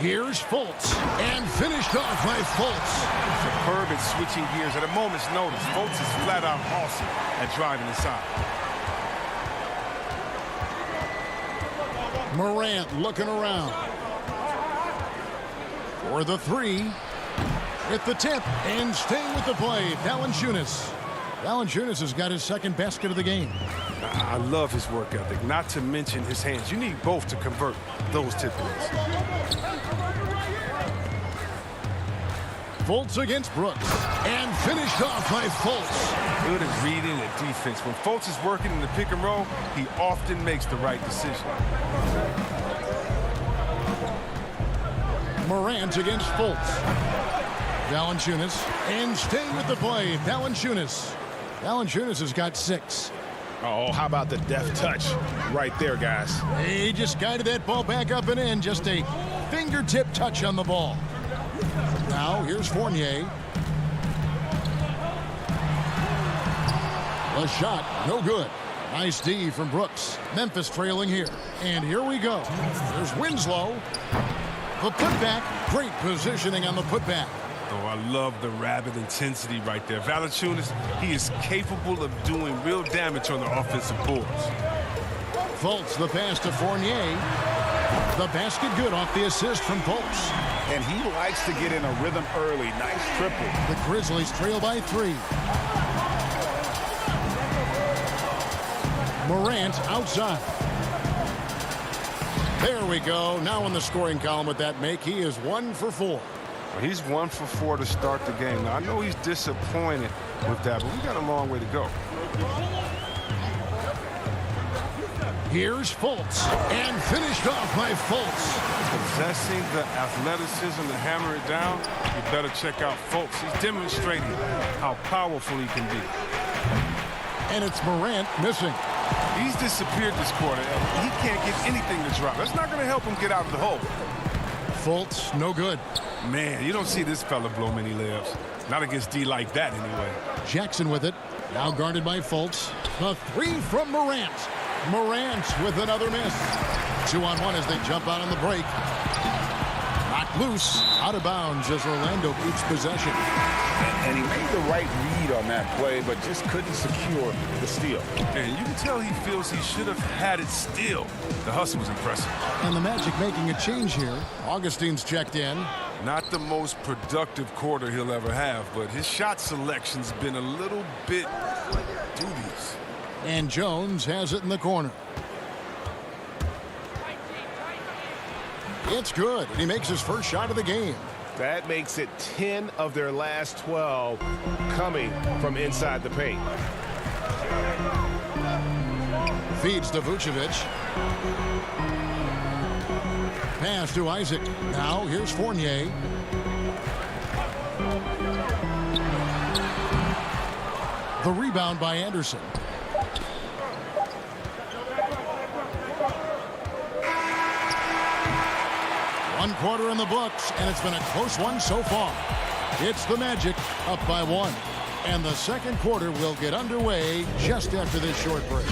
Here's Fultz, and finished off by Fultz. Superb at switching gears at a moment's notice. Fultz is flat out awesome at driving inside. Morant looking around. For the 3. With the tip, and staying with the play, Valanciunas. Valanciunas has got his second basket of the game. I love his work ethic, not to mention his hands. You need both to convert those tip-ins. Fultz against Brooks, and finished off by Fultz. Good at reading the defense. When Fultz is working in the pick and roll, he often makes the right decision. Morant against Fultz. Valanciunas, and staying with the play, Valanciunas. Valanciunas has got 6. Oh, how about the deft touch right there, guys? He just guided that ball back up and in. Just a fingertip touch on the ball. Now, here's Fournier. The shot, no good. Nice D from Brooks. Memphis trailing here. And here we go. There's Winslow. The putback. Great positioning on the putback. Oh, I love the rabid intensity right there. Valanciunas, he is capable of doing real damage on the offensive boards. Fultz, the pass to Fournier. The basket good off the assist from Fultz. and he likes to get in a rhythm early. Nice triple. The Grizzlies trail by 3. Morant outside. There we go. Now in the scoring column with that make, he is 1 for 4. Well, he's 1 for 4 to start the game. Now, I know he's disappointed with that, but we got a long way to go. Here's Fultz, and finished off by Fultz. Possessing the athleticism to hammer it down, you better check out Fultz. He's demonstrating how powerful he can be. And it's Morant missing. He's disappeared this quarter. He can't get anything to drop. That's not going to help him get out of the hole. Fultz, no good. Man, you don't see this fella blow many layups. Not against D like that, anyway. Jackson with it. Now guarded by Fultz. A 3 from Morant. Morant with another miss. 2-on-1 as they jump out on the break. Knocked loose. Out of bounds as Orlando keeps possession. And he made the right read on that play, but just couldn't secure the steal. And you can tell he feels he should have had it still. The hustle was impressive. And the Magic making a change here. Augustine's checked in. Not the most productive quarter he'll ever have, but his shot selection's been a little bit dubious. And Jones has it in the corner. It's good. And he makes his first shot of the game. That makes it 10 of their last 12 coming from inside the paint. Feeds to Vucevic. Pass to Isaac. Now here's Fournier. The rebound by Anderson. One quarter in the books, and it's been a close one so far. It's the Magic up by 1. And the second quarter will get underway just after this short break.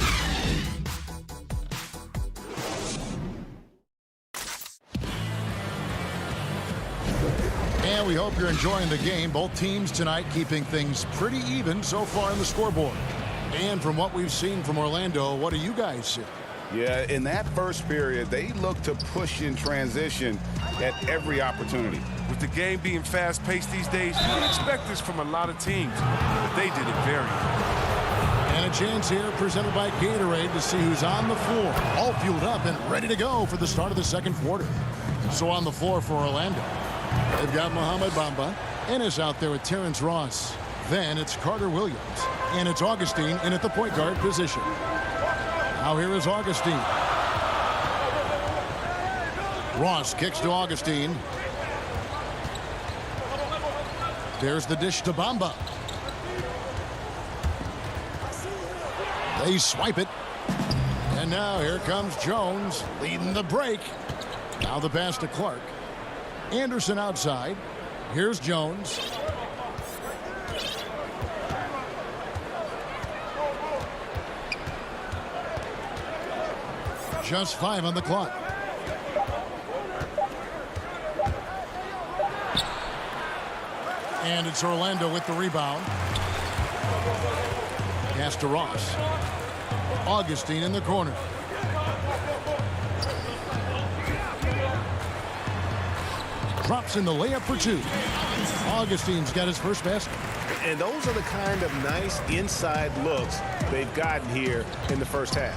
And we hope you're enjoying the game. Both teams tonight keeping things pretty even so far in the scoreboard. And from what we've seen from Orlando, what do you guys see? Yeah, in that first period, they look to push in transition at every opportunity. With the game being fast-paced these days, you can expect this from a lot of teams, but they did it very well. And a chance here presented by Gatorade to see who's on the floor, all fueled up and ready to go for the start of the second quarter. So on the floor for Orlando, they've got Mohamed Bamba. Ennis out there with Terrence Ross. Then it's Carter Williams. And it's Augustine in at the point guard position. Now here is Augustine. Ross kicks to Augustine. There's the dish to Bamba. They swipe it. And now here comes Jones leading the break. Now the pass to Clark. Anderson outside. Here's Jones. Just 5 on the clock. And it's Orlando with the rebound. Pass to Ross. Augustine in the corner. Drops in the layup for 2. Augustine's got his first basket. And those are the kind of nice inside looks they've gotten here in the first half.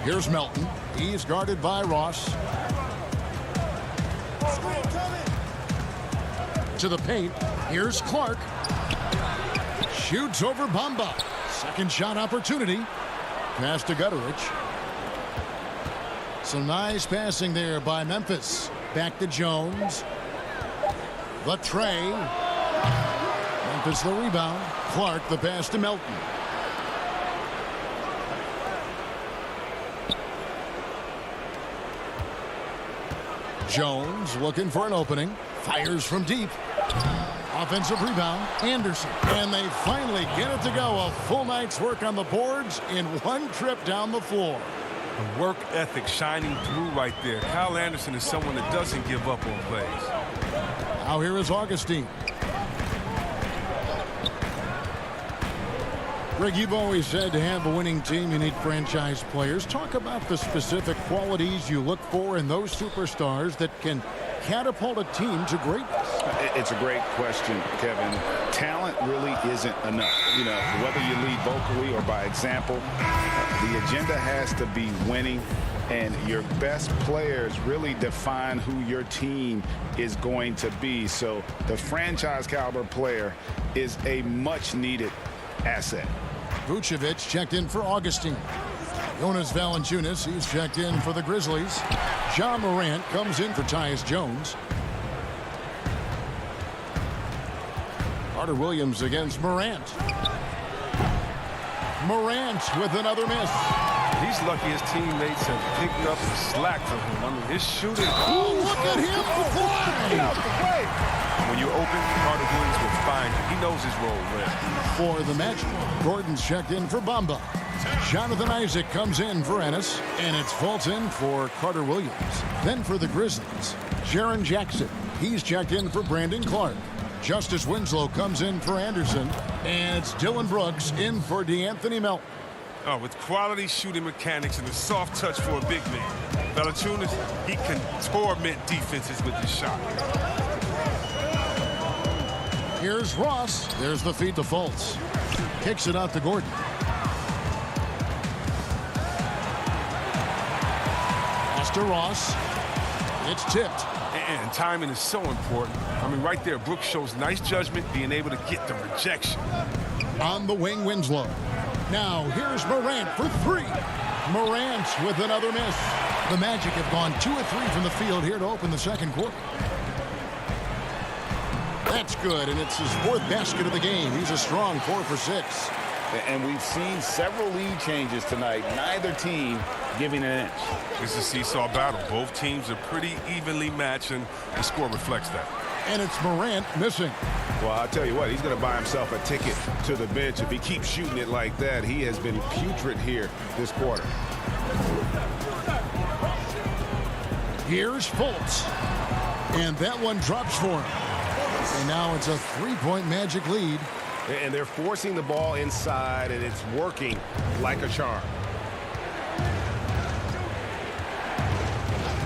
Here's Melton. He's guarded by Ross. To the paint. Here's Clark. Shoots over Bamba. Second shot opportunity. Pass to Gutterich. Some nice passing there by Memphis. Back to Jones. The tray. Memphis the rebound. Clark the pass to Melton. Jones looking for an opening. Fires from deep. Offensive rebound. Anderson. And they finally get it to go. A full night's work on the boards in one trip down the floor. The work ethic shining through right there. Kyle Anderson is someone that doesn't give up on plays. Now here is Augustine. Rick, you've always said to have a winning team, you need franchise players. Talk about the specific qualities you look for in those superstars that can catapult a team to greatness. It's a great question, Kevin. Talent really isn't enough. You know, whether you lead vocally or by example, the agenda has to be winning, and your best players really define who your team is going to be. So the franchise caliber player is a much needed asset. Vucevic checked in for Augustine. Jonas Valanciunas, he's checked in for the Grizzlies. Ja Morant comes in for Tyus Jones. Carter Williams against Morant. Morant with another miss. He's lucky his teammates have picked up the slack from him. I mean, his shooting. Oh, look at him fly! When you're open, Carter Williams will find him. He knows his role well. For the Magic, Gordon's checked in for Bamba. Jonathan Isaac comes in for Ennis, and it's Fulton for Carter Williams. Then for the Grizzlies, Jaren Jackson. He's checked in for Brandon Clark. Justice Winslow comes in for Anderson, and it's Dylan Brooks in for DeAnthony Melton. Oh, with quality shooting mechanics and a soft touch for a big man, Valanciunas, he can torment defenses with his shot. Here's Ross. There's the feed to Fultz. Kicks it out to Gordon. To Ross. It's tipped. And timing is so important. I mean, right there, Brooks shows nice judgment, being able to get the rejection. On the wing, Winslow. Now, here's Morant for three. Morant with another miss. The Magic have gone 2 of 3 from the field here to open the second quarter. That's good, and it's his 4th basket of the game. He's a strong 4 for 6. And we've seen several lead changes tonight. Neither team giving an inch. It's a seesaw battle. Both teams are pretty evenly matched, and the score reflects that. And it's Morant missing. Well, I'll tell you what, he's going to buy himself a ticket to the bench. If he keeps shooting it like that, he has been putrid here this quarter. Here's Fultz. And that one drops for him. And now it's a 3-point Magic lead. And they're forcing the ball inside, and it's working like a charm.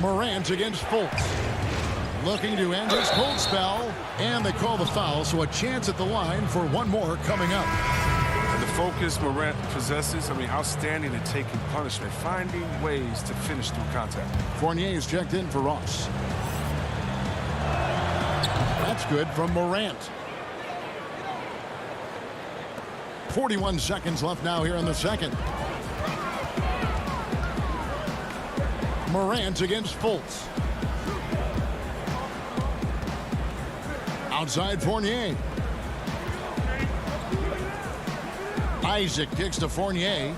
Morant against Fultz. Looking to end his cold spell. And they call the foul, so a chance at the line for one more coming up. And the focus Morant possesses, I mean, outstanding at taking punishment, finding ways to finish through contact. Fournier's checked in for Ross. That's good from Morant. 41 seconds left now here in the second. Morant against Fultz. Outside Fournier. Isaac kicks to Fournier.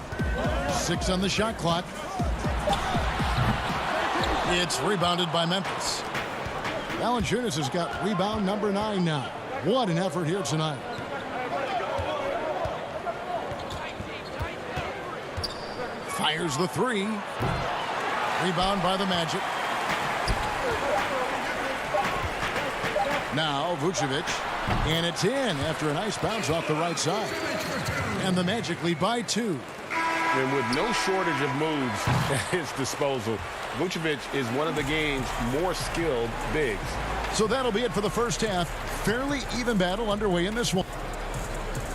6 on the shot clock. It's rebounded by Memphis. Valanciunas has got rebound number 9 now. What an effort here tonight. Fires the 3. Rebound by the Magic. Now Vucevic. And it's in after a nice bounce off the right side. And the Magic lead by 2. And with no shortage of moves at his disposal, Vucevic is one of the game's more skilled bigs. So that'll be it for the first half. Fairly even battle underway in this one.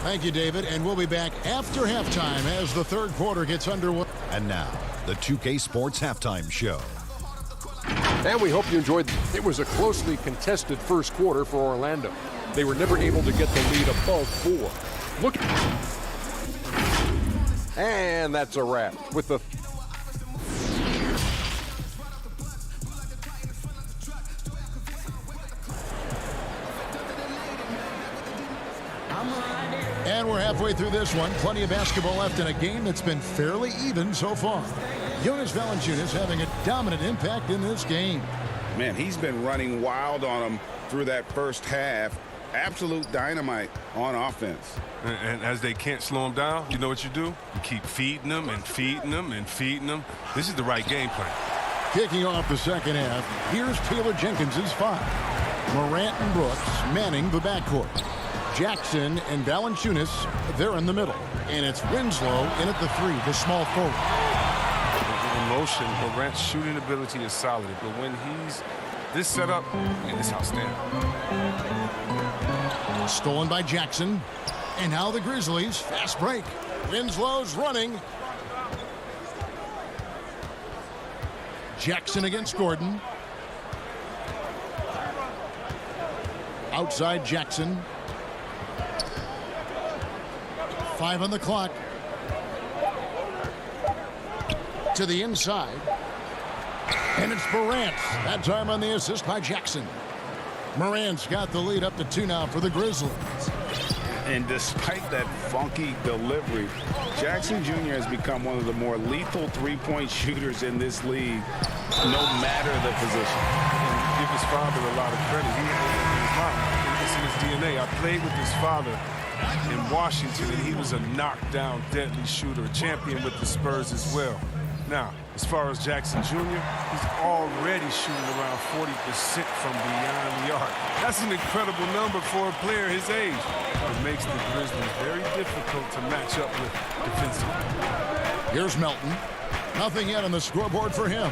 Thank you, David, and we'll be back after halftime as the third quarter gets underway. And now, the 2K Sports Halftime Show. And we hope you enjoyed. It was a closely contested first quarter for Orlando. They were never able to get the lead above 4. Look. And that's a wrap with the And we're halfway through this one. Plenty of basketball left in a game that's been fairly even so far. Jonas Valanciunas having a dominant impact in this game. Man, he's been running wild on him through that first half. Absolute dynamite on offense. And as they can't slow him down, you know what you do? You keep feeding them and feeding them and feeding them. This is the right game plan. Kicking off the second half, here's Taylor Jenkins' 5. Morant and Brooks manning the backcourt. Jackson and Valanciunas, they're in the middle. And it's Winslow in at the 3, the small forward. In motion, Morant's shooting ability is solid, but when he's this setup, man, it's outstanding. Stolen by Jackson. And now the Grizzlies, fast break. Winslow's running. Jackson against Gordon. Outside Jackson. 5 on the clock. To the inside. And it's Morant. That time on the assist by Jackson. Morant's got the lead up to 2 now for the Grizzlies. And despite that funky delivery, Jackson Jr. has become one of the more lethal three-point shooters in this league, no matter the position. And give his father a lot of credit. It's in his DNA. I played with his father in Washington, and he was a knockdown, deadly shooter, a champion with the Spurs as well. Now, as far as Jackson Jr., he's already shooting around 40% from beyond the arc. That's an incredible number for a player his age. It makes the Grizzlies very difficult to match up with defensively. Here's Melton. Nothing yet on the scoreboard for him.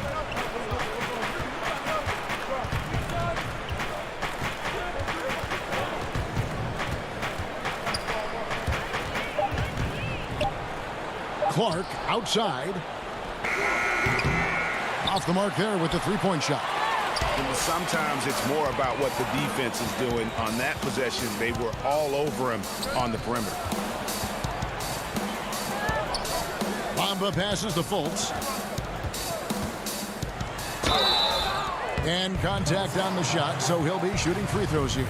Clark outside. Off the mark there with the three-point shot. And sometimes it's more about what the defense is doing. On that possession, they were all over him on the perimeter. Bamba passes to Fultz. And contact on the shot, so he'll be shooting free throws here.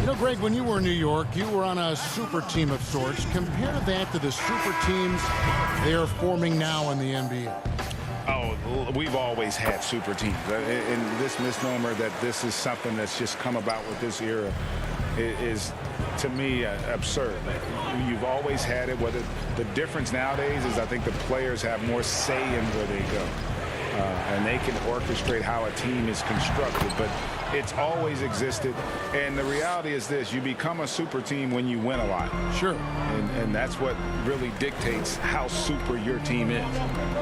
You know, Greg, when you were in New York, you were on a super team of sorts. Compare that to the super teams they are forming now in the NBA. Oh, we've always had super teams. And this misnomer that this is something that's just come about with this era is, to me, absurd. You've always had it. Whether the difference nowadays is I think the players have more say in where they go. And they can orchestrate how a team is constructed. But it's always existed. And the reality is this. You become a super team when you win a lot. Sure. And that's what really dictates how super your team is.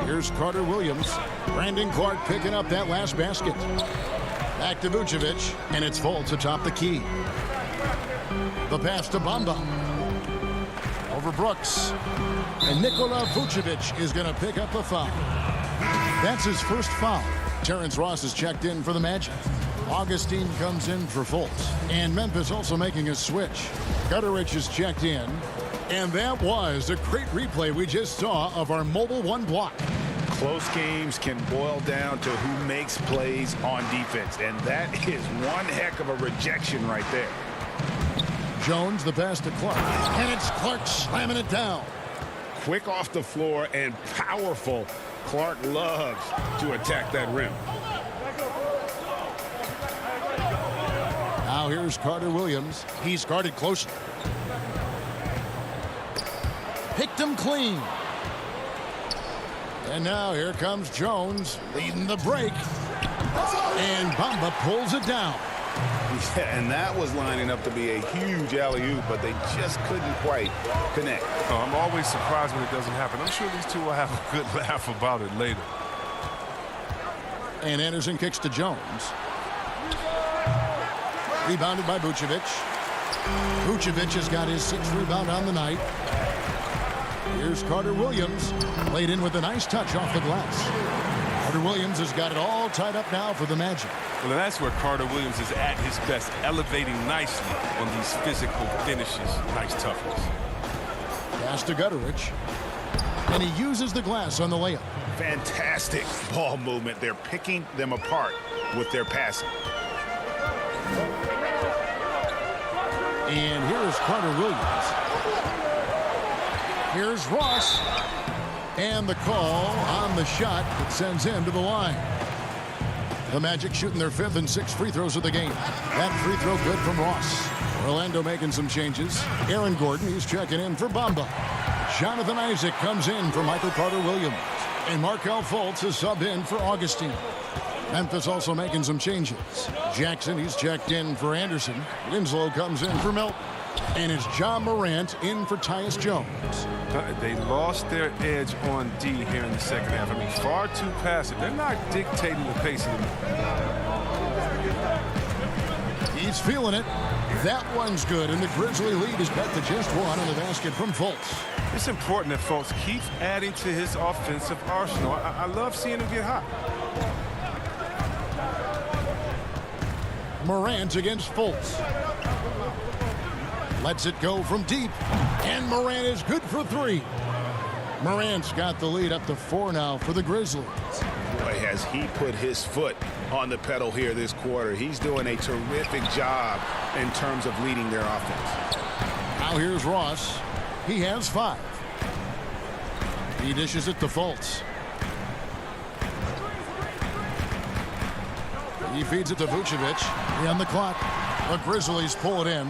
Here's Carter Williams. Brandon Clark picking up that last basket. Back to Vucevic. And it's Fultz atop the key. The pass to Bamba. Over Brooks. And Nikola Vucevic is going to pick up a foul. That's his first foul. Terrence Ross is checked in for the Magic. Augustine comes in for Fultz. And Memphis also making a switch. Gutterich is checked in. And that was a great replay we just saw of our Mobile One block. Close games can boil down to who makes plays on defense. And that is one heck of a rejection right there. Jones, the pass to Clark. And it's Clark slamming it down. Quick off the floor and powerful. Clark loves to attack that rim. Now here's Carter Williams. He's guarded closely. Picked him clean. And now here comes Jones leading the break. And Bamba pulls it down. Yeah, and that was lining up to be a huge alley-oop, but they just couldn't quite connect. Oh, I'm always surprised when it doesn't happen. I'm sure these two will have a good laugh about it later. And Anderson kicks to Jones. Rebounded by Vucevic. Vucevic has got his 6th rebound on the night. Here's Carter Williams. Laid in with a nice touch off the glass. Carter Williams has got it all tied up now for the Magic. Well, that's where Carter Williams is at his best, elevating nicely on these physical finishes. Nice toughness. Pass to Gutterich. And he uses the glass on the layup. Fantastic ball movement. They're picking them apart with their passing. And here is Carter Williams. Here's Ross. And the call on the shot that sends him to the line. The Magic shooting their 5th and 6th free throws of the game. That free throw good from Ross. Orlando making some changes. Aaron Gordon, he's checking in for Bamba. Jonathan Isaac comes in for Michael Carter Williams. And Markelle Fultz is subbed in for Augustine. Memphis also making some changes. Jackson, he's checked in for Anderson. Winslow comes in for Milton. And it's John Morant in for Tyus Jones. They lost their edge on D here in the second half. I mean, far too passive. They're not dictating the pace of the He's feeling it. That one's good, and the Grizzly lead is back to just one on the basket from Fultz. It's important that Fultz keeps adding to his offensive arsenal. I love seeing him get hot. Morant against Fultz. Lets it go from deep, and Morant is good for three. Morant's got the lead up to 4 now for the Grizzlies. Boy, has he put his foot on the pedal here this quarter. He's doing a terrific job in terms of leading their offense. Now here's Ross. He has 5. He dishes it to Fultz. He feeds it to Vucevic. On the clock. The Grizzlies pull it in.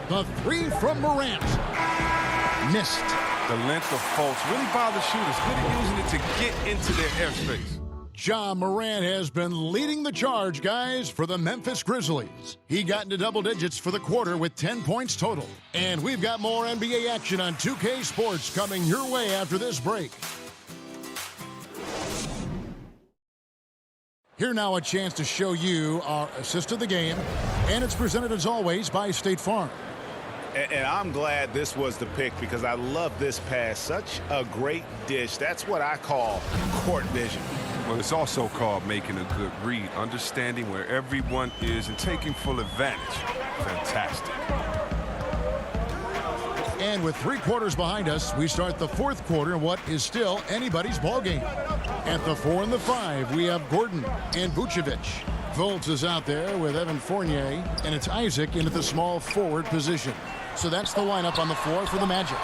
The 3 from Morant. Missed. The length of Fultz really bothers shooters. Good at using it to get into their airspace. John Morant has been leading the charge, guys, for the Memphis Grizzlies. He got into double digits for the quarter with 10 points total. And we've got more NBA action on 2K Sports coming your way after this break. Here now a chance to show you our assist of the game. And it's presented as always by State Farm. And I'm glad this was the pick because I love this pass. Such a great dish. That's what I call court vision. Well, it's also called making a good read, understanding where everyone is and taking full advantage. Fantastic. And with 3 quarters behind us, we start the 4th quarter in what is still anybody's ball game. At the 4 and the 5, we have Gordon and Vucevic. Fultz is out there with Evan Fournier, and it's Isaac into the small forward position. So that's the lineup on the floor for the Magic.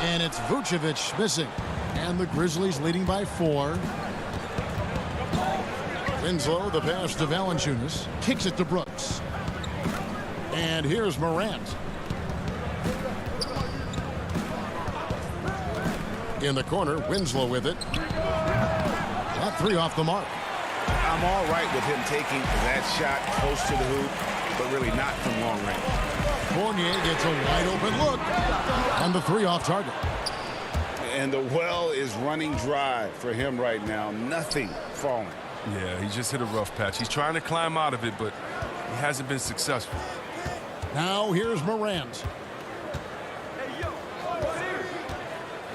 And it's Vucevic missing. And the Grizzlies leading by 4. Winslow, the pass to Valanciunas. Kicks it to Brooks. And here's Morant. In the corner, Winslow with it. That 3 off the mark. I'm all right with him taking that shot close to the hoop, but really not from long range. Fournier gets a wide open look. And the 3 off target. And the well is running dry for him right now. Nothing falling. Yeah, he just hit a rough patch. He's trying to climb out of it, but he hasn't been successful. Now here's Morant.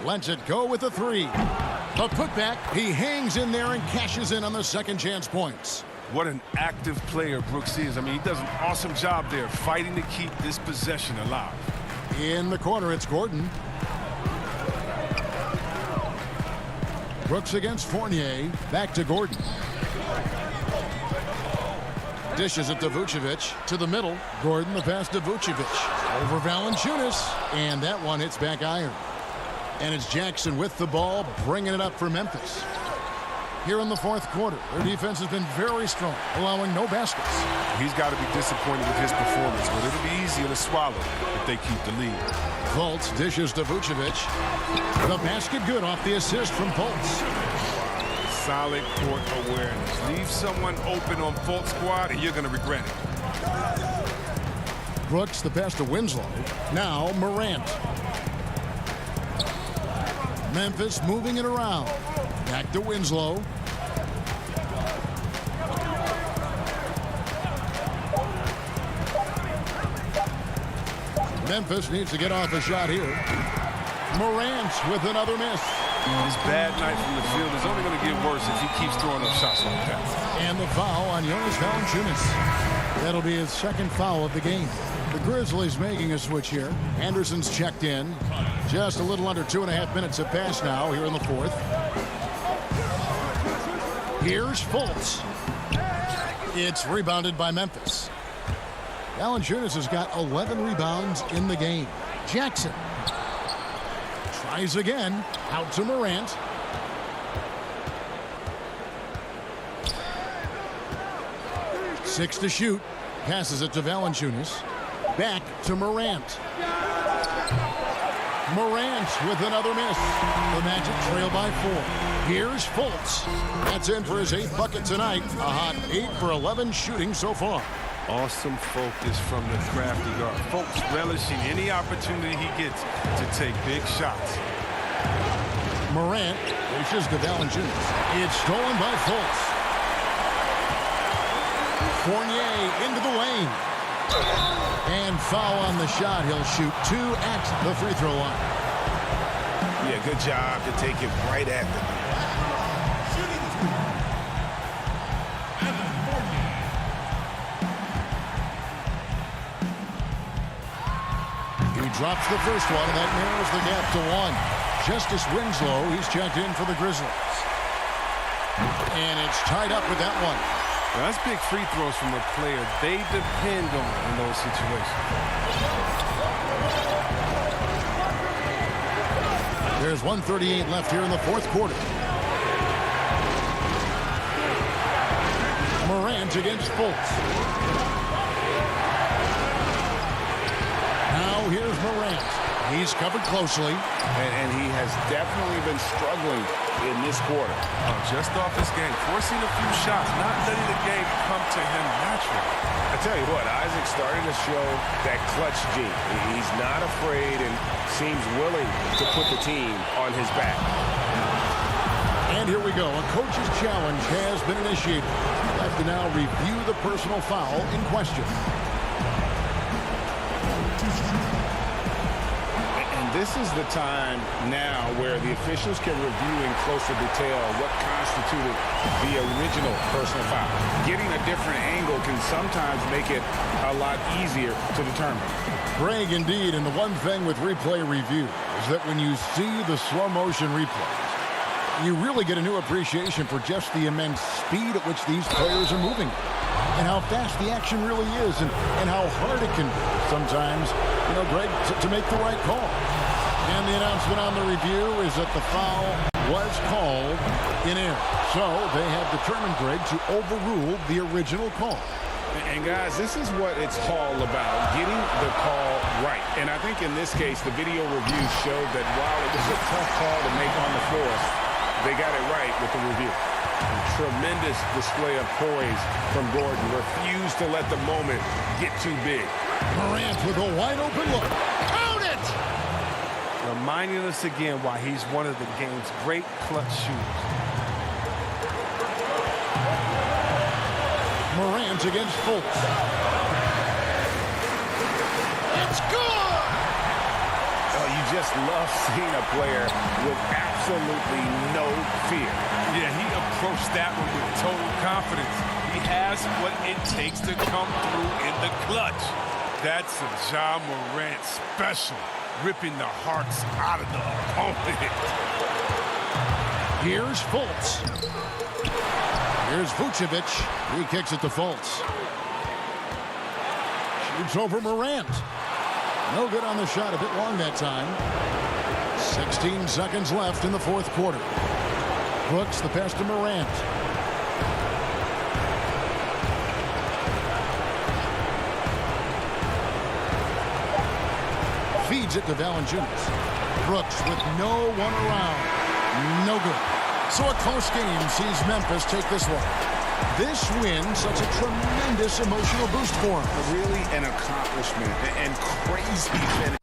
Lets it go with the 3. A putback. He hangs in there and cashes in on the second chance points. What an active player Brooks is. I mean, he does an awesome job there fighting to keep this possession alive. In the corner, it's Gordon. Brooks against Fournier. Back to Gordon. Dishes it to Vucevic. To the middle. Gordon, the pass to Vucevic. Over Valanciunas. And that one hits back iron. And it's Jackson with the ball, bringing it up for Memphis. Here in the 4th quarter, their defense has been very strong, allowing no baskets. He's got to be disappointed with his performance, but it'll be easier to swallow if they keep the lead. Fultz dishes to Vucevic. The basket good off the assist from Fultz. Solid court awareness. Leave someone open on Fultz squad, and you're going to regret it. Brooks, the pass to Winslow. Now Morant. Memphis moving it around. Back to Winslow. Memphis needs to get off a shot here. Morant with another miss. His bad night from the field is only going to get worse if he keeps throwing up shots like that. And the foul on Jonas Valanciunas. That'll be his 2nd foul of the game. The Grizzlies making a switch here. Anderson's checked in. Just a little under 2.5 minutes have passed now here in the 4th. Here's Fultz. It's rebounded by Memphis. Valanciunas has got 11 rebounds in the game. Jackson tries again. Out to Morant. Six to shoot. Passes it to Valanciunas. Back to Morant. Morant with another miss. The Magic trail by 4. Here's Fultz. That's in for his 8th bucket tonight. A hot 8 for 11 shooting so far. Awesome focus from the crafty guard. Fultz relishing any opportunity he gets to take big shots. Morant reaches to Valanciunas. It's stolen by Fultz. Fournier into the lane. And foul on the shot. He'll shoot 2 at the free throw line. Yeah, good job to take it right at them. He drops the first one, and that narrows the gap to 1. Justice Winslow, he's checked in for the Grizzlies. And it's tied up with that one. Now, that's big free throws from a player they depend on in those situations. There's 1:38 left here in the 4th quarter. Morant against Fultz. Now here's Morant. He's covered closely. And he has definitely been struggling in this quarter. Just off his game, forcing a few shots, not letting the game come to him naturally. I tell you what, Isaac started to show that clutch gene. He's not afraid and seems willing to put the team on his back. And here we go. A coach's challenge has been initiated. We'll have to now review the personal foul in question. This is the time now where the officials can review in closer detail what constituted the original personal foul. Getting a different angle can sometimes make it a lot easier to determine. Greg, indeed, and the one thing with replay review is that when you see the slow motion replays, you really get a new appreciation for just the immense speed at which these players are moving and how fast the action really is and how hard it can sometimes, Greg, to make the right call. And the announcement on the review is that the foul was called in error. So they have determined, Greg, to overrule the original call. And guys, this is what it's all about, getting the call right. And I think in this case, the video review showed that while it was a tough call to make on the floor, they got it right with the review. A tremendous display of poise from Gordon. Refused to let the moment get too big. Morant with a wide open look. Count it! Reminding us again why he's one of the game's great clutch shooters. Morant against Fultz. It's good! Oh, you just love seeing a player with absolutely no fear. Yeah, he approached that one with total confidence. He has what it takes to come through in the clutch. That's a Ja Morant special, ripping the hearts out of the opponent. Here's Fultz. Here's Vucevic. He kicks it to Fultz. Shoots over Morant. No good on the shot. A bit long that time. 16 seconds left in the 4th quarter. Brooks the pass to Morant. Feeds it to Valanciunas. Brooks with no one around. No good. So a close game sees Memphis take this one. This win, such a tremendous emotional boost for him. Really an accomplishment and crazy finish.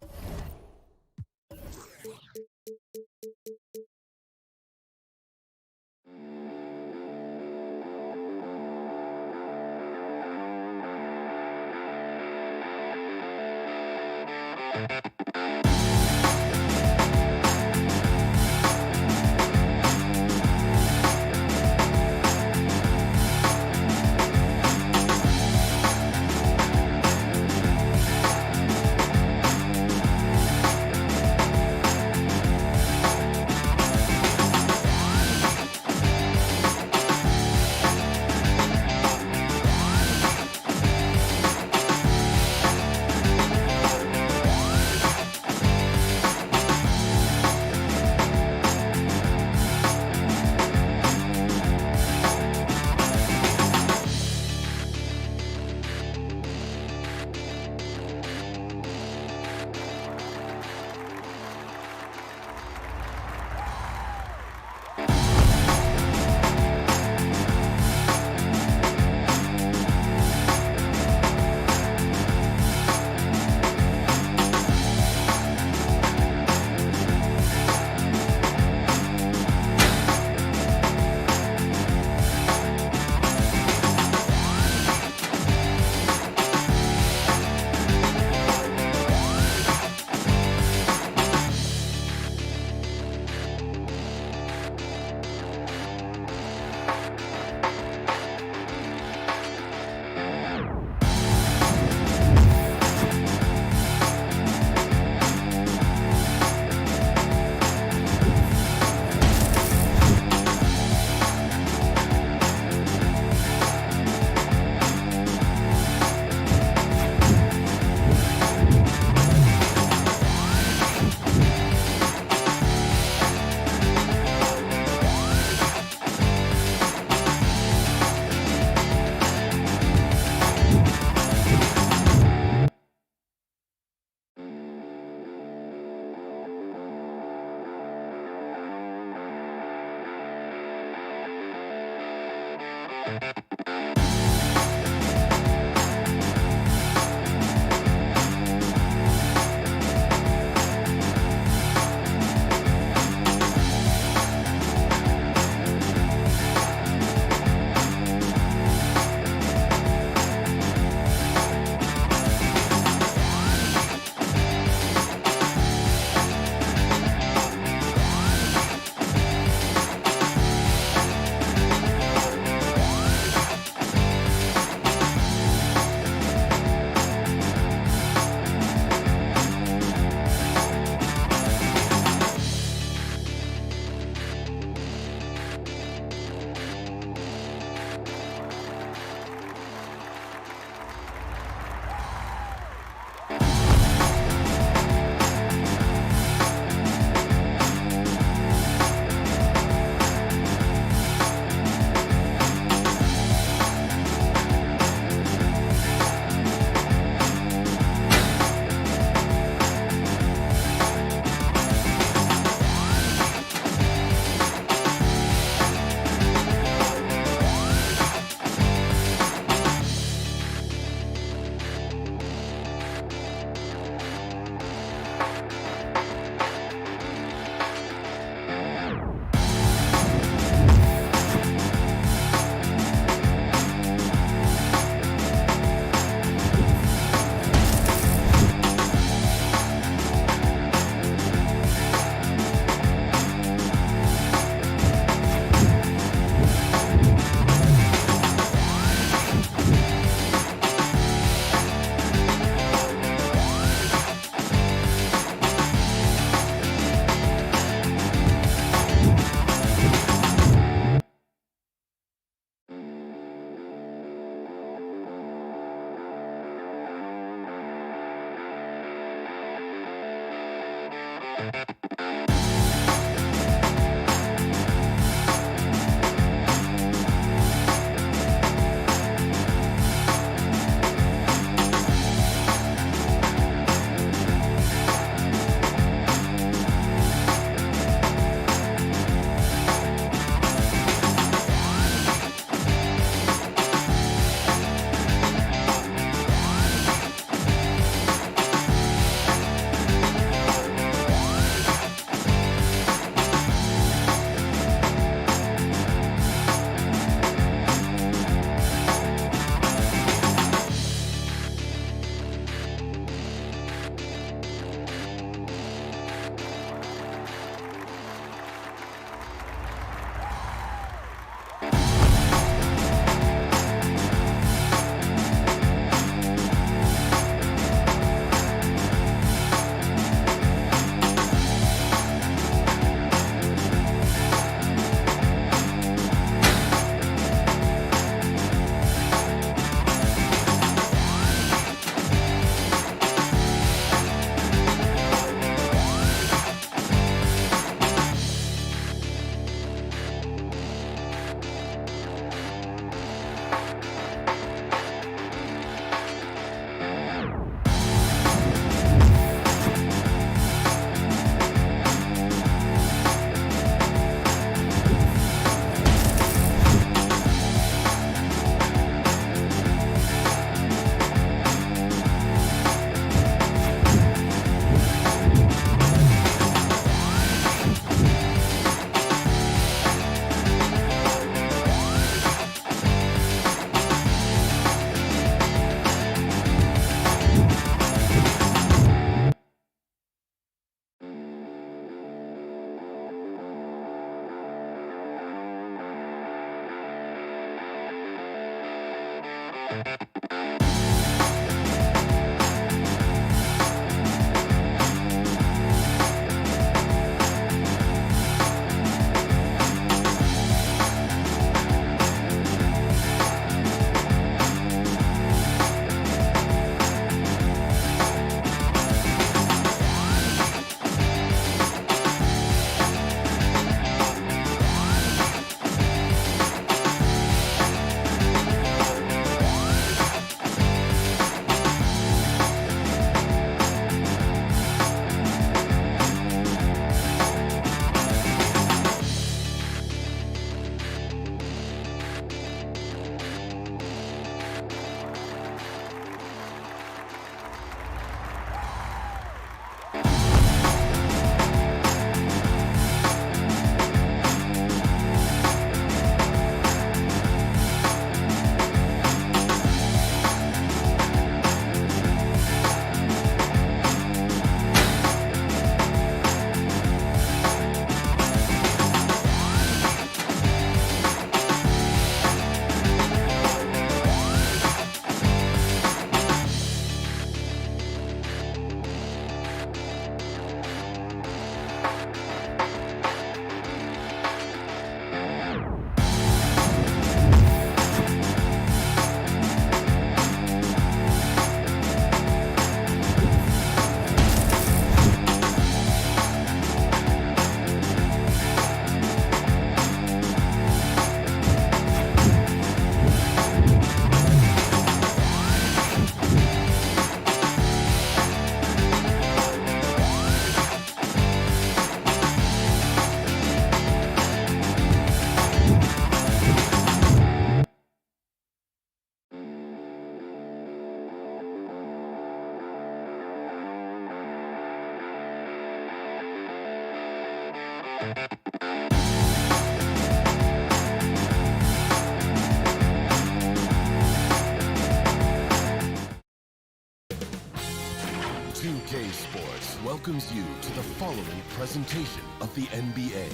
2K Sports welcomes you to the following presentation of the NBA.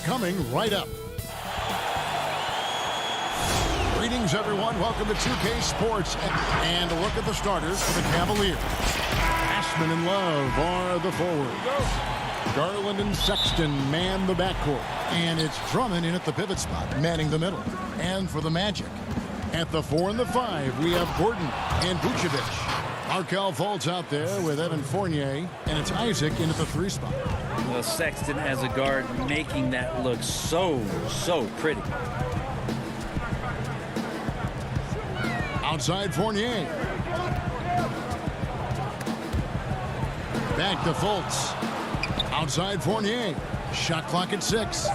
Coming right up. Greetings, everyone. Welcome to 2K Sports. And a look at the starters for the Cavaliers. Ashman and Love are the forwards. Garland and Sexton man the backcourt. And it's Drummond in at the pivot spot, manning the middle. And for the Magic, At the 4 and the 5, we have Gordon and Vucevic. Markelle Fultz out there with Evan Fournier, and it's Isaac in at the 3 spot. Well, Sexton as a guard making that look so pretty. Outside Fournier. Back to Fultz. Outside Fournier. Shot clock at 6.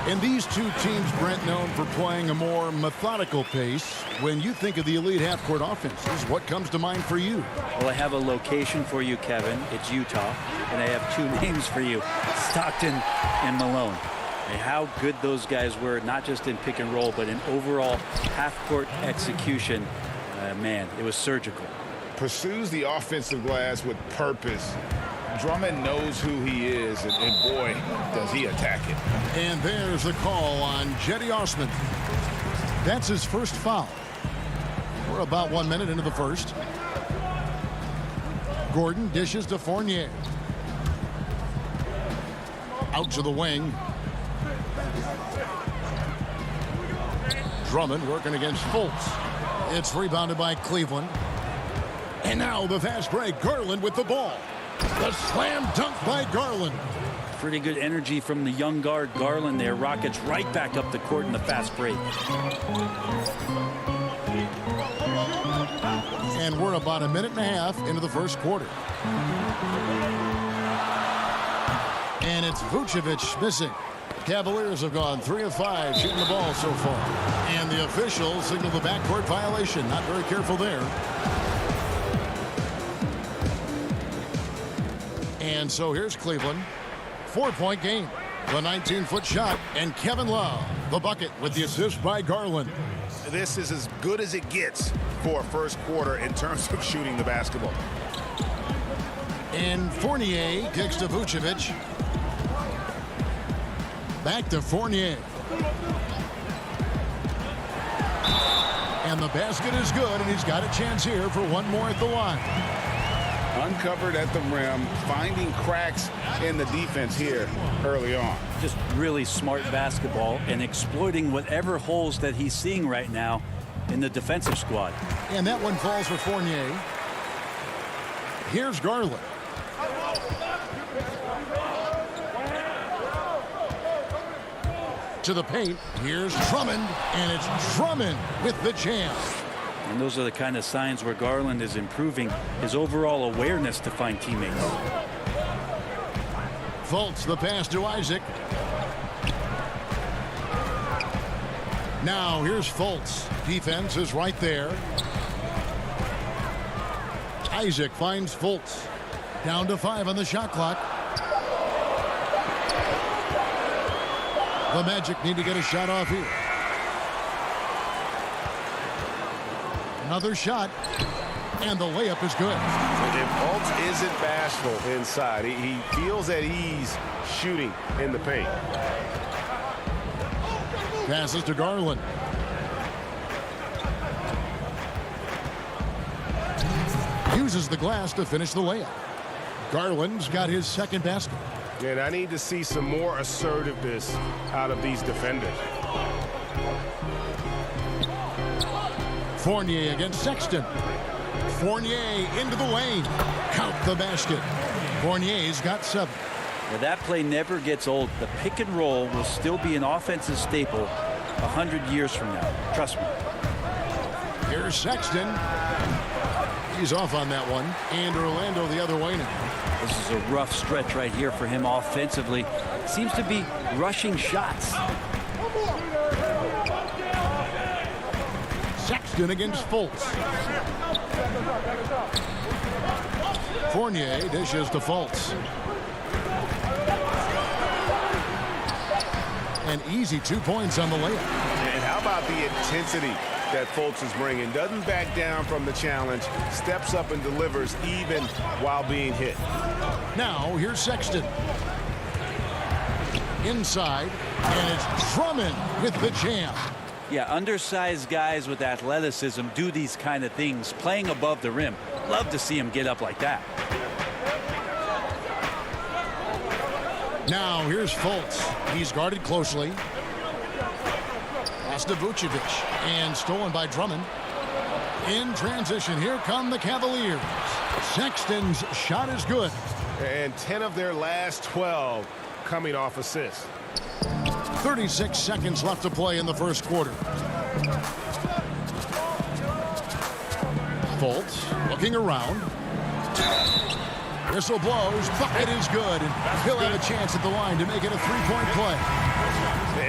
And these two teams, Brent, known for playing a more methodical pace. When you think of the elite half-court offenses, what comes to mind for you? Well, I have a location for you, Kevin. It's Utah. And I have 2 names for you, Stockton and Malone. And how good those guys were, not just in pick and roll, but in overall half-court execution. Man, it was surgical. Pursues the offensive glass with purpose. Drummond knows who he is, and boy, does he attack it. And there's the call on Jetty Osman. That's his first foul. We're about 1 minute into the first. Gordon dishes to Fournier. Out to the wing. Drummond working against Fultz. It's rebounded by Cleveland. And now the fast break. Garland with the ball. The slam dunk by Garland. Pretty good energy from the young guard Garland there. Rockets right back up the court in the fast break. And we're about 1.5 minutes into the first quarter. And it's Vucevic missing. Cavaliers have gone 3 of 5 shooting the ball so far. And the officials signal the backcourt violation. Not very careful there. And so here's Cleveland. 4-point game. The 19-foot shot. And Kevin Love, the bucket with the assist by Garland. This is as good as it gets for a first quarter in terms of shooting the basketball. And Fournier kicks to Vucevic. Back to Fournier. And the basket is good, and he's got a chance here for one more at the line. Uncovered at the rim, finding cracks in the defense here early on. Just really smart basketball and exploiting whatever holes that he's seeing right now in the defensive squad. And that one falls for Fournier. Here's Garland. To the paint. Here's Drummond, and it's Drummond with the jam. And those are the kind of signs where Garland is improving his overall awareness to find teammates. Fultz the pass to Isaac. Now here's Fultz. Defense is right there. Isaac finds Fultz. Down to 5 on the shot clock. The Magic need to get a shot off here. Another shot, and the layup is good. And Fultz isn't bashful inside. He feels at ease shooting in the paint. Passes to Garland. Uses the glass to finish the layup. Garland's got his second basket. And I need to see some more assertiveness out of these defenders. Fournier against Sexton. Fournier into the lane. Count the basket. Fournier's got 7. Now that play never gets old. The pick and roll will still be an offensive staple 100 years from now. Trust me. Here's Sexton. He's off on that one. And Orlando the other way now. This is a rough stretch right here for him offensively. Seems to be rushing shots. Sexton against Fultz. Fournier dishes to Fultz. An easy 2 points on the layup. And how about the intensity that Fultz is bringing? Doesn't back down from the challenge, steps up and delivers even while being hit. Now here's Sexton. Inside, and it's Drummond with the jam. Yeah, undersized guys with athleticism do these kind of things, playing above the rim. Love to see him get up like that. Now here's Fultz. He's guarded closely. pass to Vucevic. And stolen by Drummond. In transition, here come the Cavaliers. Sexton's shot is good. And 10 of their last 12 coming off assists. 36 seconds left to play in the first quarter. Fultz looking around. Whistle blows. Bucket is good. And he'll have a chance at the line to make it a three-point play.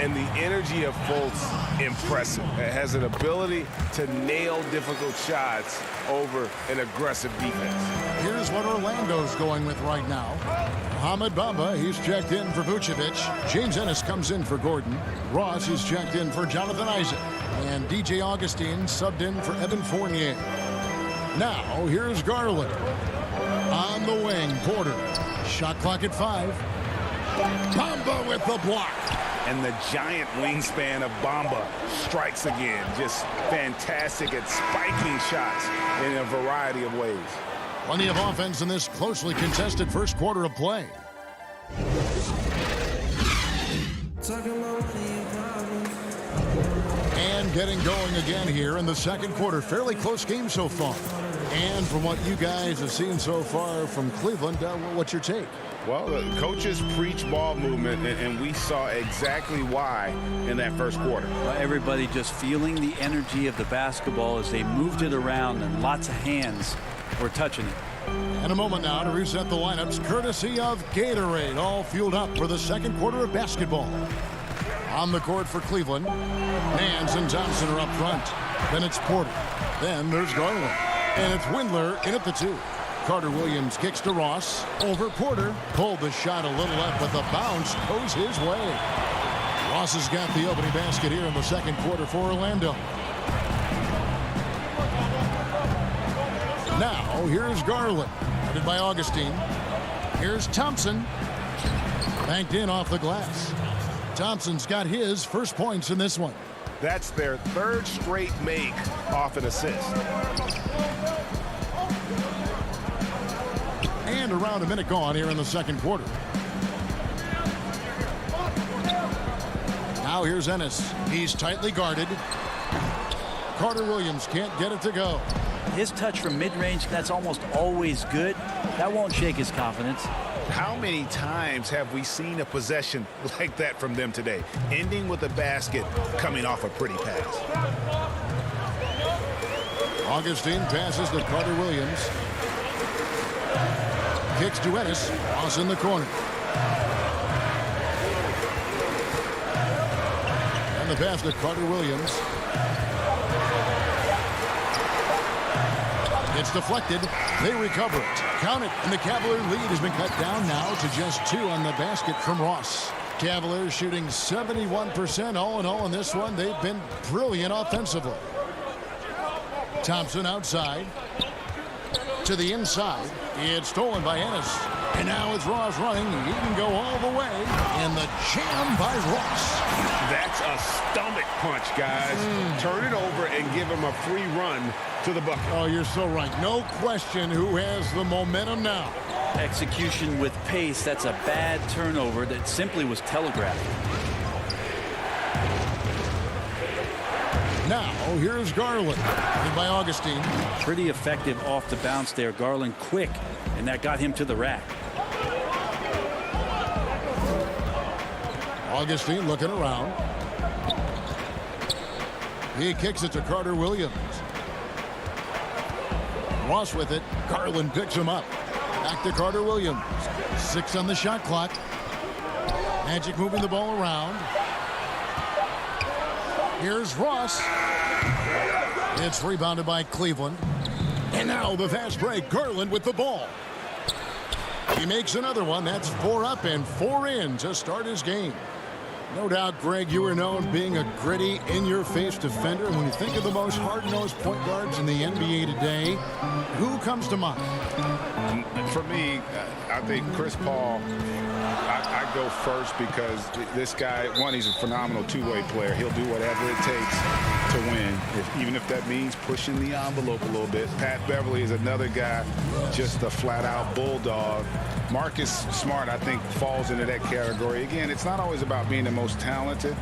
And the energy of Fultz, impressive. It has an ability to nail difficult shots over an aggressive defense. Here's what Orlando's going with right now. Mohamed Bamba, he's checked in for Vucevic. James Ennis comes in for Gordon. Ross is checked in for Jonathan Isaac. And DJ Augustine subbed in for Evan Fournier. Now, here's Garland. On the wing, Porter. Shot clock at 5. Bamba with the block. And the giant wingspan of Bamba strikes again. Just fantastic at spiking shots in a variety of ways. Plenty of offense in this closely contested first quarter of play. And getting going again here in the second quarter. Fairly close game so far. And from what you guys have seen so far from Cleveland, what's your take? Well, the coaches preach ball movement, and we saw exactly why in that first quarter. Well, everybody just feeling the energy of the basketball as they moved it around, and lots of hands were touching it. In a moment now to reset the lineups, courtesy of Gatorade, all fueled up for the second quarter of basketball. On the court for Cleveland, Nance and Thompson are up front. Then it's Porter. Then there's Garland. And it's Windler in at the 2. Carter Williams kicks to Ross. Over Porter. Pulled the shot a little left, but the bounce goes his way. Ross has got the opening basket here in the second quarter for Orlando. Now, here's Garland. Headed by Augustine. Here's Thompson. Banked in off the glass. Thompson's got his first points in this one. That's their third straight make off an assist. And around a minute gone here in the second quarter. Now here's Ennis. He's tightly guarded. Carter Williams can't get it to go. His touch from mid-range, that's almost always good. That won't shake his confidence. How many times have we seen a possession like that from them today? Ending with a basket, coming off a pretty pass. Augustine passes to Carter Williams. Kicks to Ennis. Ross in the corner. And the pass to Carter Williams. It's deflected. They recover it. Count it. And the Cavalier lead has been cut down now to just 2 on the basket from Ross. Cavaliers shooting 71% all in all in this one. They've been brilliant offensively. Thompson outside. To the inside. It's stolen by Ennis. And now it's Ross running. He can go all the way. And the jam by Ross. That's a stomach punch, guys. Turn it over and give him a free run to the bucket. Oh, you're so right. No question who has the momentum now. Execution with pace. That's a bad turnover that simply was telegraphed. Now, here's Garland. Hit by Augustine. Pretty effective off the bounce there. Garland quick, and that got him to the rack. Augustine looking around. He kicks it to Carter Williams. Ross with it. Garland picks him up. Back to Carter Williams. 6 on the shot clock. Magic moving the ball around. Here's Ross. It's rebounded by Cleveland. And now the fast break. Garland with the ball. He makes another one. That's 4 up and 4 in to start his game. No doubt, Greg, you are known being a gritty, in-your-face defender. When you think of the most hard-nosed point guards in the NBA today, who comes to mind? For me, I think Chris Paul, I go first because this guy, one, he's a phenomenal two-way player. He'll do whatever it takes to win, even if that means pushing the envelope a little bit. Pat Beverly is another guy, just a flat-out bulldog. Marcus Smart, I think, falls into that category. Again, it's not always about being the most talented.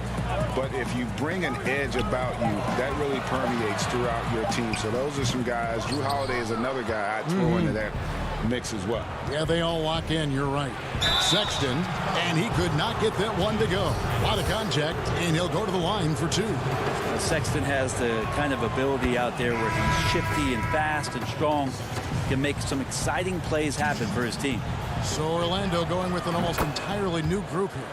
But if you bring an edge about you, that really permeates throughout your team. So those are some guys. Drew Holiday is another guy I'd throw into that mix as well. Yeah, they all lock in. You're right. Sexton, and he could not get that one to go. A lot of contact, and he'll go to the line for two. Sexton has the kind of ability out there where he's shifty and fast and strong. Can make some exciting plays happen for his team. So Orlando going with an almost entirely new group here.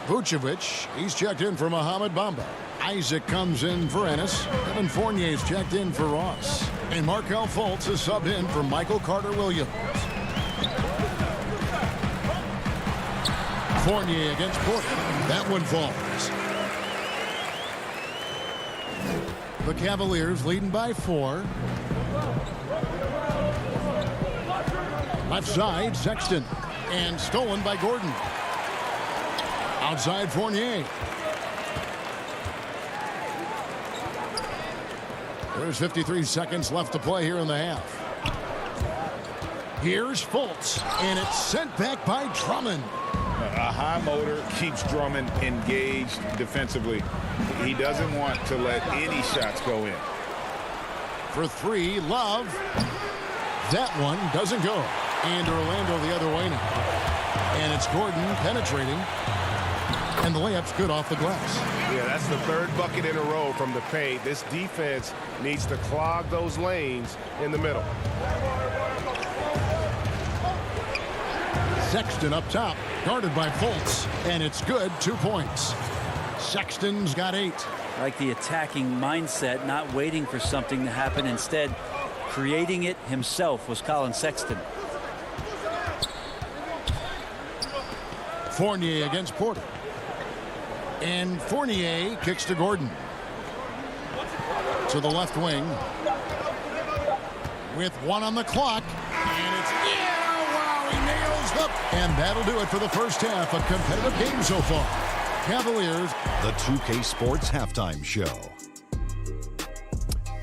Vucevic, he's checked in for Mohamed Bamba. Isaac comes in for Ennis. Evan Fournier's checked in for Ross. And Markelle Fultz is subbed in for Michael Carter-Williams. Fournier against Porter. That one falls. The Cavaliers leading by 4. Left side, Sexton. And stolen by Gordon. Outside Fournier. There's 53 seconds left to play here in the half. Here's Fultz, and it's sent back by Drummond. A high motor keeps Drummond engaged defensively. He doesn't want to let any shots go in. For 3, Love. That one doesn't go. And Orlando the other way now. And it's Gordon penetrating. And the layup's good off the glass. Yeah, that's the third bucket in a row from the paint. This defense needs to clog those lanes in the middle. Sexton up top, guarded by Fultz. And it's good, 2 points. Sexton's got 8. Like the attacking mindset, not waiting for something to happen. Instead, creating it himself was Colin Sexton. Fournier against Porter. And Fournier kicks to Gordon. To the left wing. With 1 on the clock. And it's, yeah, wow, he nails the... And that'll do it for the first half. A competitive game so far. Cavaliers. The 2K Sports Halftime Show.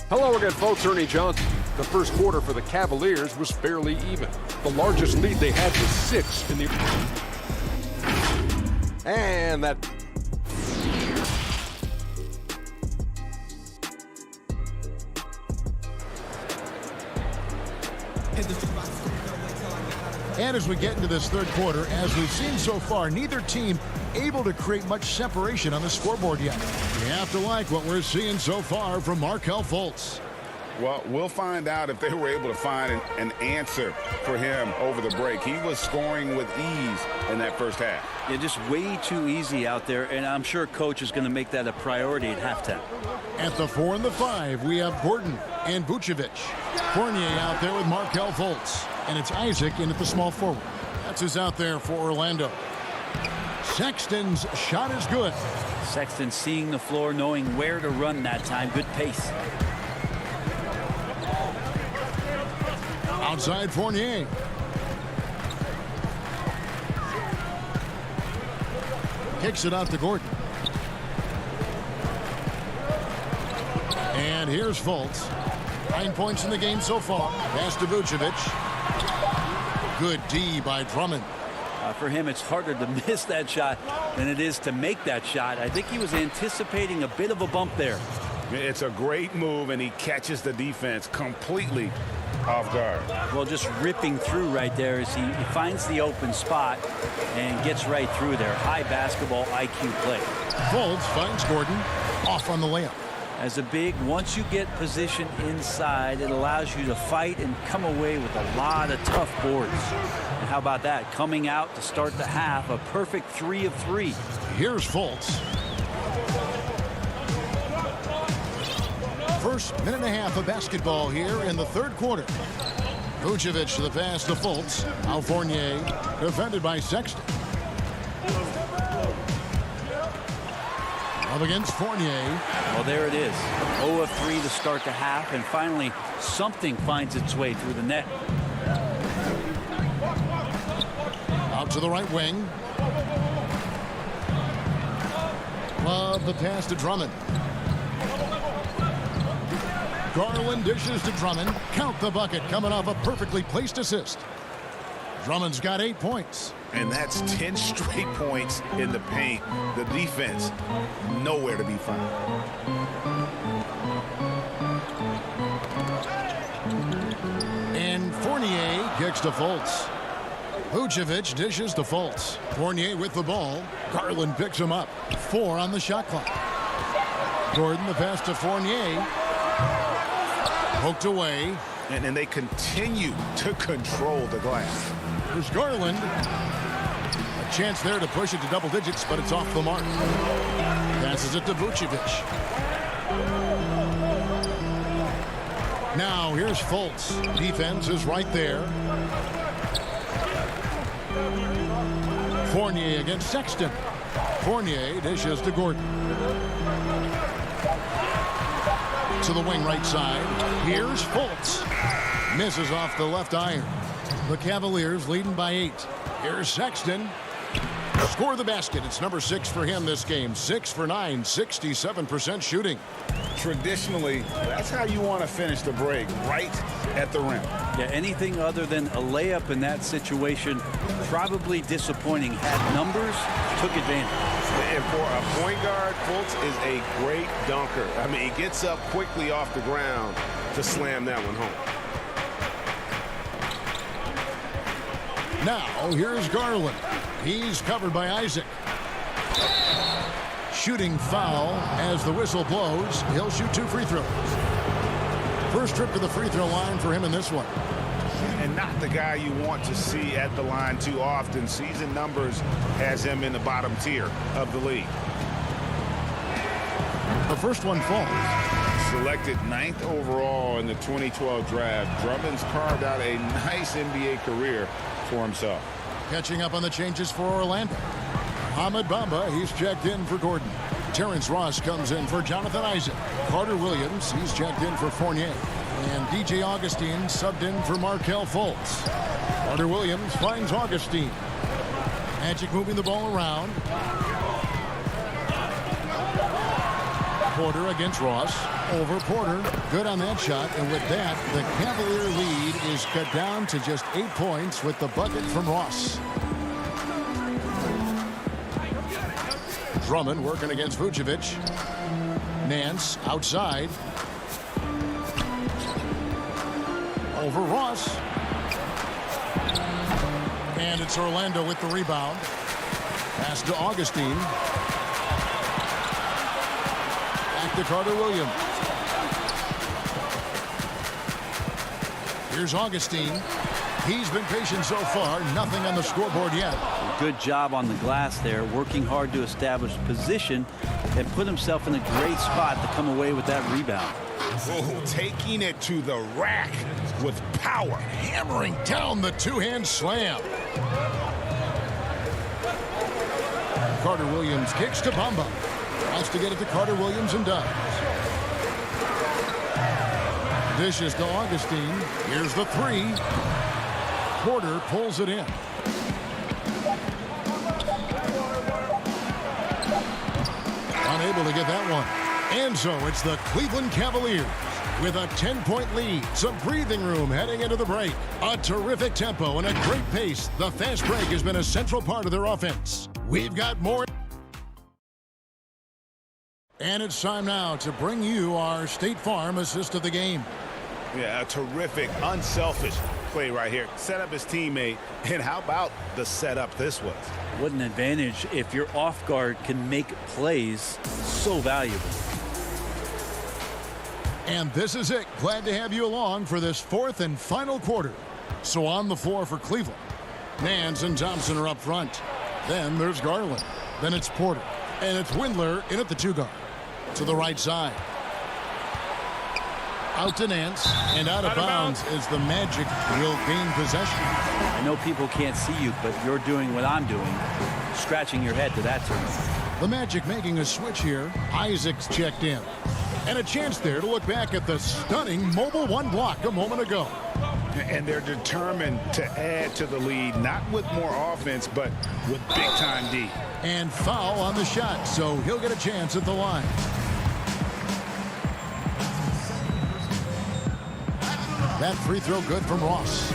Hello again, folks. Ernie Johnson. The first quarter for the Cavaliers was fairly even. The largest lead they had was 6 in the... And that... And as we get into this third quarter, as we've seen so far, neither team able to create much separation on the scoreboard yet. You have to like what we're seeing so far from Markelle Fultz. Well, we'll find out if they were able to find an answer for him over the break. He was scoring with ease in that first half. Yeah, just way too easy out there, and I'm sure coach is going to make that a priority at halftime. At the 4 and the 5, we have Gordon and Vucevic. Fournier out there with Markelle Fultz. And it's Isaac in at the small forward. That's who's out there for Orlando. Sexton's shot is good. Sexton seeing the floor, knowing where to run that time. Good pace. Outside Fournier. Kicks it out to Gordon. And here's Fultz. 9 points in the game so far. Pass to Vucevic. Good D by Drummond. For him, it's harder to miss that shot than it is to make that shot. I think he was anticipating a bit of a bump there. It's a great move, and he catches the defense completely off guard. Well, just ripping through right there as he finds the open spot and gets right through there. High basketball IQ play. Fultz finds Gordon off on the layup. As a big, once you get positioned inside, it allows you to fight and come away with a lot of tough boards. And how about that? Coming out to start the half, a perfect 3 of 3. Here's Fultz. First minute and a half of basketball here in the third quarter. Vucevic to the pass to Fultz. Now Fournier, defended by Sexton. Up against Fournier. Well, there it is. 0 of 3 to start the half, and finally something finds its way through the net. Out to the right wing. Love the pass to Drummond. Garland dishes to Drummond. Count the bucket coming off a perfectly placed assist. Drummond's got 8 points. And that's 10 straight points in the paint. The defense, nowhere to be found. And Fournier kicks to Fultz. Vucevic dishes to Fultz. Fournier with the ball. Garland picks him up. 4 on the shot clock. Gordon the pass to Fournier. Poked away. And they continue to control the glass. There's Garland. A chance there to push it to double digits, but it's off the mark. Passes it to Vucevic. Now here's Fultz. Defense is right there. Fournier against Sexton. Fournier dishes to Gordon. To the wing right side. Here's Fultz. Misses off the left iron. The Cavaliers leading by 8. Here's Sexton. Score the basket. It's number 6 for him this game. 6 for 9, 67% shooting. Traditionally, that's how you want to finish the break, right at the rim. Yeah, anything other than a layup in that situation, probably disappointing. Had numbers, took advantage. And for a point guard, Fultz is a great dunker. I mean, he gets up quickly off the ground to slam that one home. Now, here's Garland. He's covered by Isaac. Shooting foul as the whistle blows. He'll shoot 2 free throws. First trip to the free throw line for him in this one. And not the guy you want to see at the line too often. Season numbers has him in the bottom tier of the league. The first one falls. Selected 9th overall in the 2012 draft, Drummond's carved out a nice NBA career for himself. Catching up on the changes for Orlando. Ahmed Bamba, he's checked in for Gordon. Terrence Ross comes in for Jonathan Isaac. Carter Williams, he's checked in for Fournier. And DJ Augustine subbed in for Markelle Fultz. Carter Williams finds Augustine. Magic moving the ball around. Porter against Ross. Over Porter. Good on that shot. And with that, the Cavalier lead is cut down to just 8 points with the bucket from Ross. Drummond working against Vucevic. Nance outside. Over Ross. And it's Orlando with the rebound. Pass to Augustine. Back to Carter Williams. Here's Augustine. He's been patient so far. Nothing on the scoreboard yet. Good job on the glass there, working hard to establish position and put himself in a great spot to come away with that rebound. Oh, taking it to the rack with power. Hammering down the two-hand slam. Carter Williams kicks to Bamba. Wants to get it to Carter Williams and does. Dishes to Augustine. Here's the 3. Porter pulls it in. Unable to get that one. And so it's the Cleveland Cavaliers with a 10-point lead. Some breathing room heading into the break. A terrific tempo and a great pace. The fast break has been a central part of their offense. We've got more. And it's time now to bring you our State Farm assist of the game. Yeah, a terrific, unselfish play right here. Set up his teammate, and how about the setup this was? What an advantage if your off guard can make plays so valuable. And this is it. Glad to have you along for this 4th and final quarter. So on the floor for Cleveland, Nance and Thompson are up front. Then there's Garland. Then it's Porter. And it's Windler in at the 2 guard. To the right side. Out to Nance, and out of bounds as the Magic will gain possession. I know people can't see you, but you're doing what I'm doing, scratching your head to that turn. The Magic making a switch here. Isaac's checked in. And a chance there to look back at the stunning mobile 1 block a moment ago. And they're determined to add to the lead, not with more offense, but with big-time D. And foul on the shot, so he'll get a chance at the line. That free throw good from Ross.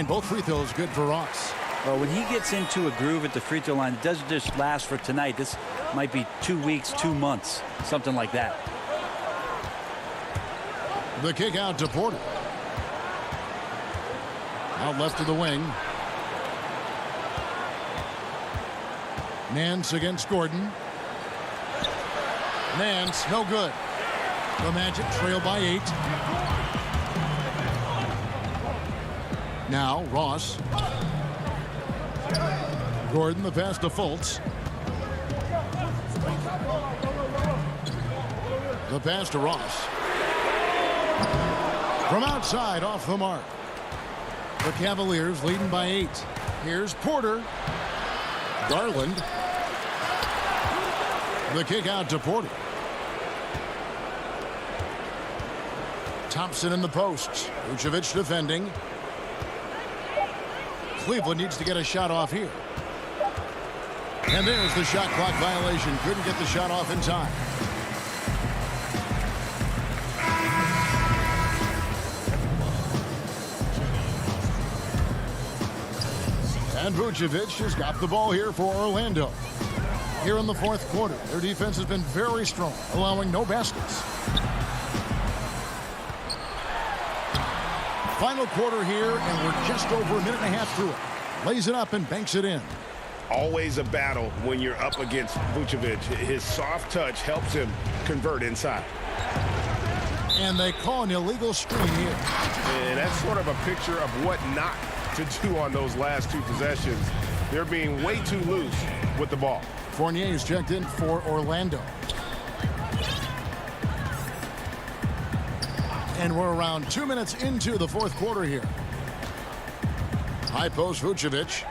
And both free throws good for Ross. Well, when he gets into a groove at the free throw line, it doesn't just last for tonight. This might be 2 weeks, 2 months, something like that. The kick out to Porter. Out left to the wing. Nance against Gordon. Nance, no good. The Magic trail by 8. Now Ross. Gordon, the pass to Fultz. The pass to Ross. From outside, off the mark. The Cavaliers leading by 8. Here's Porter. Garland. The kick out to Porter. Thompson in the posts. Vucevic defending. Cleveland needs to get a shot off here. And there's the shot clock violation. Couldn't get the shot off in time. And Vucevic has got the ball here for Orlando. Here in the fourth quarter, their defense has been very strong, allowing no baskets. Final quarter here, and we're just over a minute and a half through it. Lays it up and banks it in. Always a battle when you're up against Vucevic. His soft touch helps him convert inside. And they call an illegal screen here. And that's sort of a picture of what not to do on those last 2 possessions. They're being way too loose with the ball. Fournier's checked in for Orlando. And we're around 2 minutes into the fourth quarter here. High post Vucevic.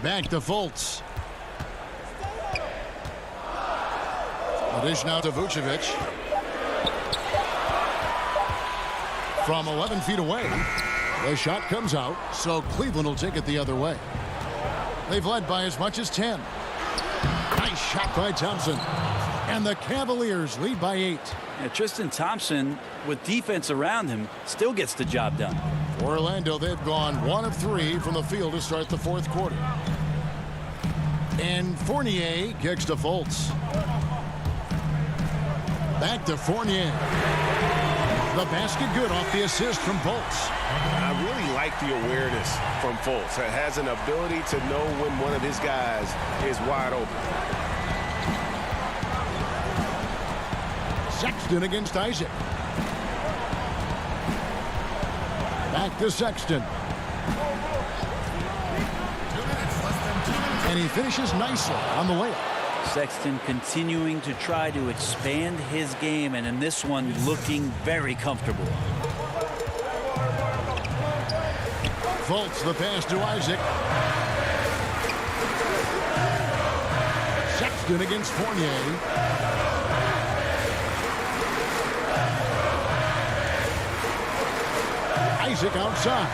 Back to Fultz. The dish now to Vucevic. From 11 feet away. The shot comes out, so Cleveland will take it the other way. They've led by as much as 10. Nice shot by Thompson. And the Cavaliers lead by 8. Yeah, Tristan Thompson, with defense around him, still gets the job done. For Orlando, they've gone 1 of 3 from the field to start the fourth quarter. And Fournier kicks to Fultz. Back to Fournier. The basket good off the assist from Fultz. I really like the awareness from Fultz. It has an ability to know when one of his guys is wide open. Sexton against Isaac. Back to Sexton. 2 minutes, less than 2 minutes. And he finishes nicely on the layup. Sexton continuing to try to expand his game, and in this one looking very comfortable. Fultz the pass to Isaac. Sexton against Fournier. Isaac outside.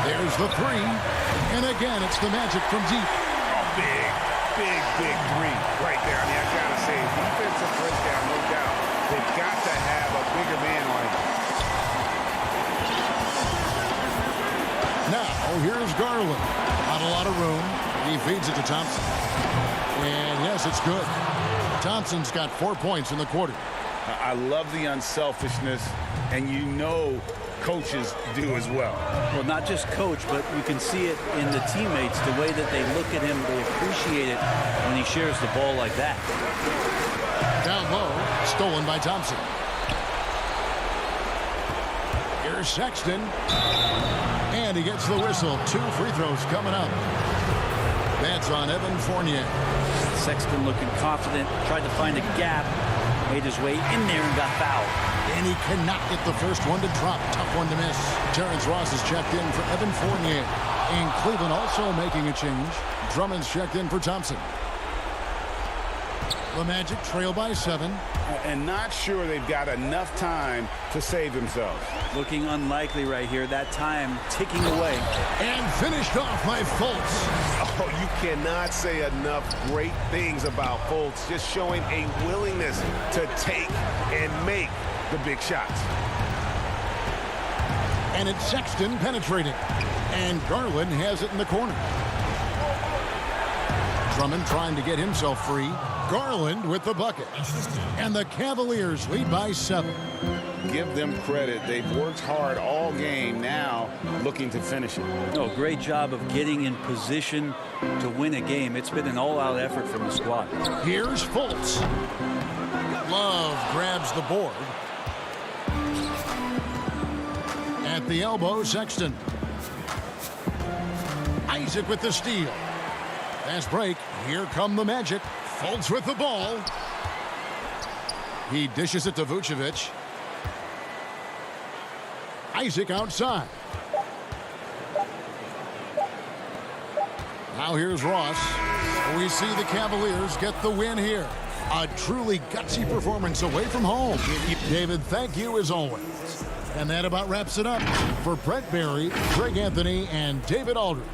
There's the 3. And again, it's the Magic from deep. Big 3 right there. I mean, I got to say, defensive breakdown, no doubt. They've got to have a bigger man on him. Now, here's Garland. Not a lot of room. He feeds it to Thompson. And yes, it's good. Thompson's got 4 points in the quarter. I love the unselfishness, and you know coaches do as well. Well, not just coach, but you can see it in the teammates, the way that they look at him. They appreciate it when he shares the ball like that. Down low, stolen by Thompson. Here's Sexton. And he gets the whistle. 2 free throws coming up. That's on Evan Fournier. Sexton looking confident, tried to find a gap, made his way in there and got fouled. And he cannot get the first one to drop. Tough one to miss. Terrence Ross is checked in for Evan Fournier. And Cleveland also making a change. Drummond's checked in for Thompson. The Magic trail by 7. And not sure they've got enough time to save themselves. Looking unlikely right here. That time ticking away. And finished off by Fultz. Oh, you cannot say enough great things about Fultz. Just showing a willingness to take and make the big shots. And it's Sexton penetrating. And Garland has it in the corner. Drummond trying to get himself free. Garland with the bucket. And the Cavaliers lead by 7. Give them credit. They've worked hard all game, now looking to finish it. Oh, great job of getting in position to win a game. It's been an all-out effort from the squad. Here's Fultz. Love grabs the board. At the elbow, Sexton. Isaac with the steal. Fast break. Here come the Magic. Fultz with the ball. He dishes it to Vucevic. Isaac outside. Now here's Ross. We see the Cavaliers get the win here. A truly gutsy performance away from home. David, thank you as always. And that about wraps it up. For Brett Barry, Greg Anthony, and David Aldridge.